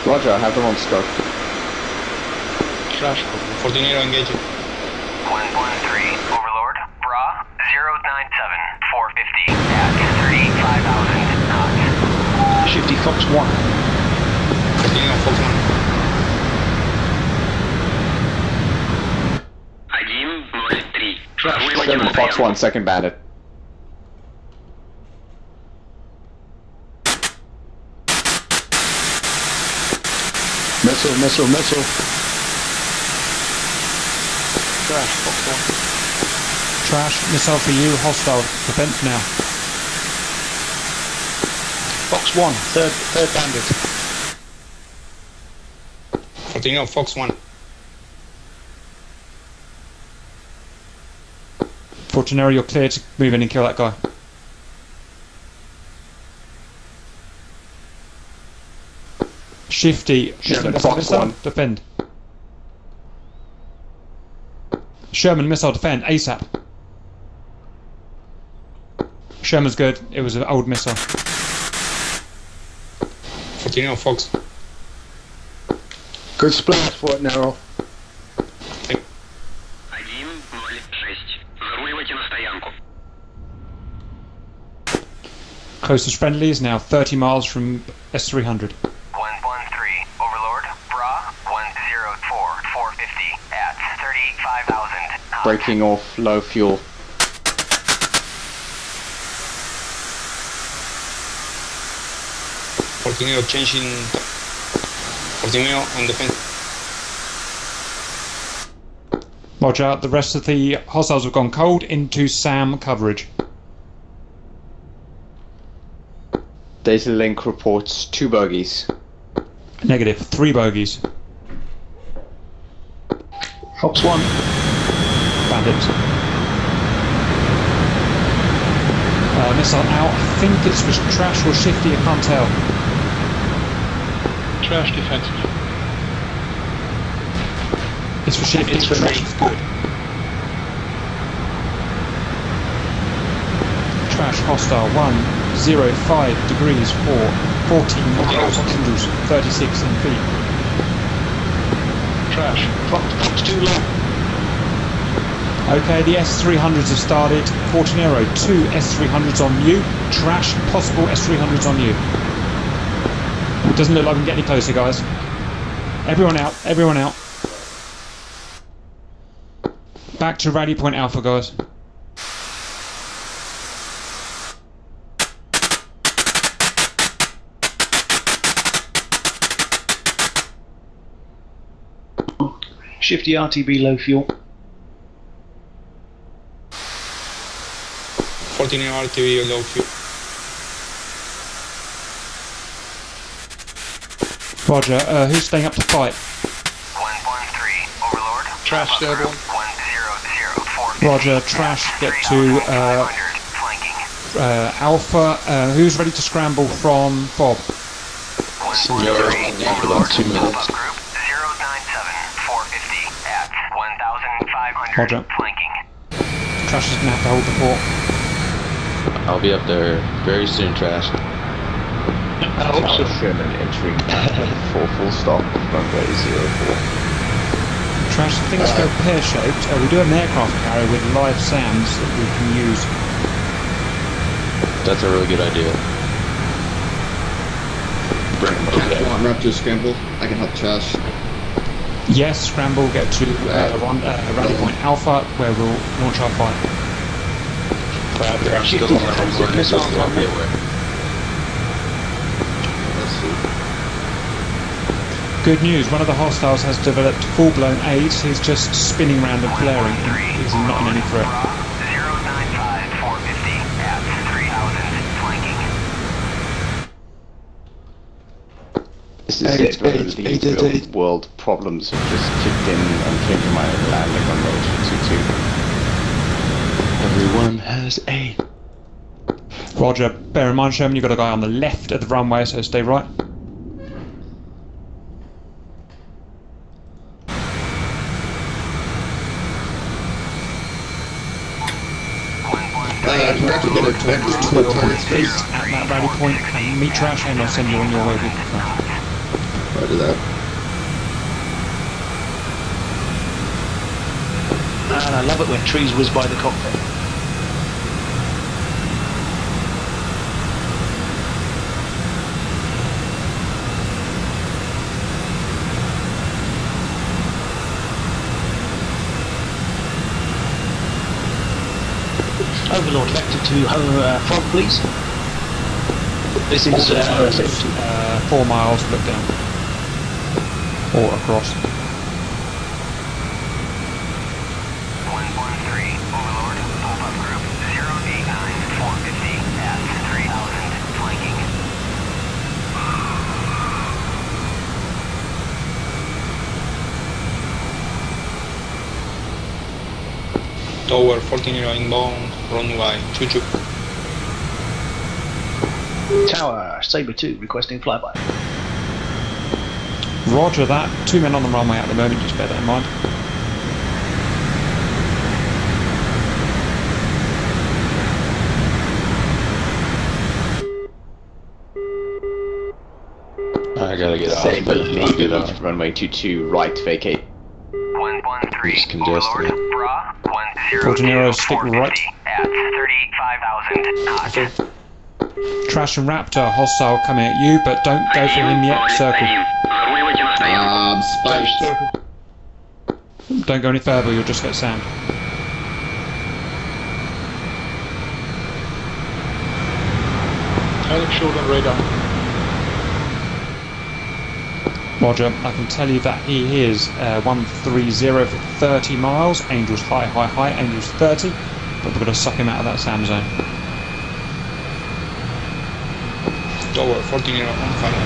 Roger, I have them on scope. Crash. Fortinero engaging. 113, Overlord, Bra, 097, 450 at 35,000 knots. Shifty Fox 1. Fortinero Fox 1. 7 Fox 1, second bandit. Missile. Crash, Fox 1. Trash, missile for you, hostile, defense now. Fox 1, third bandit. Fortinero Fox 1. Fortinero, you're clear to move in and kill that guy. Shifty, Fox 1. defend. Sherman missile defend, ASAP. Sherman's good, it was an old missile. Fortinero Fox. Good splash, Fort Narrow. Closest friendly is now 30 miles from S300. 113, Overlord, Bra, 104, 450 at 35,000 knots. Breaking off, low fuel. Fortinero changing. Fortinero on defense. Roger, the rest of the hostiles have gone cold into SAM coverage. Data link reports 2 bogeys. Negative, 3 bogeys. Fox 1. Bandits. Missile out. I think it's for Trash or Shifty, I can't tell. Trash defensive. It's for Shifty. It's for Trash me. is good. Trash hostile 105 degrees 14 miles, 36 in feet. Trash. Fox 2 low. Okay, the S300s have started. Fortinero, 2 S300s on you. Trash, possible S300s on you. Doesn't look like we can get any closer, guys. Everyone out, everyone out. Back to Rally Point Alpha, guys. Shifty RTB low fuel. 14 RTV low fuel. Roger, who's staying up to fight? 113, Overlord. Trash stable. 100, Roger, Trash, get to Alpha. Who's ready to scramble from Bob? 113, Overlord. 2 minutes. Group 097, 450 at 1,500 Roger. flanking. Trash is going to have to hold the fort. I'll be up there very soon, Trash. I hope so. Sherman entering for full stop, runway 04. Trash, things go pear-shaped. We do have an aircraft carrier with live SAMs that we can use. That's a really good idea. Want Raptor scramble? I can help Trash. Yes, scramble, get to Rally Point Alpha, where we'll launch our fight. Good news, one of the hostiles has developed full-blown AIDS. He's just spinning around and flaring. He's not in any threat. 095, 450 at 3,000 flanking. This is it, real world problems have just kicked in and came to my landing on road 222. Everyone has a. Roger, bear in mind, Sherman, you've got a guy on the left of the runway, so stay right. At that rally point and meet Trash, and I'll send you on your way with Trash. Roger that. And I love it when trees whiz by the cockpit. Overlord, vector to front, please. This is 4 miles, look down. Or across. 113, Overlord. Pop-up group 089, 450 at 3,000 flanking. Tower 14 inbound, runway 22. Tower, Sabre 2, requesting flyby. Roger that. 2 men on the runway at the moment, just bear that in mind. I gotta get off. Sabre lead, runway 22, right, vacate. 113, Overlord. Bra 10. Fortinero, stick right. At 35,000 knots. Trash and Raptor, hostile coming at you, but don't go for him yet. Circle. Spiked. Don't go any further, you'll just get sand. I look short on radar. Roger, I can tell you that he is 130 for 30 miles. Angel's high, high, high. Angel's 30, but we're going to suck him out of that SAM zone. Tower 14 on final.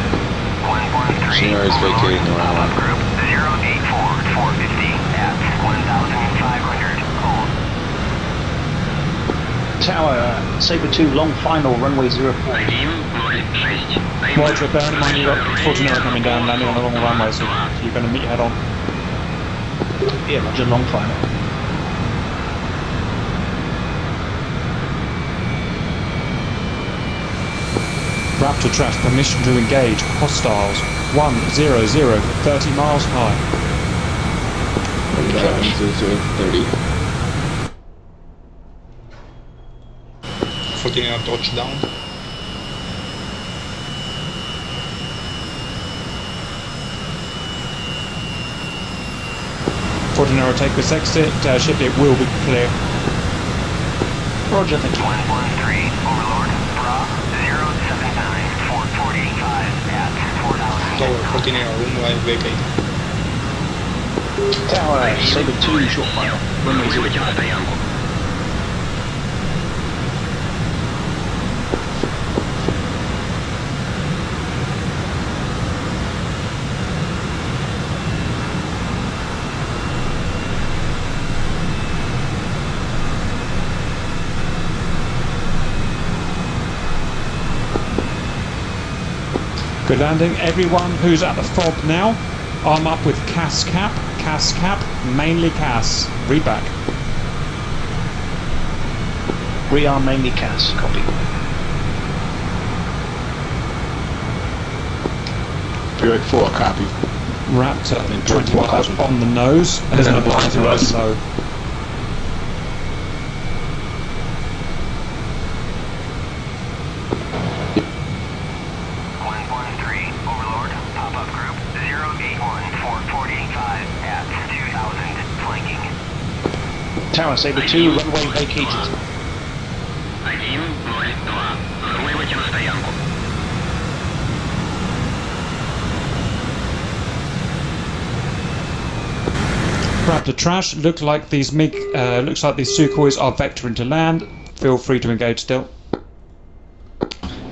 113. Senior is vacating the runway. Group 084 450 at 1,500. Hold. Tower, Sabre 2, long final, runway 04. Roger, bear in mind you've got Fortunero coming down, landing on a long runway, so you're going to meet head on. Yeah, Roger, long final. Raptor Trash, permission to engage. Hostiles. 100 for 30 miles high. 30. 14 on touchdown. Fortunero, take this exit. Ship it will be clear. Roger, thank you. 113, Overlord, Bra, 079, 445 at 4,000. Tower 14 runway vacate. Tower, Sabre 2, short final, runway 05. Good landing. Everyone who's at the fob now, arm up with CAS cap, mainly CAS. Read back. Rearm mainly CAS, copy. Buick 4, copy. Raptor 21 on the nose, as an advisor as low. Tower, Sabre 2, runway vacated. 102, выйти на стоянку. Raptor Trash, looks like these Sukhois are vectoring to land. Feel free to engage still.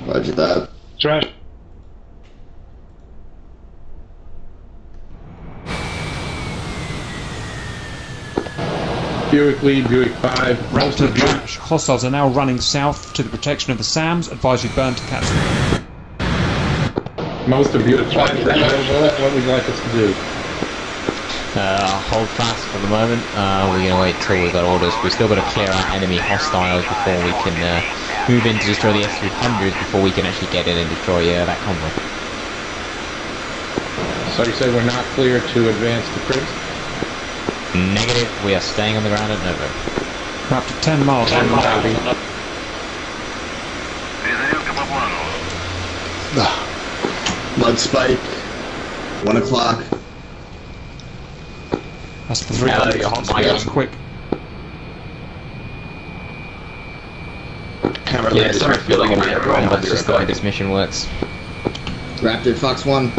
Roger that. Trash. Buick lead, Buick 5. Raptor Trash, hostiles are now running south to the protection of the SAMs. Advise you burn to catch them. Most of Buick 5 is available. What would you like us to do? Hold fast for the moment. We're going to wait till we've got orders. We've still got to clear out enemy hostiles before we can move in to destroy the S-300s before we can actually get in and destroy that convoy. So you say we're not clear to advance to Prince? Negative. We are staying on the ground at Novo. Raptor 10 miles. 10 miles. Перезарядка по плану. Mud spike. 1 o'clock. That's the 300. That's quick. Yeah, sorry for feeling a bit wrong, but it's just the way this mission works. Raptor, Fox 1.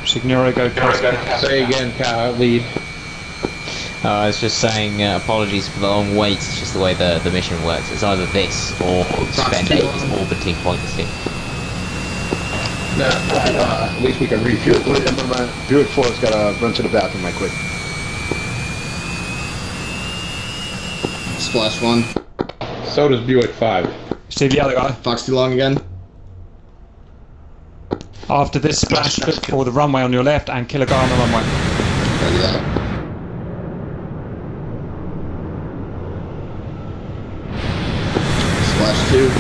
Signore, go past. Say again, lead. I was just saying apologies for the long wait. It's just the way the mission works. It's either this or spend ages orbiting pointlessly. At least we can refuel. Buick 4's got to run to the bathroom right quick. Splash 1. So does Buick 5. See the other guy. Fox too long again. After this splash, look for the runway on your left and kill a guy on the runway. Roger that. Splash 2.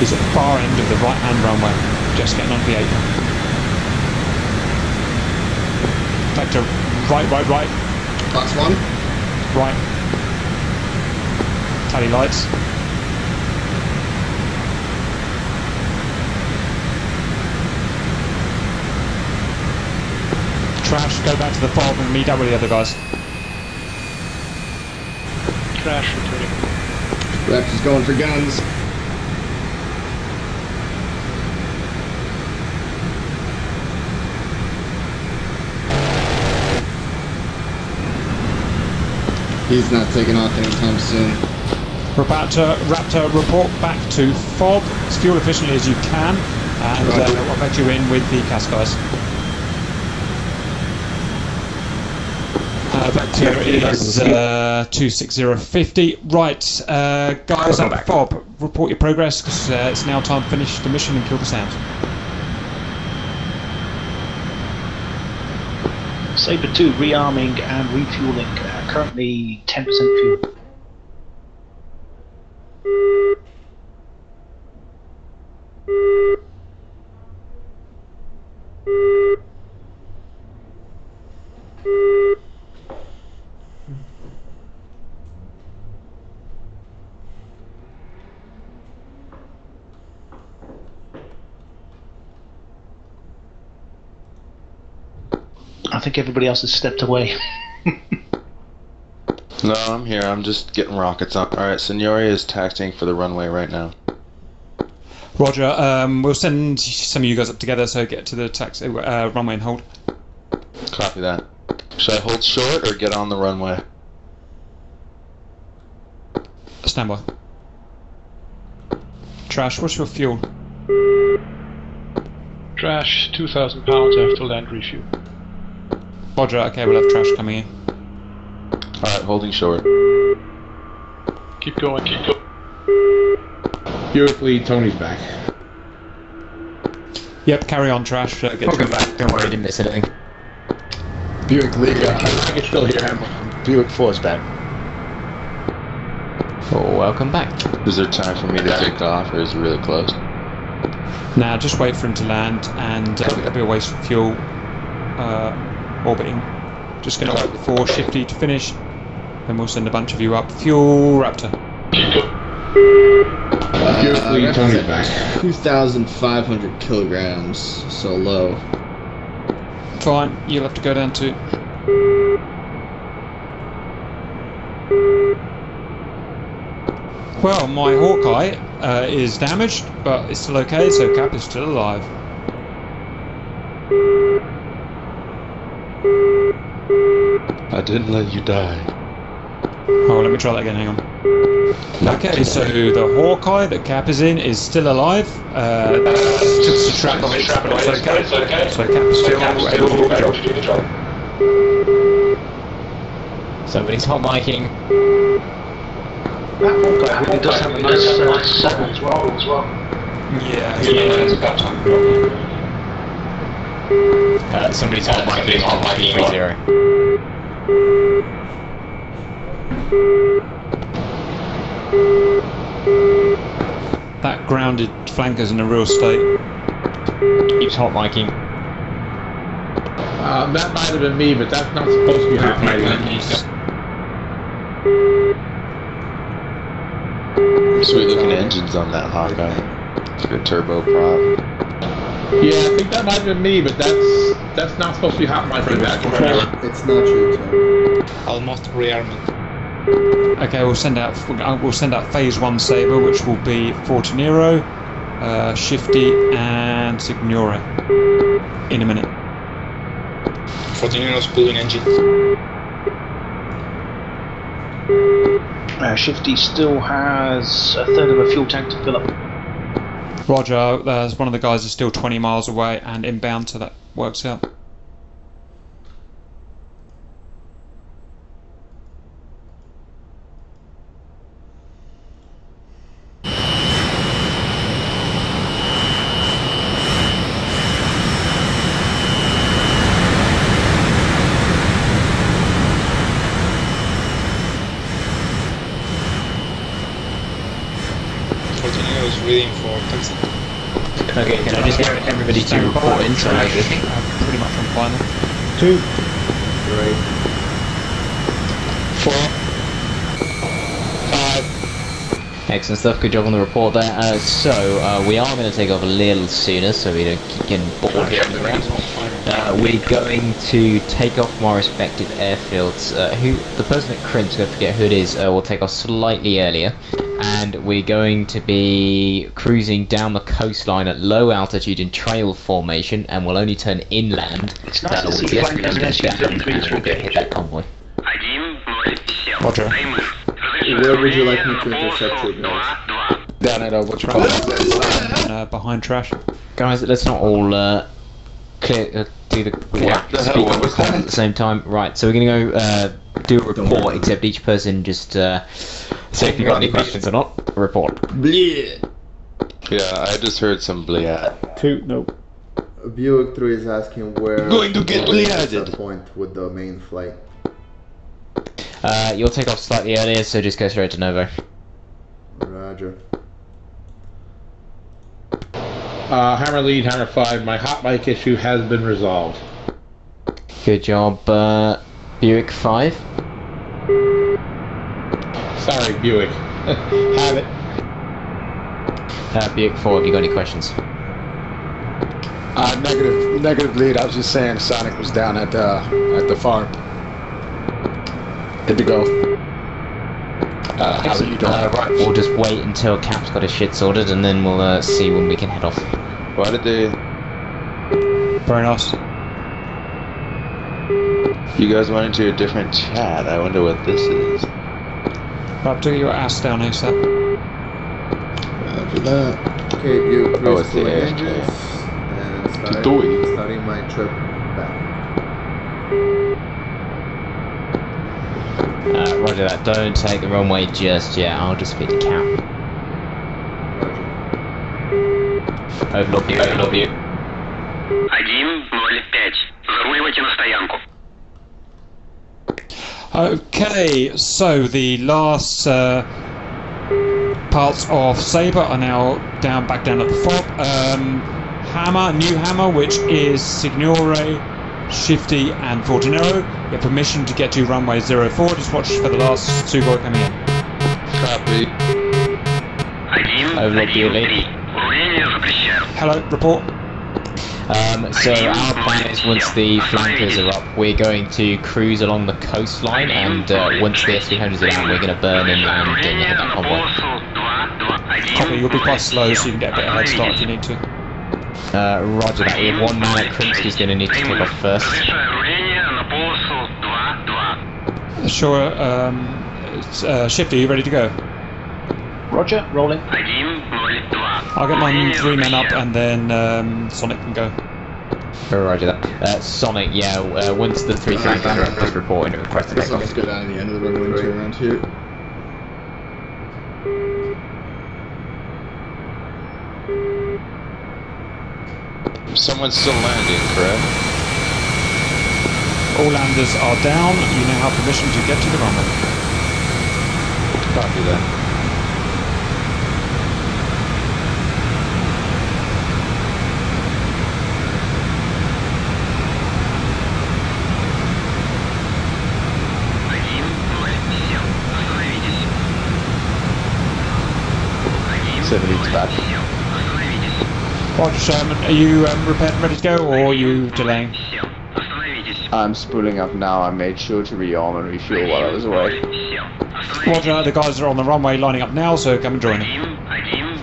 He's at the far end of the right-hand runway, just getting onto the apron. Vector, right. Fox 1. Right. Tally lights. Trash, go back to the fob and meet up with the other guys. Trash returning. Raptor's going for guns. He's not taking off anytime soon. Raptor, report back to FOB as fuel efficiently as you can, and I'll let you in with the CAS guys. Vector is 26050. Right, guys at FOB, report your progress because it's now time to finish the mission and kill the sound. Sabre 2 rearming and refueling. Currently 10% fuel. I think everybody else has stepped away. No, I'm here. I'm just getting rockets up. Alright, Signori is taxiing for the runway right now. Roger, we'll send some of you guys up together, so get to the taxi, runway and hold. Copy that. Should I hold short or get on the runway? Stand by. Trash, what's your fuel? Trash, 2,000 pounds after land refuel. Roger, okay, we'll have trash coming in. Alright, holding short. Keep going, keep going. Beautifully, Tony's back. Yep, carry on, trash. Welcome back, don't worry, I didn't miss anything. Buick Liga, I can still hear him. Buick 4 is back. Oh, welcome back. Is there time for me to take off, or is it really close? Now, just wait for him to land, and it'll be a waste of fuel orbiting. Just going to wait for Shifty to finish, then we'll send a bunch of you up. Fuel Raptor. Beautifully, Tony's back. 2,500 kilograms, so low. Fine, you'll have to go down to... Well, my Hawkeye is damaged, but it's still okay, so Cap is still alive. I didn't let you die. Oh, let me try that again, hang on. Okay, so the Hawkeye that Cap is in is still alive. Just the trap, it's okay. So Cap is still able to do the job. Somebody's hot micing. That Hawkeye really does have a nice saddle as well. Yeah, it's about time. Somebody's hot micing on 3-0. That grounded flanker's in a real state. Keeps hot micing. That might have been me, but that's not supposed to be happening. Sweet looking engines on that Hawkeye. It's a good turbo prop. Yeah, I think that might have been me, but that's not supposed to be happening like that. It's not true, Tom. Almost rearmament. Okay, we'll send out Phase 1 Sabre, which will be Fortunero, Shifty, and Signore in a minute. Fortunero's pulling engine. Shifty still has a third of a fuel tank to fill up. Roger, one of the guys is still 20 miles away and inbound, so that works out. Fortunero's reading for taxi. Okay, can I just get everybody to report inside? I think pretty much on final. 2, 3, 4, 5. excellent stuff, good job on the report there. So, we are going to take off a little sooner so we don't keep getting bored here on the ground. We're going to take off from our respective airfields. The person at Crimp's, don't forget who it is, will take off slightly earlier. And we're going to be cruising down the coastline at low altitude in trail formation, and we'll only turn inland. It's nice to see flankers and SU-33s will get hit that convoy. 1-0-7. Roger. Where would you like me to intercept you guys? Down at what's wrong? Behind trash. Guys, let's not all clear do the speak on the call at the same time. Right, so we're gonna go do a report, except each person just say if you got any questions or not. Report. Bleh. Yeah, I just heard some bleat. Nope. Buick 3 is asking where Going to get bleated. point with the main flight. You'll take off slightly earlier, so just go straight to Novo. Roger. Hammer lead, Hammer 5, my hot mic issue has been resolved. Good job, Buick 5. Sorry, Buick. Have it. Buick 4, have you got any questions? Negative lead. I was just saying Sonic was down at the farm. Good to go. How are you doing? Right, we'll just wait until Cap's got his shit sorted, and then we'll see when we can head off. Why did they... Very nice. You guys went into a different chat. I wonder what this is. Right, do your ass down here, sir. After that. Okay, Buick 3 Oh, is it's the pulling AFK. engines and starting my trip back. Roger that. Don't take the runway just yet. I'll just speak to Cap. Overlook you. Overlook you. 1:05. Заруливайте на стоянку. Okay, so the last parts of Sabre are now back down at the fob. Hammer, new Hammer, which is Signore, Shifty, and Fortunero. You have permission to get to runway 04. Just watch for the last Sugoi coming in. Copy. 1:03. Урение запрещаю. Hello, report. So our plan is once the flankers are up, we're going to cruise along the coastline, and once the S-300s are down, we're going to burn inland and head that convoy. Copy, you'll be quite slow, so you can get a bit of a head start if you need to. Roger that. We have one man at Krinsk who's going to need to kick off first. Sure, Shifty, you ready to go? Roger, rolling. I'll get my 3 men up and then Sonic can go. Roger that. Sonic, yeah, once the 3 flankers are up, just report and request to take off. Let's go down to the end of the runway and turn around here. Someone's still landing, correct? All landers are down. You now have permission to get to the runway. Copy that. Back. Roger, Sherman, are you prepared and ready to go, or are you delaying? I'm spooling up now. I made sure to rearm and refuel while I was away. Roger, the guys are on the runway lining up now, so come and join them.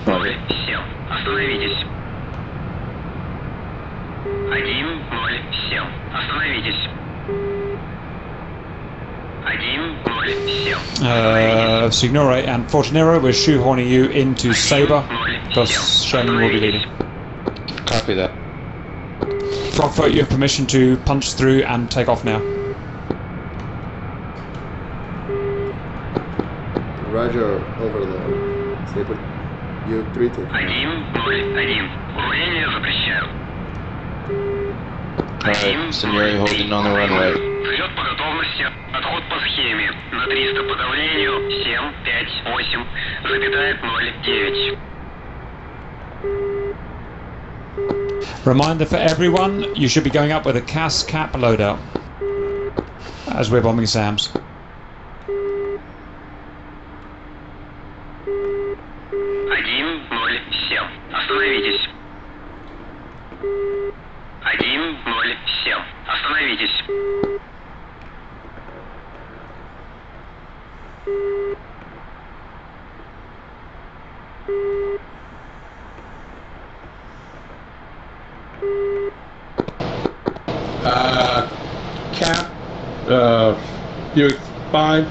Roger. Signore and Fortunero, we're shoehorning you into Sabre, because Sherman will be leading. Copy that. Frogfoot, you have permission to punch through and take off now. Roger, overload. Sabre, you 3 take. 1:01. Урение запрещаю. Alright, Signore holding on the runway. Взлет по готовности. Отход по схеме. На 300 по давлению. 7, 5, 8, запятая 0,9. Reminder for everyone, you should be going up with a CAS cap loadout as we're bombing SAMs. Остановитесь. 1:07. Остановитесь. Cap, Buick 5,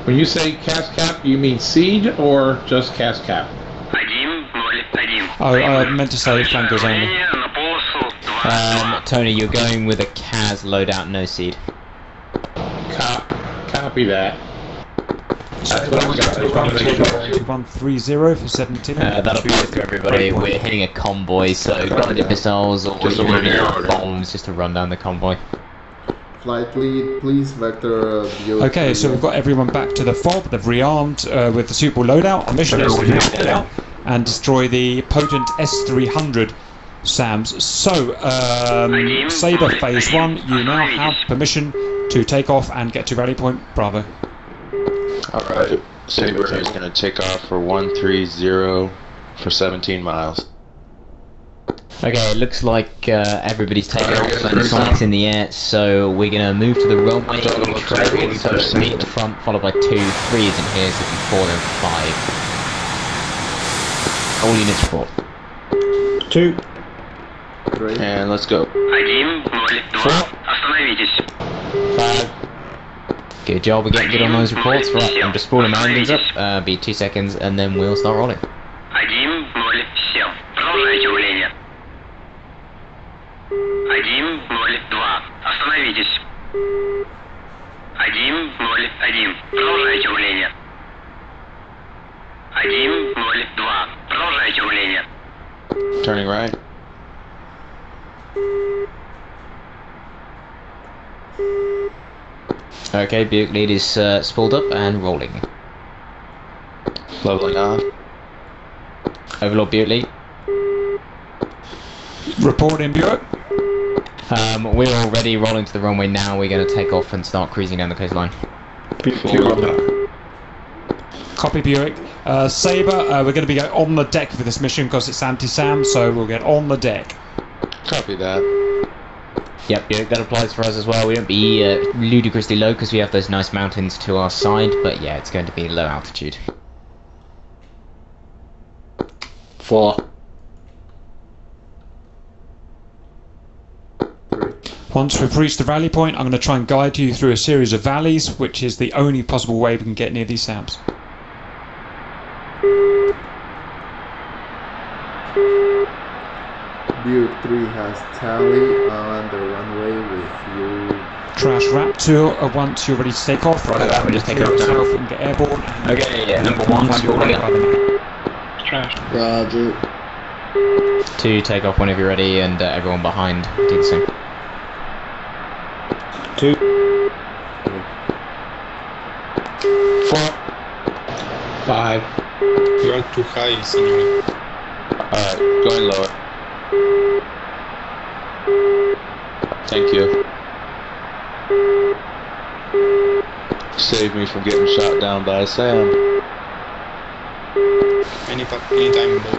When you say CAS cap, you mean SEAD or just CAS cap? Oh, I meant to say flankers only. Tony, you're going with a CAS loadout, no SEAD. Copy that. That's what I've got. 130 for 17. That'll be good for everybody. We're hitting a convoy, so guided missiles or bombs just to run down the convoy. Flight lead, please, vector Okay, so we've got everyone back to the FOB. They've rearmed with the suitable loadout. Our mission is to get out and destroy the potent S300 SAMs. So, Sabre Phase 1, you now have permission to take off and get to rally point Bravo. Alright, Sabre is going to take off for 130 for 17 miles. Okay, it looks like everybody's taken off and sights in the air, so we're going to move to the runway. So me at the front, followed by 2, 3 is in here, so 4 then 5. All units report. 2. 3. And let's go. 1, 0, 2, остановитесь. 5. Good job, we're getting good on those reports. Right, I'm just spooling my engines up, be 2 seconds, and then we'll start rolling. 1, 0, 7. Продолжайте руление. 1, 0, 2. Остановитесь. 1, 0, 1. Продолжайте руление. 1, 0, 2. Продолжайте руление. Turning right. Okay, Buick lead is spooled up and rolling. Leveling off. Overlord Buick lead. Reporting Buick. We're already rolling to the runway now. We're going to take off and start cruising down the coastline. Copy Buick. Sabre, we're going to be going on the deck for this mission because it's anti-SAM, so we'll get on the deck. Copy that. Yep, Buick, that applies for us as well. We won't be ludicrously low because we have those nice mountains to our side, but yeah, it's going to be low altitude. 4. 3. Once we've reached the rally point, I'm going to try and guide you through a series of valleys, which is the only possible way we can get near these SAMs. Buick 3 has tally on the runway with you. Trash Raptor, once you're ready to take off, Right, that we just take off yourself and get airborne. Okay, yeah, number 1, spooling up. Trash. Roger. 2, take off whenever you're ready, and everyone behind, do the same. 2. 4. 5. You are too high, senor. Alright, going lower. Thank you. Save me from getting shot down by a SAM. Anytime, bro.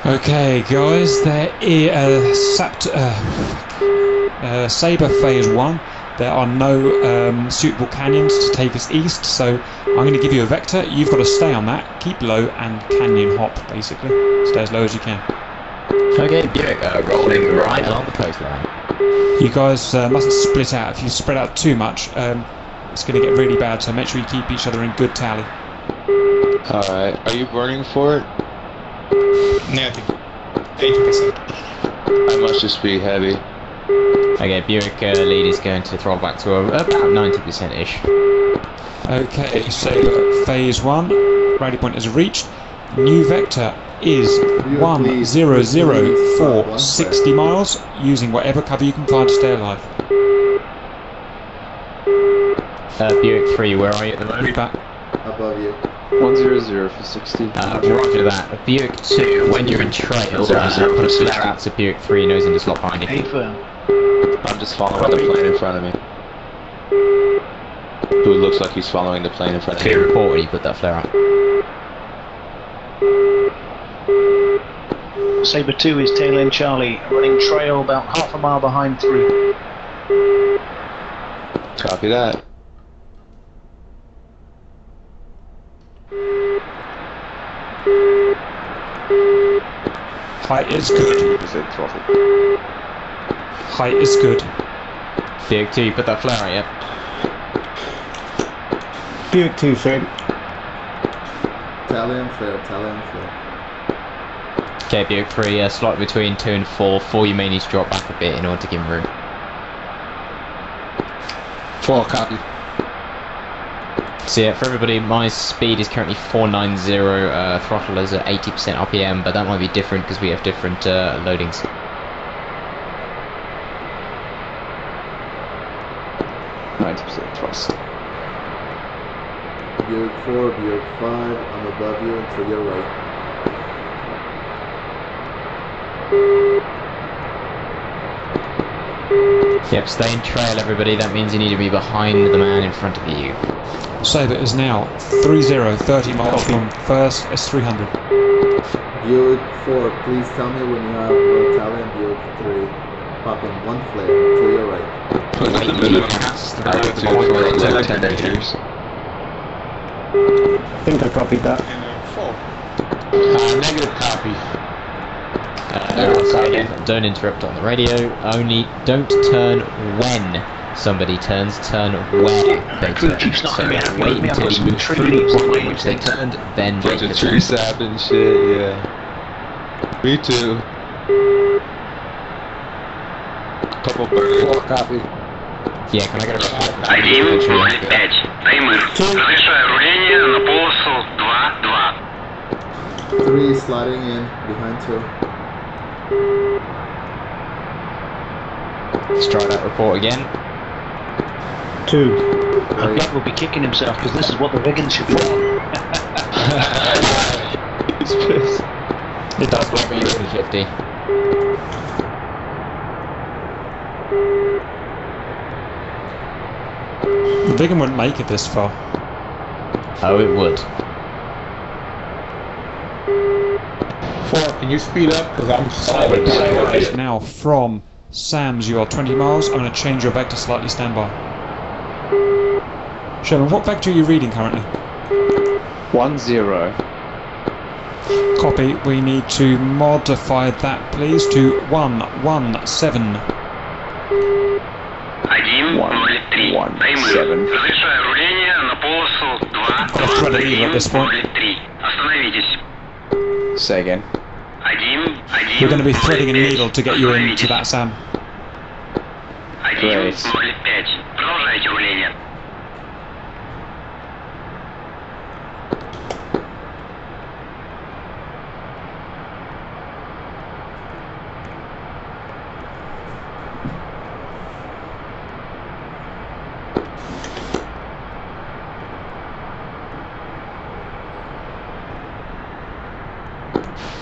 Okay, guys, there is Sabre Phase 1. There are no suitable canyons to take us east, so I'm going to give you a vector. You've got to stay on that, keep low, and canyon hop, basically. Stay as low as you can. Okay, Buick, rolling right along the coastline. You guys mustn't split out. If you spread out too much, it's going to get really bad, so make sure you keep each other in good tally. Alright, are you burning for it? Negative. 80%. I must just be heavy. Okay, Buick lead is going to throttle back to about 90%-ish. Okay, so Phase 1, rally point is reached. New vector is 1004 60 miles, using whatever cover you can find to stay alive. Buick 3, where are you at the moment? Back. Above you. 100 for 60. Roger that. Buick 2, when you're in trail, put a flare out to Buick 3, nose into slot behind you. I'm just following the plane in front of me. Who looks like he's following the plane in front of me. Clear report when you put that flare out. Sabre 2 is tail end Charlie, running trail about half a mile behind 3. Copy that. Height is good. Height is good. Buick 2, put that flare out yet? Buick 2, sir. Italian flare, Italian flare. Okay, Buick 3, slot between 2 and 4. 4 you may need to drop back a bit in order to give him room. 4 copy. So yeah, for everybody, my speed is currently 490, throttle is at 80% RPM, but that might be different because we have different loadings. Thrust. Buick 4, Buick 5, I'm above you and to your right. Yep, stay in trail everybody, that means you need to be behind the man in front of you. Sabre is now 30 miles from first S300. Buick 4, please tell me when you have Italian Buick 3. Pop in 1 flare to your right. Put in the middle of CAS I think I copied that. Negative copy. Don't interrupt on the radio, only don't turn when somebody turns, turn where they turn. So wait until you move through the point in which they turned, then bunch of tree sap and shit, yeah. Me too. Couple birds. 4 copy. Yeah, can I get a report? 1.05. Таймер. Разрешаю руление на полосу 2-2. 3 sliding in behind 2. Let's try that report again. 2. That will be kicking himself because this is what the rigging should be doing. It does look like 50. The big one wouldn't make it this far. Oh, it would. 4, can you speed up? Because I'm Sabre sorry. is now from Sam's, you are 20 miles. I'm going to change your vector slightly, stand by. Sherman, what vector are you reading currently? 10. Copy, we need to modify that please to 117. 1.03. Таймер. Разрешаю руление на полосу 2-2. Остановитесь. Say again. We're going to be threading a needle to get you into that, Sam. 1.05. Продолжайте руление.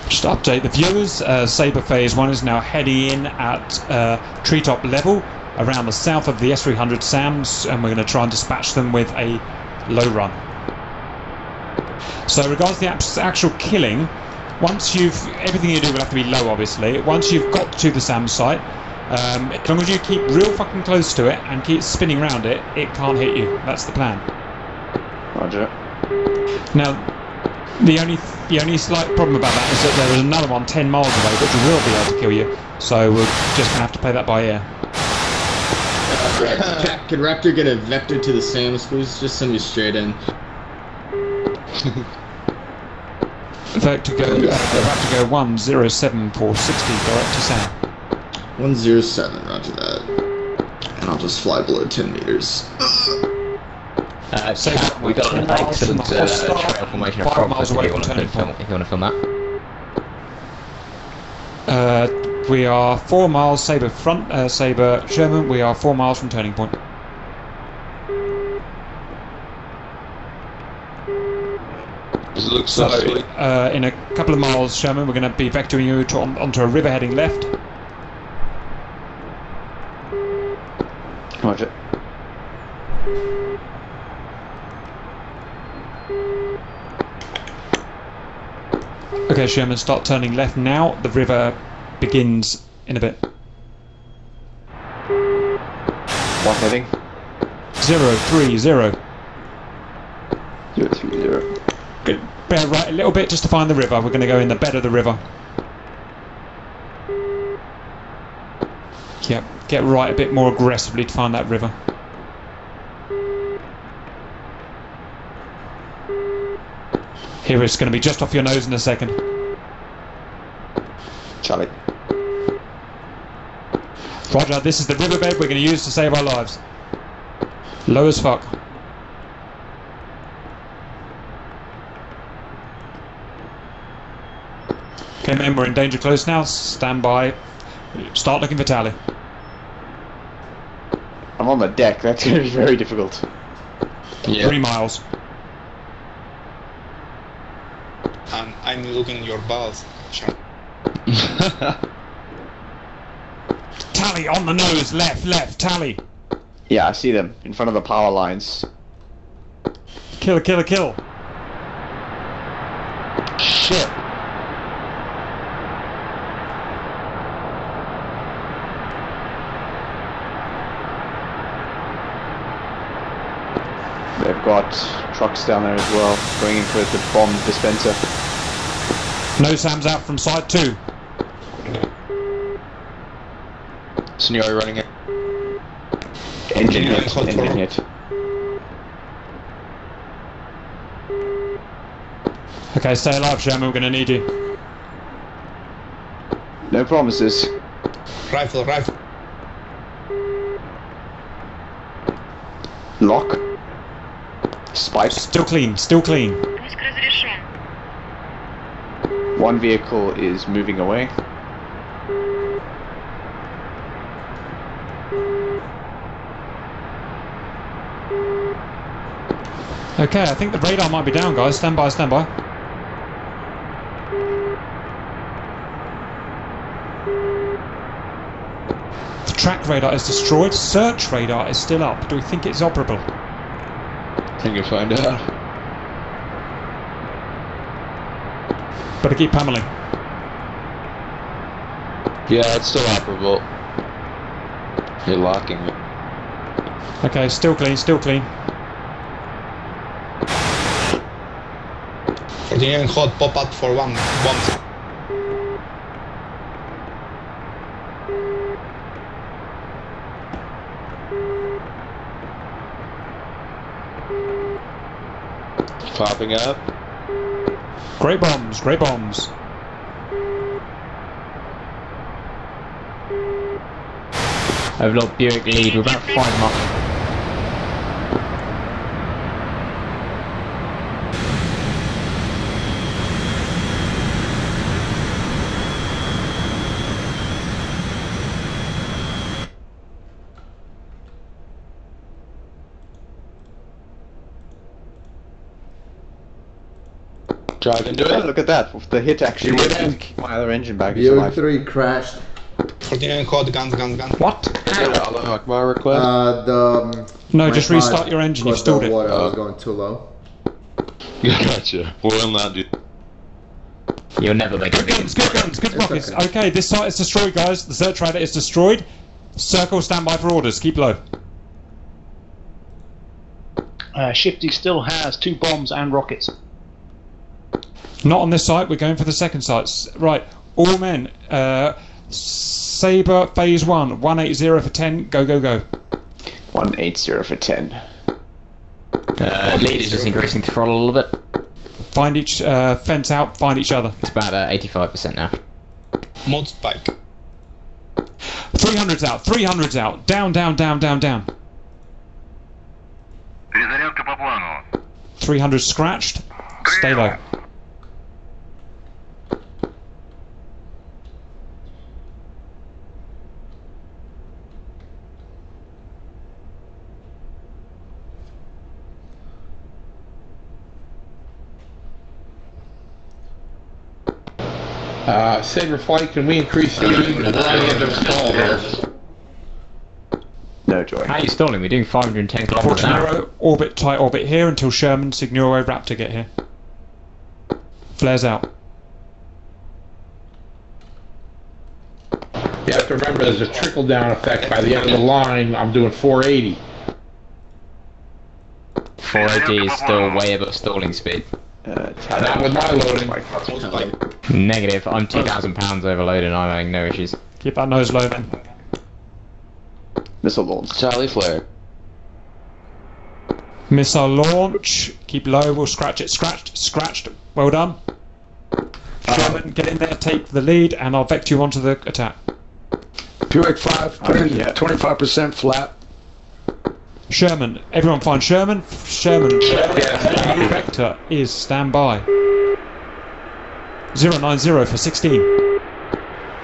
Just to update the viewers, Sabre Phase 1 is now heading in at treetop level around the south of the S300 SAMs, and we're going to try and dispatch them with a low run. So regards to the actual killing, once everything you do will have to be low obviously. Once you've got to the SAM site, as long as you keep real fucking close to it and keep spinning around it, it can't hit you. That's the plan. Roger. Now, the only slight problem about that is that there is another one 10 miles away which will be able to kill you. So we're just going to have to play that by ear. Could Raptor get a vector to the SAMs, please? Just send me straight in. Vector go 107-460 direct to SAM. 107, roger that. And I'll just fly below 10 meters. We've got an excellent trail formation of 5 miles away if from turning point. you want to film that. We are 4 miles Sabre front, Sabre Sherman, we are 4 miles from turning point. Does it look So, so in a couple of miles, Sherman, we're going to be vectoring you onto a river heading left. Roger. Okay, Sherman, start turning left now. The river begins in a bit. What heading? 030. 030. Good. Bear right a little bit just to find the river. We're going to go in the bed of the river. Yep, get right a bit more aggressively to find that river. Here it's going to be just off your nose in a second. Charlie. Roger, this is the riverbed we're going to use to save our lives. Low as fuck. Okay men, we're in danger close now. Stand by. Start looking for Tally. I'm on the deck, that's going to be very difficult. Yeah. 3 miles. And I'm looking your balls, Sean. Tally on the nose, left, Tally. Yeah, I see them in front of the power lines. Kill. Shit. They've got trucks down there as well, going in for the bomb dispenser. No Sam's out from side 2. Signori running it. Engine hit. Okay, stay alive, Sherman, we're going to need you. No promises. Rifle. Lock. Spike. Still clean. One vehicle is moving away. Okay, I think the radar might be down, guys. Stand by. The track radar is destroyed. Search radar is still up. Do we think it's operable? I think you'll find out. Better keep pummeling. Yeah, it's still operable. You're locking it. Okay, still clean. 49 hot, pop up for 1 bomb. Popping up. Great bombs. Overlord Buick lead, we're about 5 miles. Drive into it. Look at that. The hit actually went. My other engine bag is Buick alive. 3 crashed. 49 hot, guns. What? Akbar request? No, just restart your engine. You've stalled it. I was going too low. Gotcha. We'll not do. You'll never make it. Good guns, good rockets. Okay, this site is destroyed, guys. The search radar is destroyed. Circle, stand by for orders. Keep low. Shifty still has 2 bombs and rockets. Not on this site. We're going for the second site. Right, all men. Sabre phase 1. 180 for 10. Go. 180 for 10. Lead is just increasing the throttle a little bit. Find each fence out. Find each other. It's about 85% now. Mod spike. 300's out. 300's out. Down. Перезарядка по плану. 300 scratched. Stay low. Saber Flight, can we increase the speed to the end of stall? No joy. How are you stalling? We're doing 510 kilometers an hour. Narrow orbit, tight orbit here until Sherman, Signore, Raptor get here. Flares out. You have to remember there's a trickle-down effect. By the end of the line, I'm doing 480. 480 is still way above stalling speed. Not with my loading. Negative. I'm 2,000 pounds overloaded and I'm having no issues. Keep that nose low then. Missile launch. Charlie flare. Missile launch. Keep low. We'll scratch it. Scratched. Well done. Sherman, get in there. Take the lead, and I'll vector you onto the attack. Buick 5, put in 25% flat. Sherman, everyone find Sherman. Sherman. Vector is standby. 090 for 16.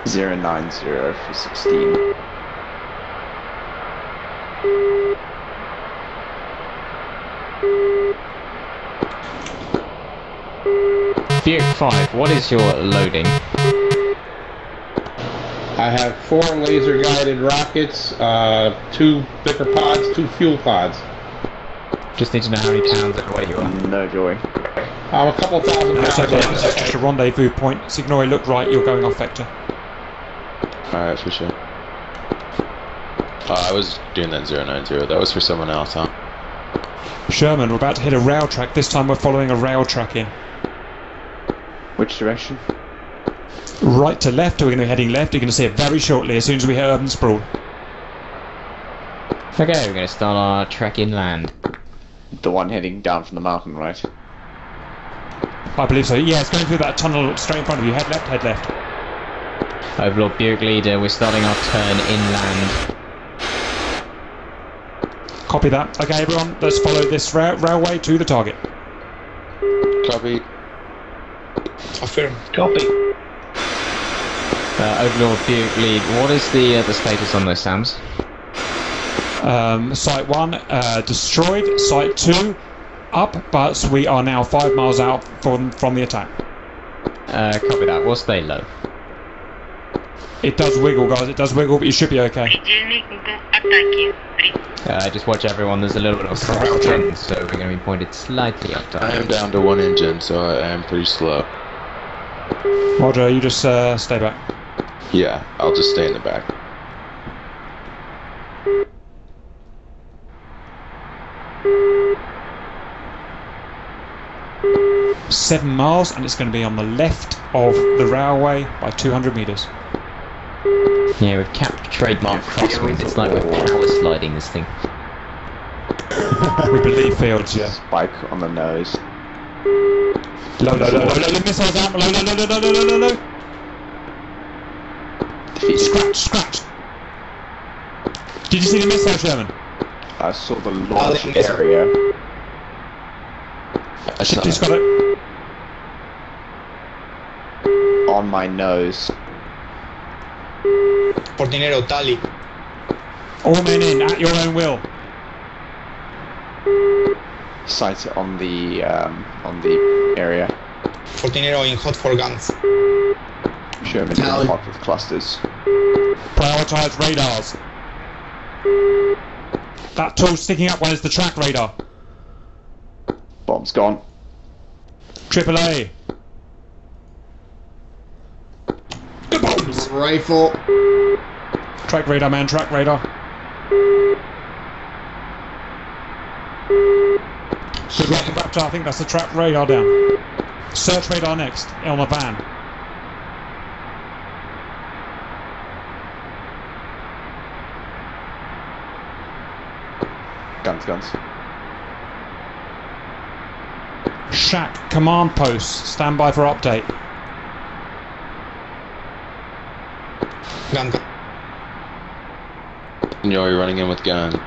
090 for 16. Buick 5, what is your loading? I have 4 laser guided rockets, 2 bicker pods, 2 fuel pods. Just need to know how many pounds overweight you are. No joy. I'm a couple thousand pounds. So extra rendezvous point. Signore, look right, you're going off vector. Alright, for sure. I was doing that 090. That was for someone else, huh? Sherman, we're about to hit a rail track. This time we're following a rail track in. Which direction? Right to left, we're going to be heading left. You're going to see it very shortly as soon as we hit urban sprawl. Okay, we're going to start our trek inland. The one heading down from the mountain, right? I believe so. Yeah, it's going through that tunnel straight in front of you. Head left, head left. Overlord Buick Leader, we're starting our turn inland. Copy that. Okay, everyone, let's follow this railway to the target. Copy. Affirm. Copy. Overlord Buick Lead, what is the status on those SAMs? Site 1 destroyed. Site 2 up, but we are now 5 miles out from the attack. Copy that. We'll stay low. It does wiggle, guys. It does wiggle, but you should be okay. Just watch everyone. There's a little bit of corruption, so we're going to be pointed slightly up. I am down to 1 engine, so I am pretty slow. Roger, you just stay back. Yeah, I'll just stay in the back. $7 miles, and it's going to be on the left of the railway by 200 metres. Yeah, we've capped trademark crosswind. It's like we're power sliding this thing. We believe fields, yeah. Spike on the nose. Low, missiles out, low. Scratch. Did you see the missile, Sherman? I saw the launch area. She's got it. On my nose. Portinero, tally. All men in, at your own will. Sight on the area. Portinero in hot for guns. Sherman in hot with clusters. Prioritise radars. That tool sticking up one is the track radar. Bomb's gone. AAA. Good bombs. Rifle. Track radar, man. Track radar. Good luck, Raptor. I think that's the track radar down. Search radar next on the van. Guns. Shack, command post, stand by for update. Gun. You're running in with gun.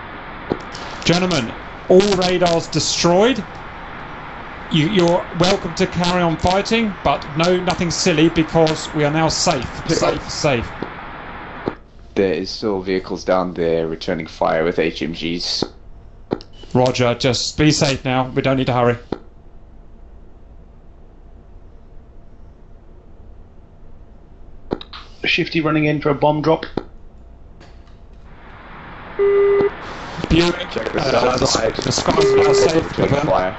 Gentlemen, all radars destroyed. You're welcome to carry on fighting, but nothing silly because we are now safe. Safe. There is still vehicles down there returning fire with HMGs. Roger, just be safe now. We don't need to hurry. Shifty running in for a bomb drop. Buick, Check the south side. the skies are now safe. Returning fire.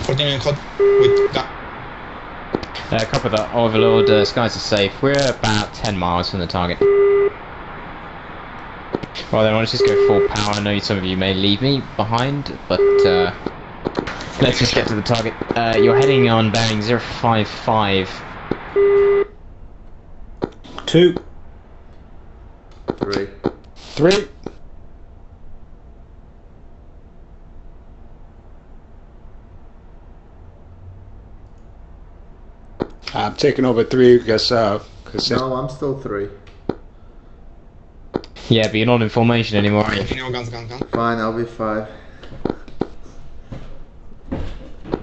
Portinero in hot with gun. Copy that. Overlord, skies are safe. We're about 10 miles from the target. Well then, let's just go full power. I know some of you may leave me behind, but let's just get to the target. You're heading on bearing 055. 2. 3. 3. I'm taking over 3 because No, I'm still 3. Yeah, but you're not in formation anymore, are you? Fine, I'll be 5.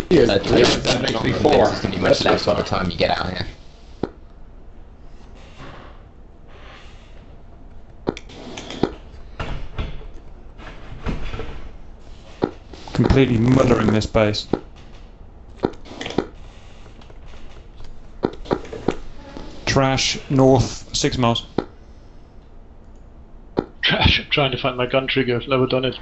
Yeah, that makes me 4. It's going to be much less by the time you get out here. Completely muddering this base. Trash, north, 6 miles. Trash, I'm trying to find my gun trigger, I've never done it.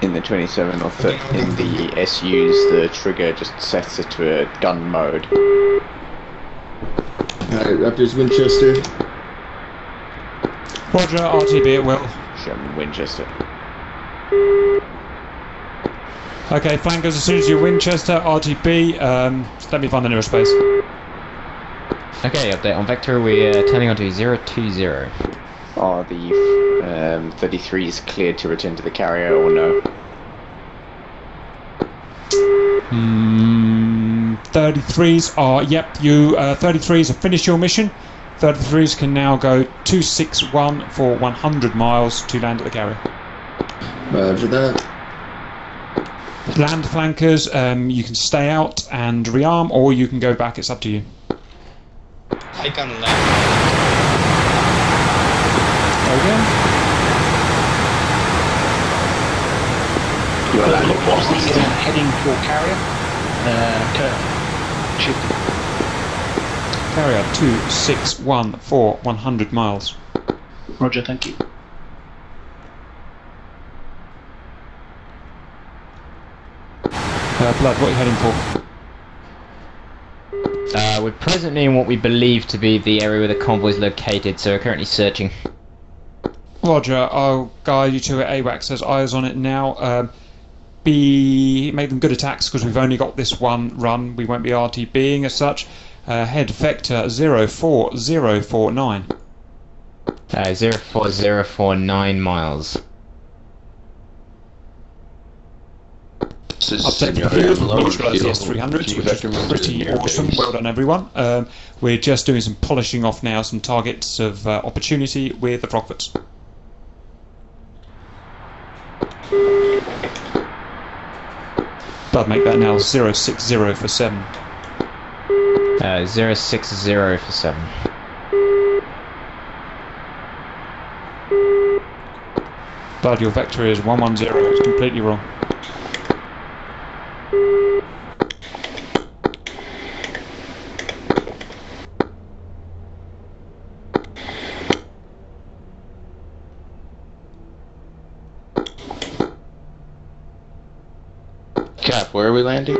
In the 27 or in the SUs, the trigger just sets it to a gun mode. Alright, Raptors Winchester. Roger, RTB at will. Sherman Winchester. Okay, flankers, as soon as you're Winchester, RTB, let me find the nearest base. Okay, update on Vector, we're turning on to 020. Are the 33s cleared to return to the carrier or no? 33s are, yep, you 33s have finished your mission. 33s can now go 261 for 100 miles to land at the carrier. Roger that. Land flankers, you can stay out and rearm, or you can go back, it's up to you. I can land. Again. You are landing. Heading for carrier. Carrier 261 for 100 miles. Roger, thank you. Blood, what are you heading for? We're presently in what we believe to be the area where the convoy is located, so we're currently searching. Roger, I'll guide you to it. AWACS has eyes on it now. Make them good attacks because we've only got this one run. We won't be RTBing as such. Head vector 04049. 04049 miles. Update the field, neutralise the S300s, which is pretty awesome. Well done, everyone. We're just doing some polishing off now, some targets of opportunity with the Frogfoots. Blood, make that now 060 for 7. 060 for 7. Blood, your vector is 110. It's completely wrong. Cap, where are we landing?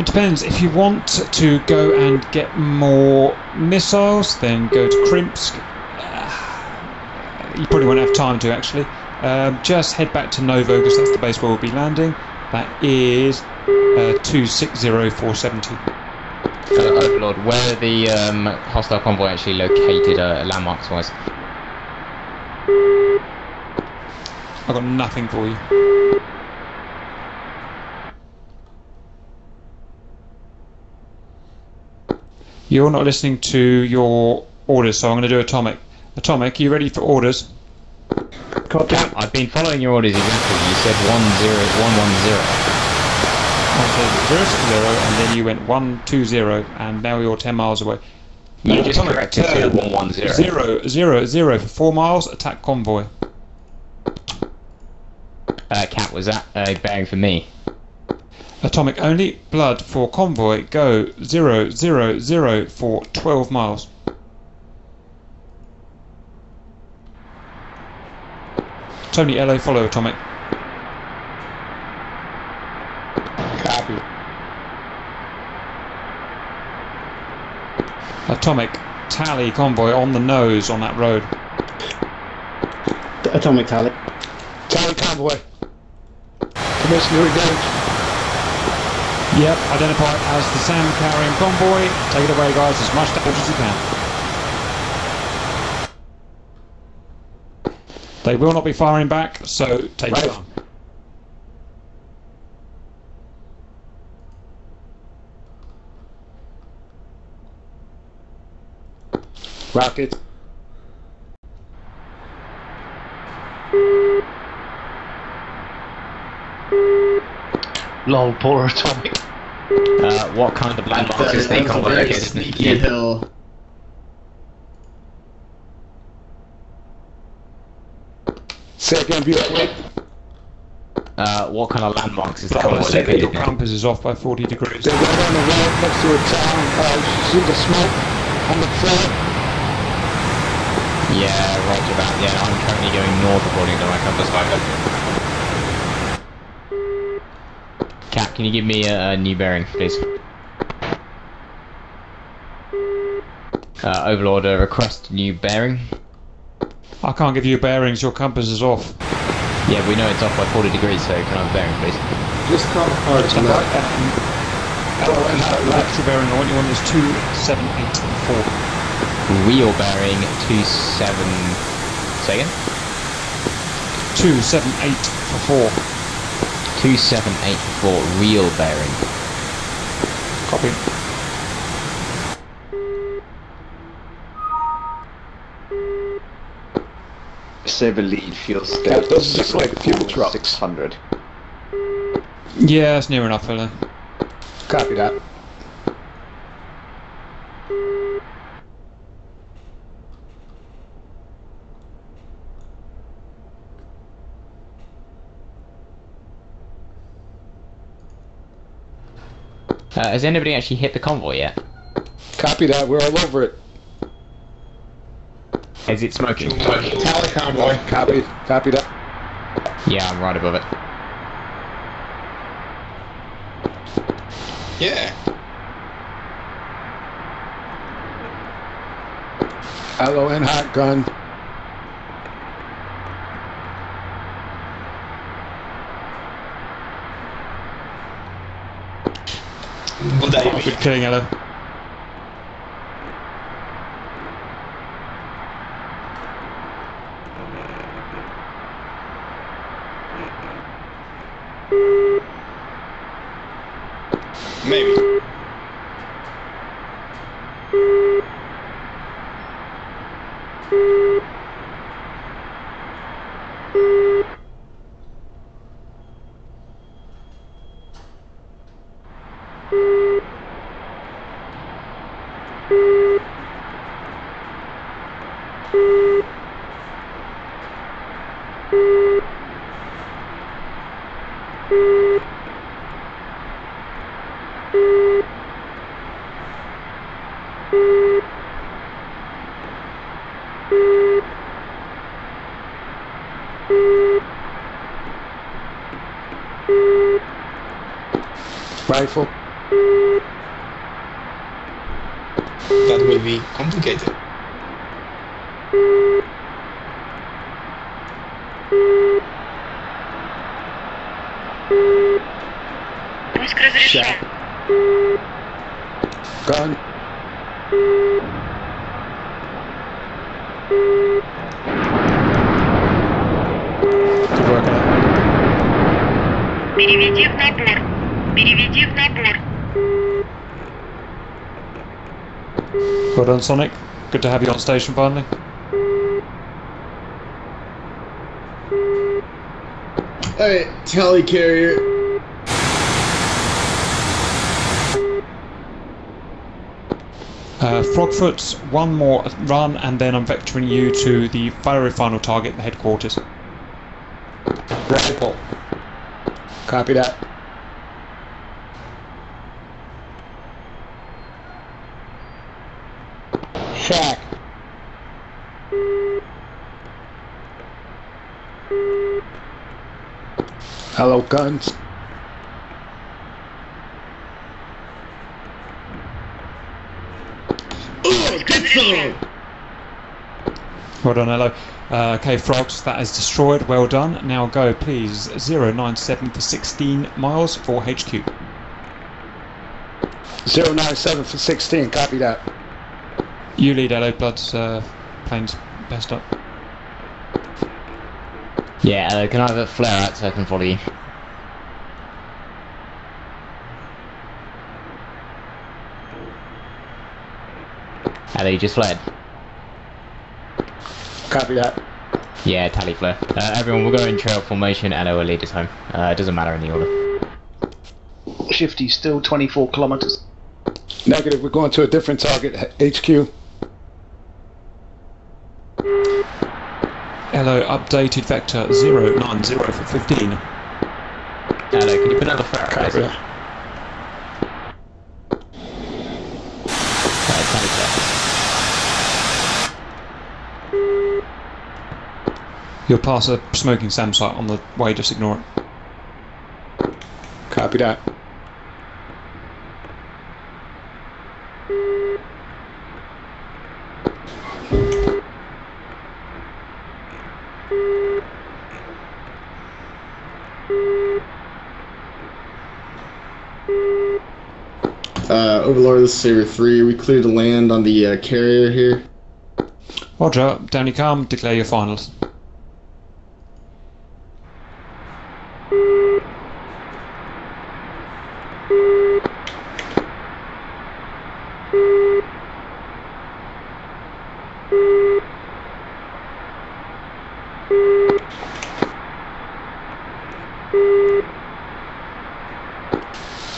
Depends. If you want to go and get more missiles, then go to Krimsk. You probably won't have time to, actually. Just head back to Novo, because that's the base where we'll be landing. That is 260470. Overlord, where are the hostile convoy actually located, landmarks-wise? I've got nothing for you. You're not listening to your orders, so I'm going to do Atomic. Atomic, are you ready for orders? Yeah, I've been following your orders exactly. You said 110. I said 060 and then you went 120 and now you're 10 miles away. You just corrected to 110. 000 for 4 miles, attack convoy. Cat, was that bearing for me? Atomic only, blood for convoy, go 000 for 12 miles. Tony, LA, follow Atomic. Copy. Atomic, tally convoy on the nose on that road. Atomic tally. Tally convoy. Commissioner engaged. Yep, identified as the SAM carrying convoy. Take it away, guys, as much damage as you can. They will not be firing back, so take your time. Rocket. Lol, poor atomic. What kind of landmarks is they converted? Sneaky hill. Say again, Buick. What kind of landmarks is the I convoy say that your located in? compass is off by 40 degrees. They went on the road next to a town. You see the smoke on the front? Yeah, roger that. Yeah, I'm currently going north according to my compass finder. Cap, can you give me a new bearing, please? Overlord, request new bearing. I can't give you bearings, your compass is off. Yeah, we know it's off by 40 degrees, so can I have a bearing, please? Just come hard to left. Actual bearing, what you want is 2784. Real bearing 27... Say again? 2784. 2784, real bearing. Copy. Saber lead fuel state. Yeah, those are just like fuel trucks. 600. Yeah, that's near enough, fella. Copy that. Has anybody actually hit the convoy yet? Copy that. We're all over it. Is it smoking? Tally convoy. Copy. Copy that. Yeah, I'm right above it. Yeah. LON hot gun. Good killing, Ella. Maybe. Rifle. That will be complicated. Пуск разрешен. Gun. Good work, Ella. Переведи в набор. Переведи в набор. Well done, Sonic. Good to have you on station finally. Alright, tally carrier. Frogfoot, one more run, and then I'm vectoring you to the very final target, the headquarters. Rifle. Copy that. Shack. Hello, guns. Oh, get some! Well done, Elo. Okay, Frogs, that is destroyed. Well done. Now go, please. 097 for 16 miles for HQ. 097 for 16. Copy that. You lead, Elo. Blood's planes best up. Yeah, can I have a flare out so I can follow you? Hello, you just fled? Copy that. Yeah, tally flare. Everyone, we'll go in trail formation and I will lead us home. It doesn't matter in the order. Shifty, still 24 kilometers. Negative, we're going to a different target, HQ. Hello, updated vector 090 for 15. Hello, can you put another flare out, please? Tally flare. You'll pass a smoking SAM site on the way, just ignore it. Copy that. Overlord, this is Saber 3. We cleared the land on the carrier here. Roger, down you come, declare your finals.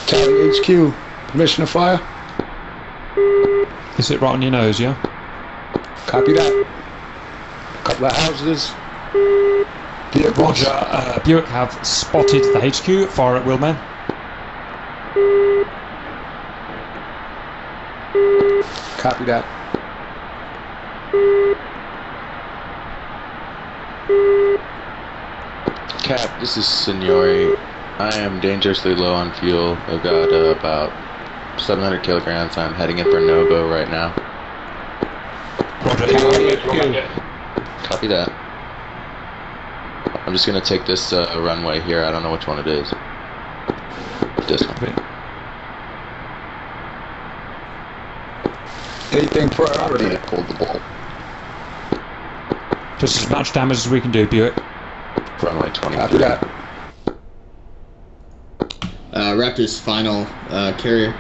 Tally HQ, permission to fire? Is it right on your nose, yeah? Copy that. Couple of houses. Roger, Buick have spotted the HQ, fire at will, man. Copy that. Cap, this is Signori. I am dangerously low on fuel. I've got about 700 kilograms. I'm heading in for no-go right now. Roger. Copy that. I'm just gonna take this runway here. I don't know which one it is. This one. Anything priority? I pulled the ball. Just as much damage as we can do, Buick. Runway 20. Copy that. Raptor's final carrier.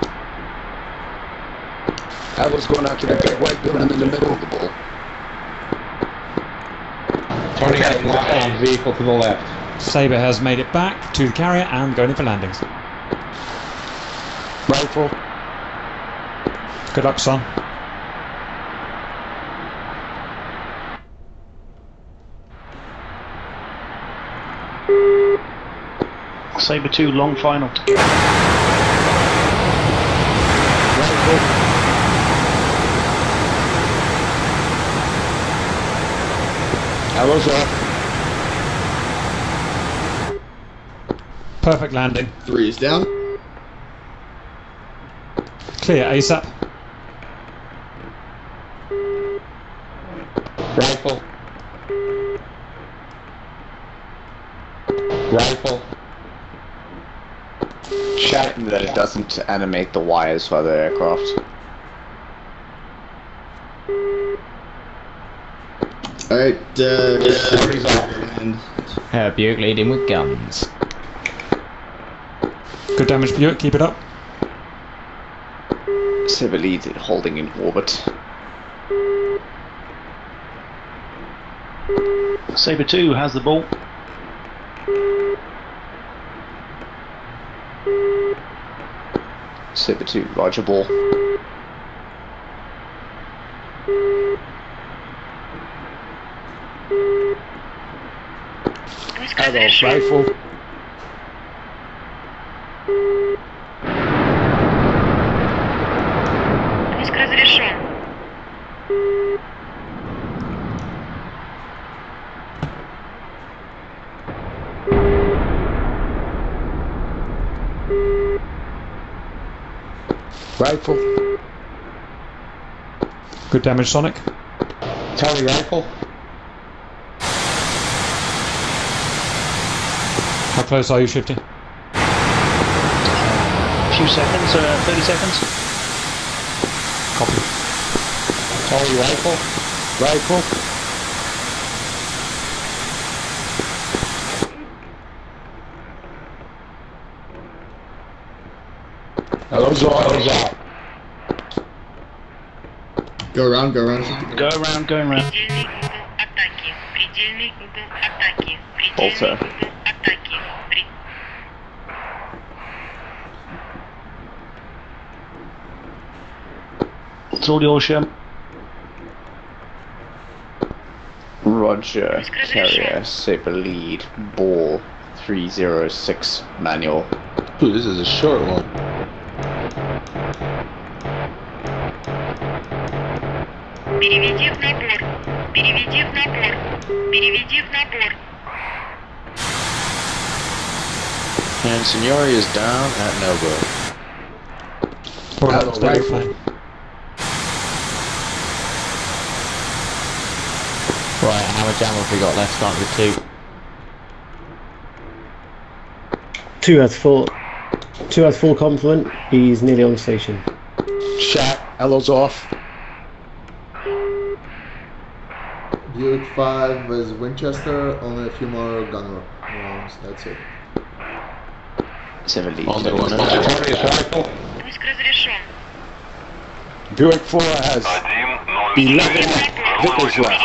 I was going out to the big white building in the middle of the ball. Turning on vehicle to the left. Sabre has made it back to the carrier and going in for landings. Rifle. Good luck, son. Sabre 2, long final. Arrows up. Perfect landing. 3 is down. Clear ASAP. Rifle. Rifle. Check that it doesn't animate the wires for the aircraft. Alright, Buick leading with guns. Good damage, Buick, keep it up. Saber lead holding in orbit. Sabre 2 has the ball. Saber 2, roger ball. Arrows, rifle. Пуск разрешен. Rifle. Good damage, Sonic. Tally rifle. How close are you, Shifty? A few seconds, 30 seconds. Copy. Tally rifle. Rifle. Hello's off. Go around. Go around. Also. It's all yours, Shem. Roger. Carrier. Saber lead. Ball. 306 manual. Ooh, this is a short one. Переведи в набор. And Signori is down at Nova. Right, how much ammo have we got left starting with 2? 2 has full complement. He's nearly on station. Shot. Hello's off. Buick 5 is Winchester, only a few more gun rounds, that's it. 7 lead. Only one. Пуск разрешен. Buick 4 has 11 Vickers left.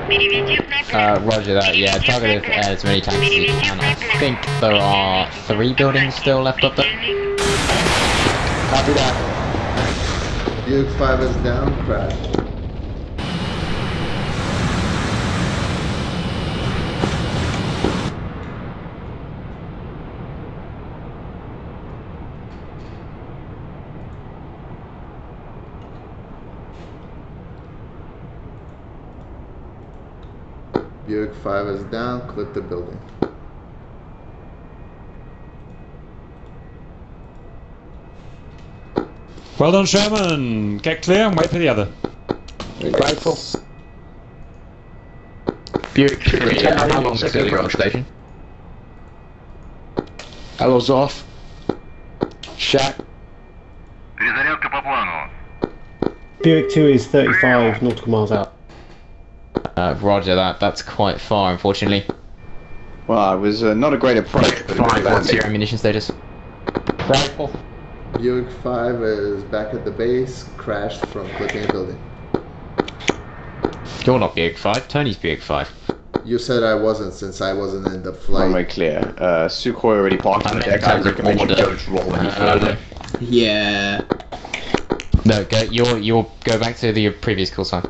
Переведи в набор. Roger that, yeah, target as many times as you can. I think there are 3 buildings still left up there. Copy that. Buick 5 is down, crash. Buick 5 is down, clip the building. Well done, Sherman. Get clear and wait for the other. Rifle. Buick 3, how long is it on station? Hello's off. Shot. Перезарядка по плану. Buick 2 is 35 nautical miles out. Roger that, that's quite far, unfortunately. Well, it was not a great approach, but 5, what's your ammunition status? Rifle. Buick 5 is back at the base, crashed from clipping a building. You're not Buick 5, Tony's Buick 5. You said I wasn't, since I wasn't in the flight. Runway clear. Sukhoi already parked on the deck. I recommend you don't roll any further. Yeah. No, you'll go back to the previous call sign.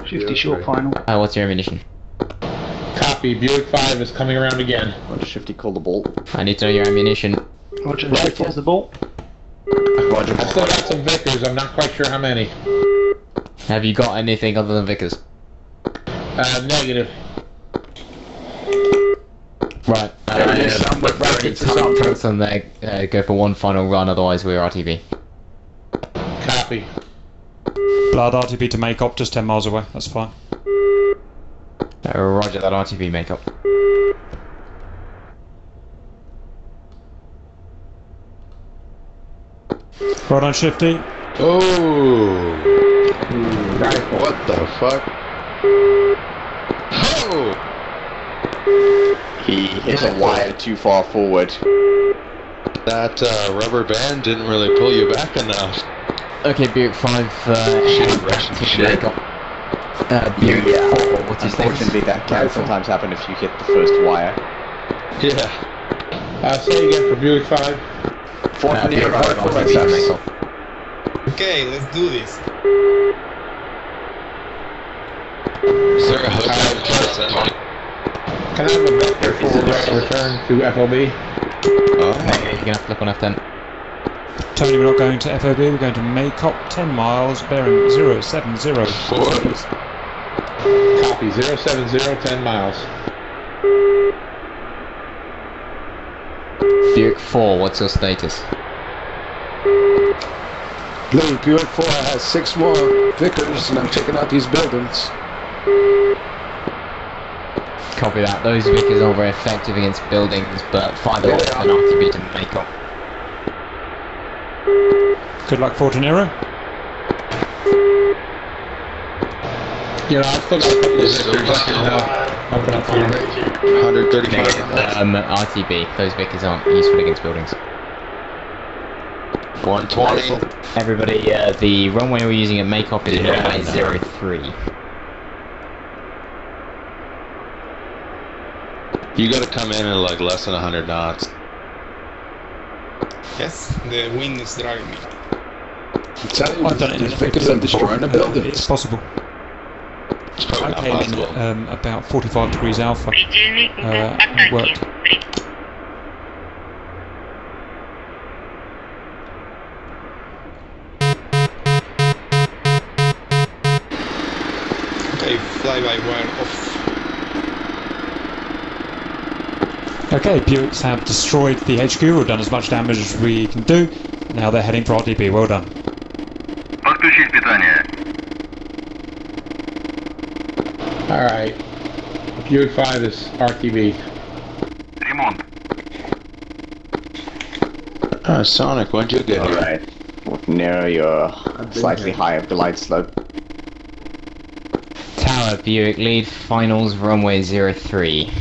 50 short final. What's your ammunition? Copy. Buick 5 is coming around again. Roger, Shifty, call the bolt. I need to know your ammunition. Roger, Shifty has the ball. Roger. I still got some Vickers, I'm not quite sure how many. Have you got anything other than Vickers? Negative. Right. Some there. Go for one final run, otherwise we're RTB. Copy. Blood RTB to make up, just 10 miles away, that's fine. Roger that RTB makeup. Well done, Shifty. Oh! What the fuck? Oh! He hit a wire too far forward. That rubber band didn't really pull you back enough. Okay, Buick 5, Shit. Buick 4, what's his name? Unfortunately, that can sometimes happen if you hit the first wire. Yeah. Say again for Buick 5. Okay, let's do this. Is there a hotel? Can I have a vector for return to FOB? You're gonna have to look on F10. Tony, we're not going to FOB, we're going to Maycop, 10 miles, bearing 070. Copy. 070, 10 miles. Buick 4, what's your status? Blue, Buick 4 has 6 more Vickers, and I'm taking out these buildings. Copy that. Those Vickers aren't very effective against buildings, but 5 of them an RTB to make up. Good luck, Fortunero. You know, I've still got a couple of Vickers open up for 135. RTB. Those Vickers aren't useful against buildings. 120. Everybody, the runway we're using at Makeoff is runway 03. You gotta come in at like less than 100 knots. Yes, the wind is driving me. I've done it in the destroying a building. It's possible. It's probably not I came possible. in about 45 degrees alpha. It worked. Okay, fly-by-wire off. Okay, Buicks have destroyed the HQ, we've done as much damage as we can do. Now they're heading for RTB, well done. Подключить питание. Alright. Buick 5 is RTB. Ремонт. Sonic, when'd you get here? Alright. Near your slightly higher glide slope. Tower, Buick lead, finals, runway 03.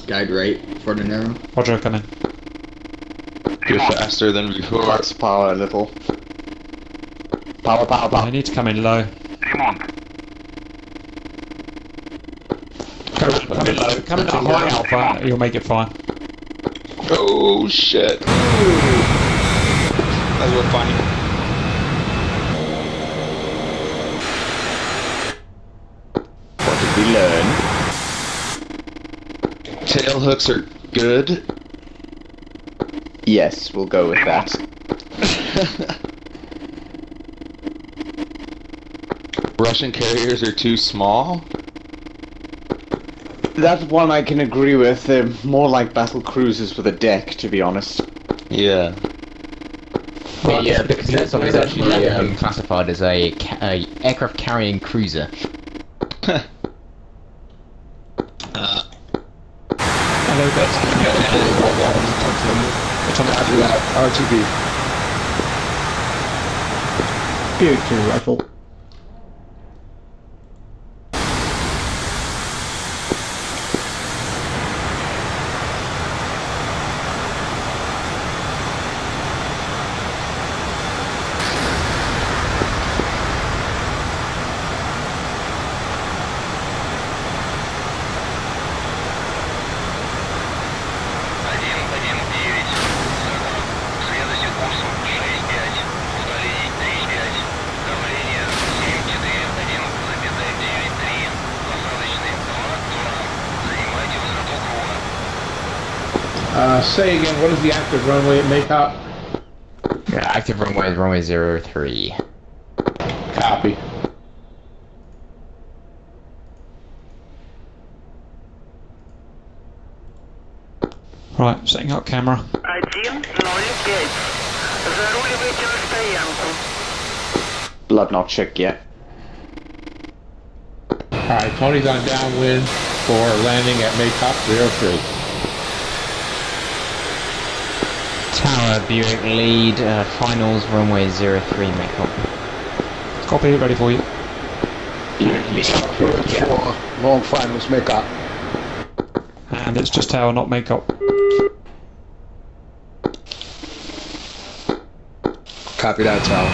Guide right for the narrow. Roger, come in. You're faster than before. Let's power a little. Power. I need to come in low. Ремонт. Come in low. Come in at high alpha, you'll make it fine. Oh shit. That was funny. What did we learn? Tail hooks are good. Yes, we'll go with that. Russian carriers are too small. That's one I can agree with. They're more like battle cruisers with a deck, to be honest. Yeah. The Kuznetsov is actually classified as a aircraft carrying cruiser. Hello, RTB. Buick 2 rifle. Say again, what is the active runway at Makeup? Yeah, active runway is runway 03. Copy. Right, setting up camera. 1:05. Заруливайте на стоянку. Blood not checked yet. Alright, Tony's on downwind for landing at Makeup 03. Tower, Buick lead, finals, runway 03, Makeoff. Copy, ready for you. Long finals make up. And it's just Tower, not Makeoff. Copy that, Tower.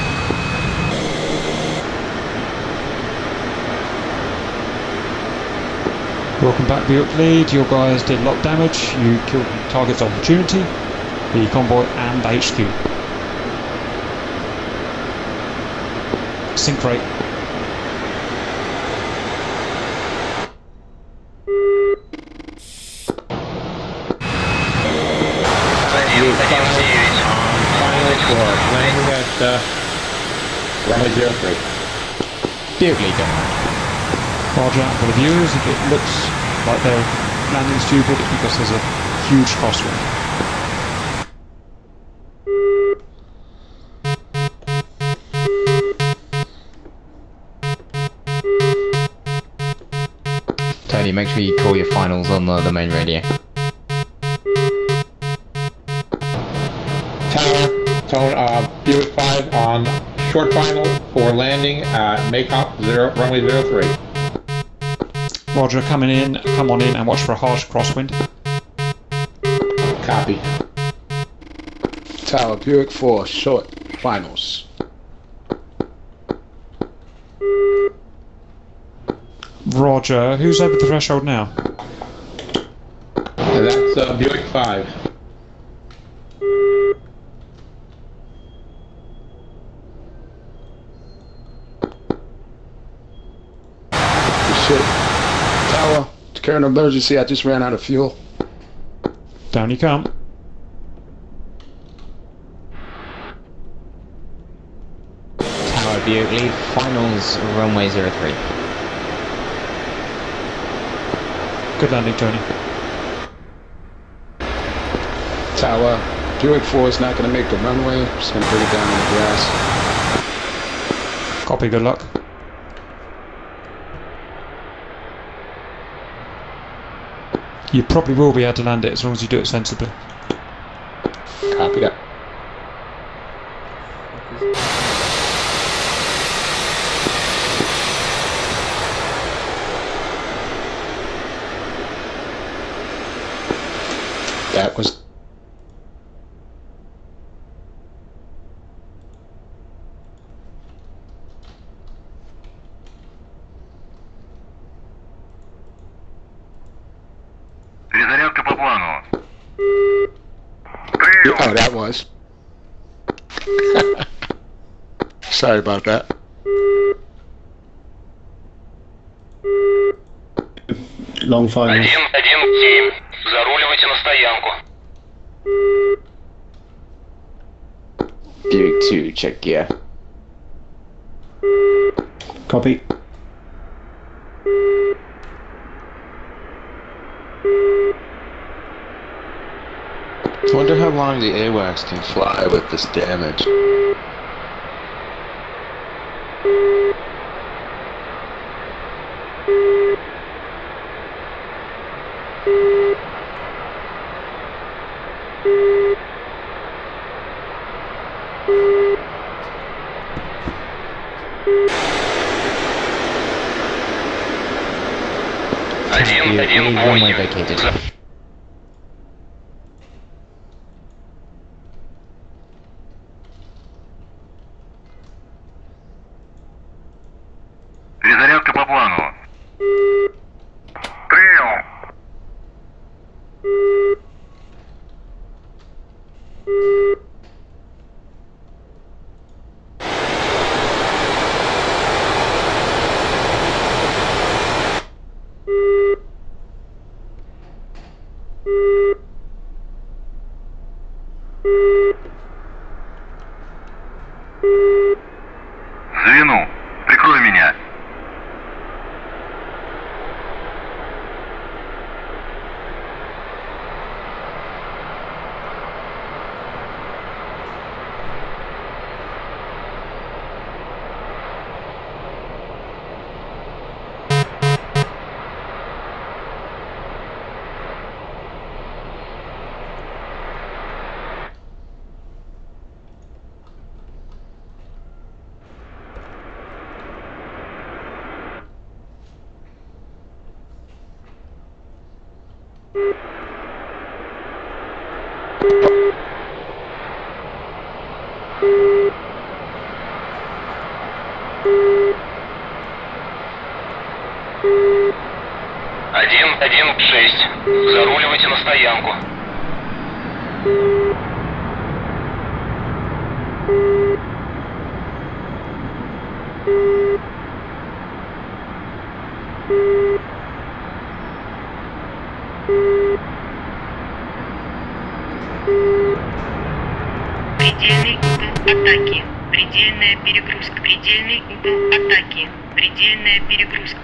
Welcome back, Buick lead. Your guys did a lot of damage. You killed the target's opportunity, the convoy and the HQ. Sync rate. Landing at runway 03. Buick lead done. Roger, for the viewers, if it looks like they're landing stupid, it's because there's a huge crosswind. Tony, make sure you call your finals on the main radio. Tower, Buick 5 on short final for landing at Makeup runway 03. Roger, come on in and watch for a harsh crosswind. Copy. Tower, Buick 4, short, finals. Roger. Who's over the threshold now? And that's Buick 5. Shit. Tower, declare an emergency. I just ran out of fuel. Down you come. Tower Buick lead, finals runway 03. Good landing, Tony. Tower, Buick 4 is not going to make the runway. Just going to bring it down on the grass. Copy, good luck. You probably will be able to land it as long as you do it sensibly. Copy that. That was... Перезарядка по плану. Oh, that was. Sorry about that. Long final. 117. Заруливайте на стоянку. Buick 2, check gear. Copy. I wonder how long the AWACS can fly with this damage. Runway vacated. Перезарядка по плану. Прием. Звену, прикрой меня. Один, 6. Заруливайте на стоянку. Предельный угол атаки. Предельная перегрузка. Предельный угол атаки. Предельная перегрузка.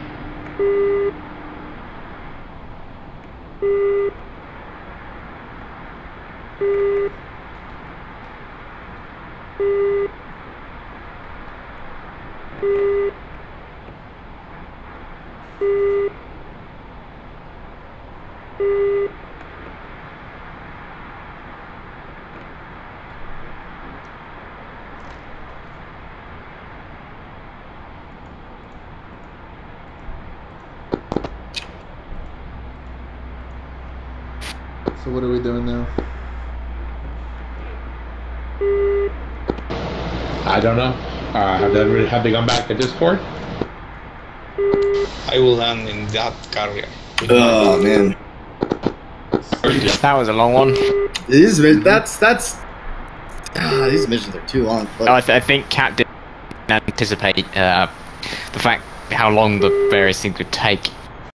So what are we doing now? I don't know. Have they gone back to Discord? I will land in that carrier. Oh man, that was a long one. These missions are too long. I think Cat didn't anticipate the fact how long the various things would take.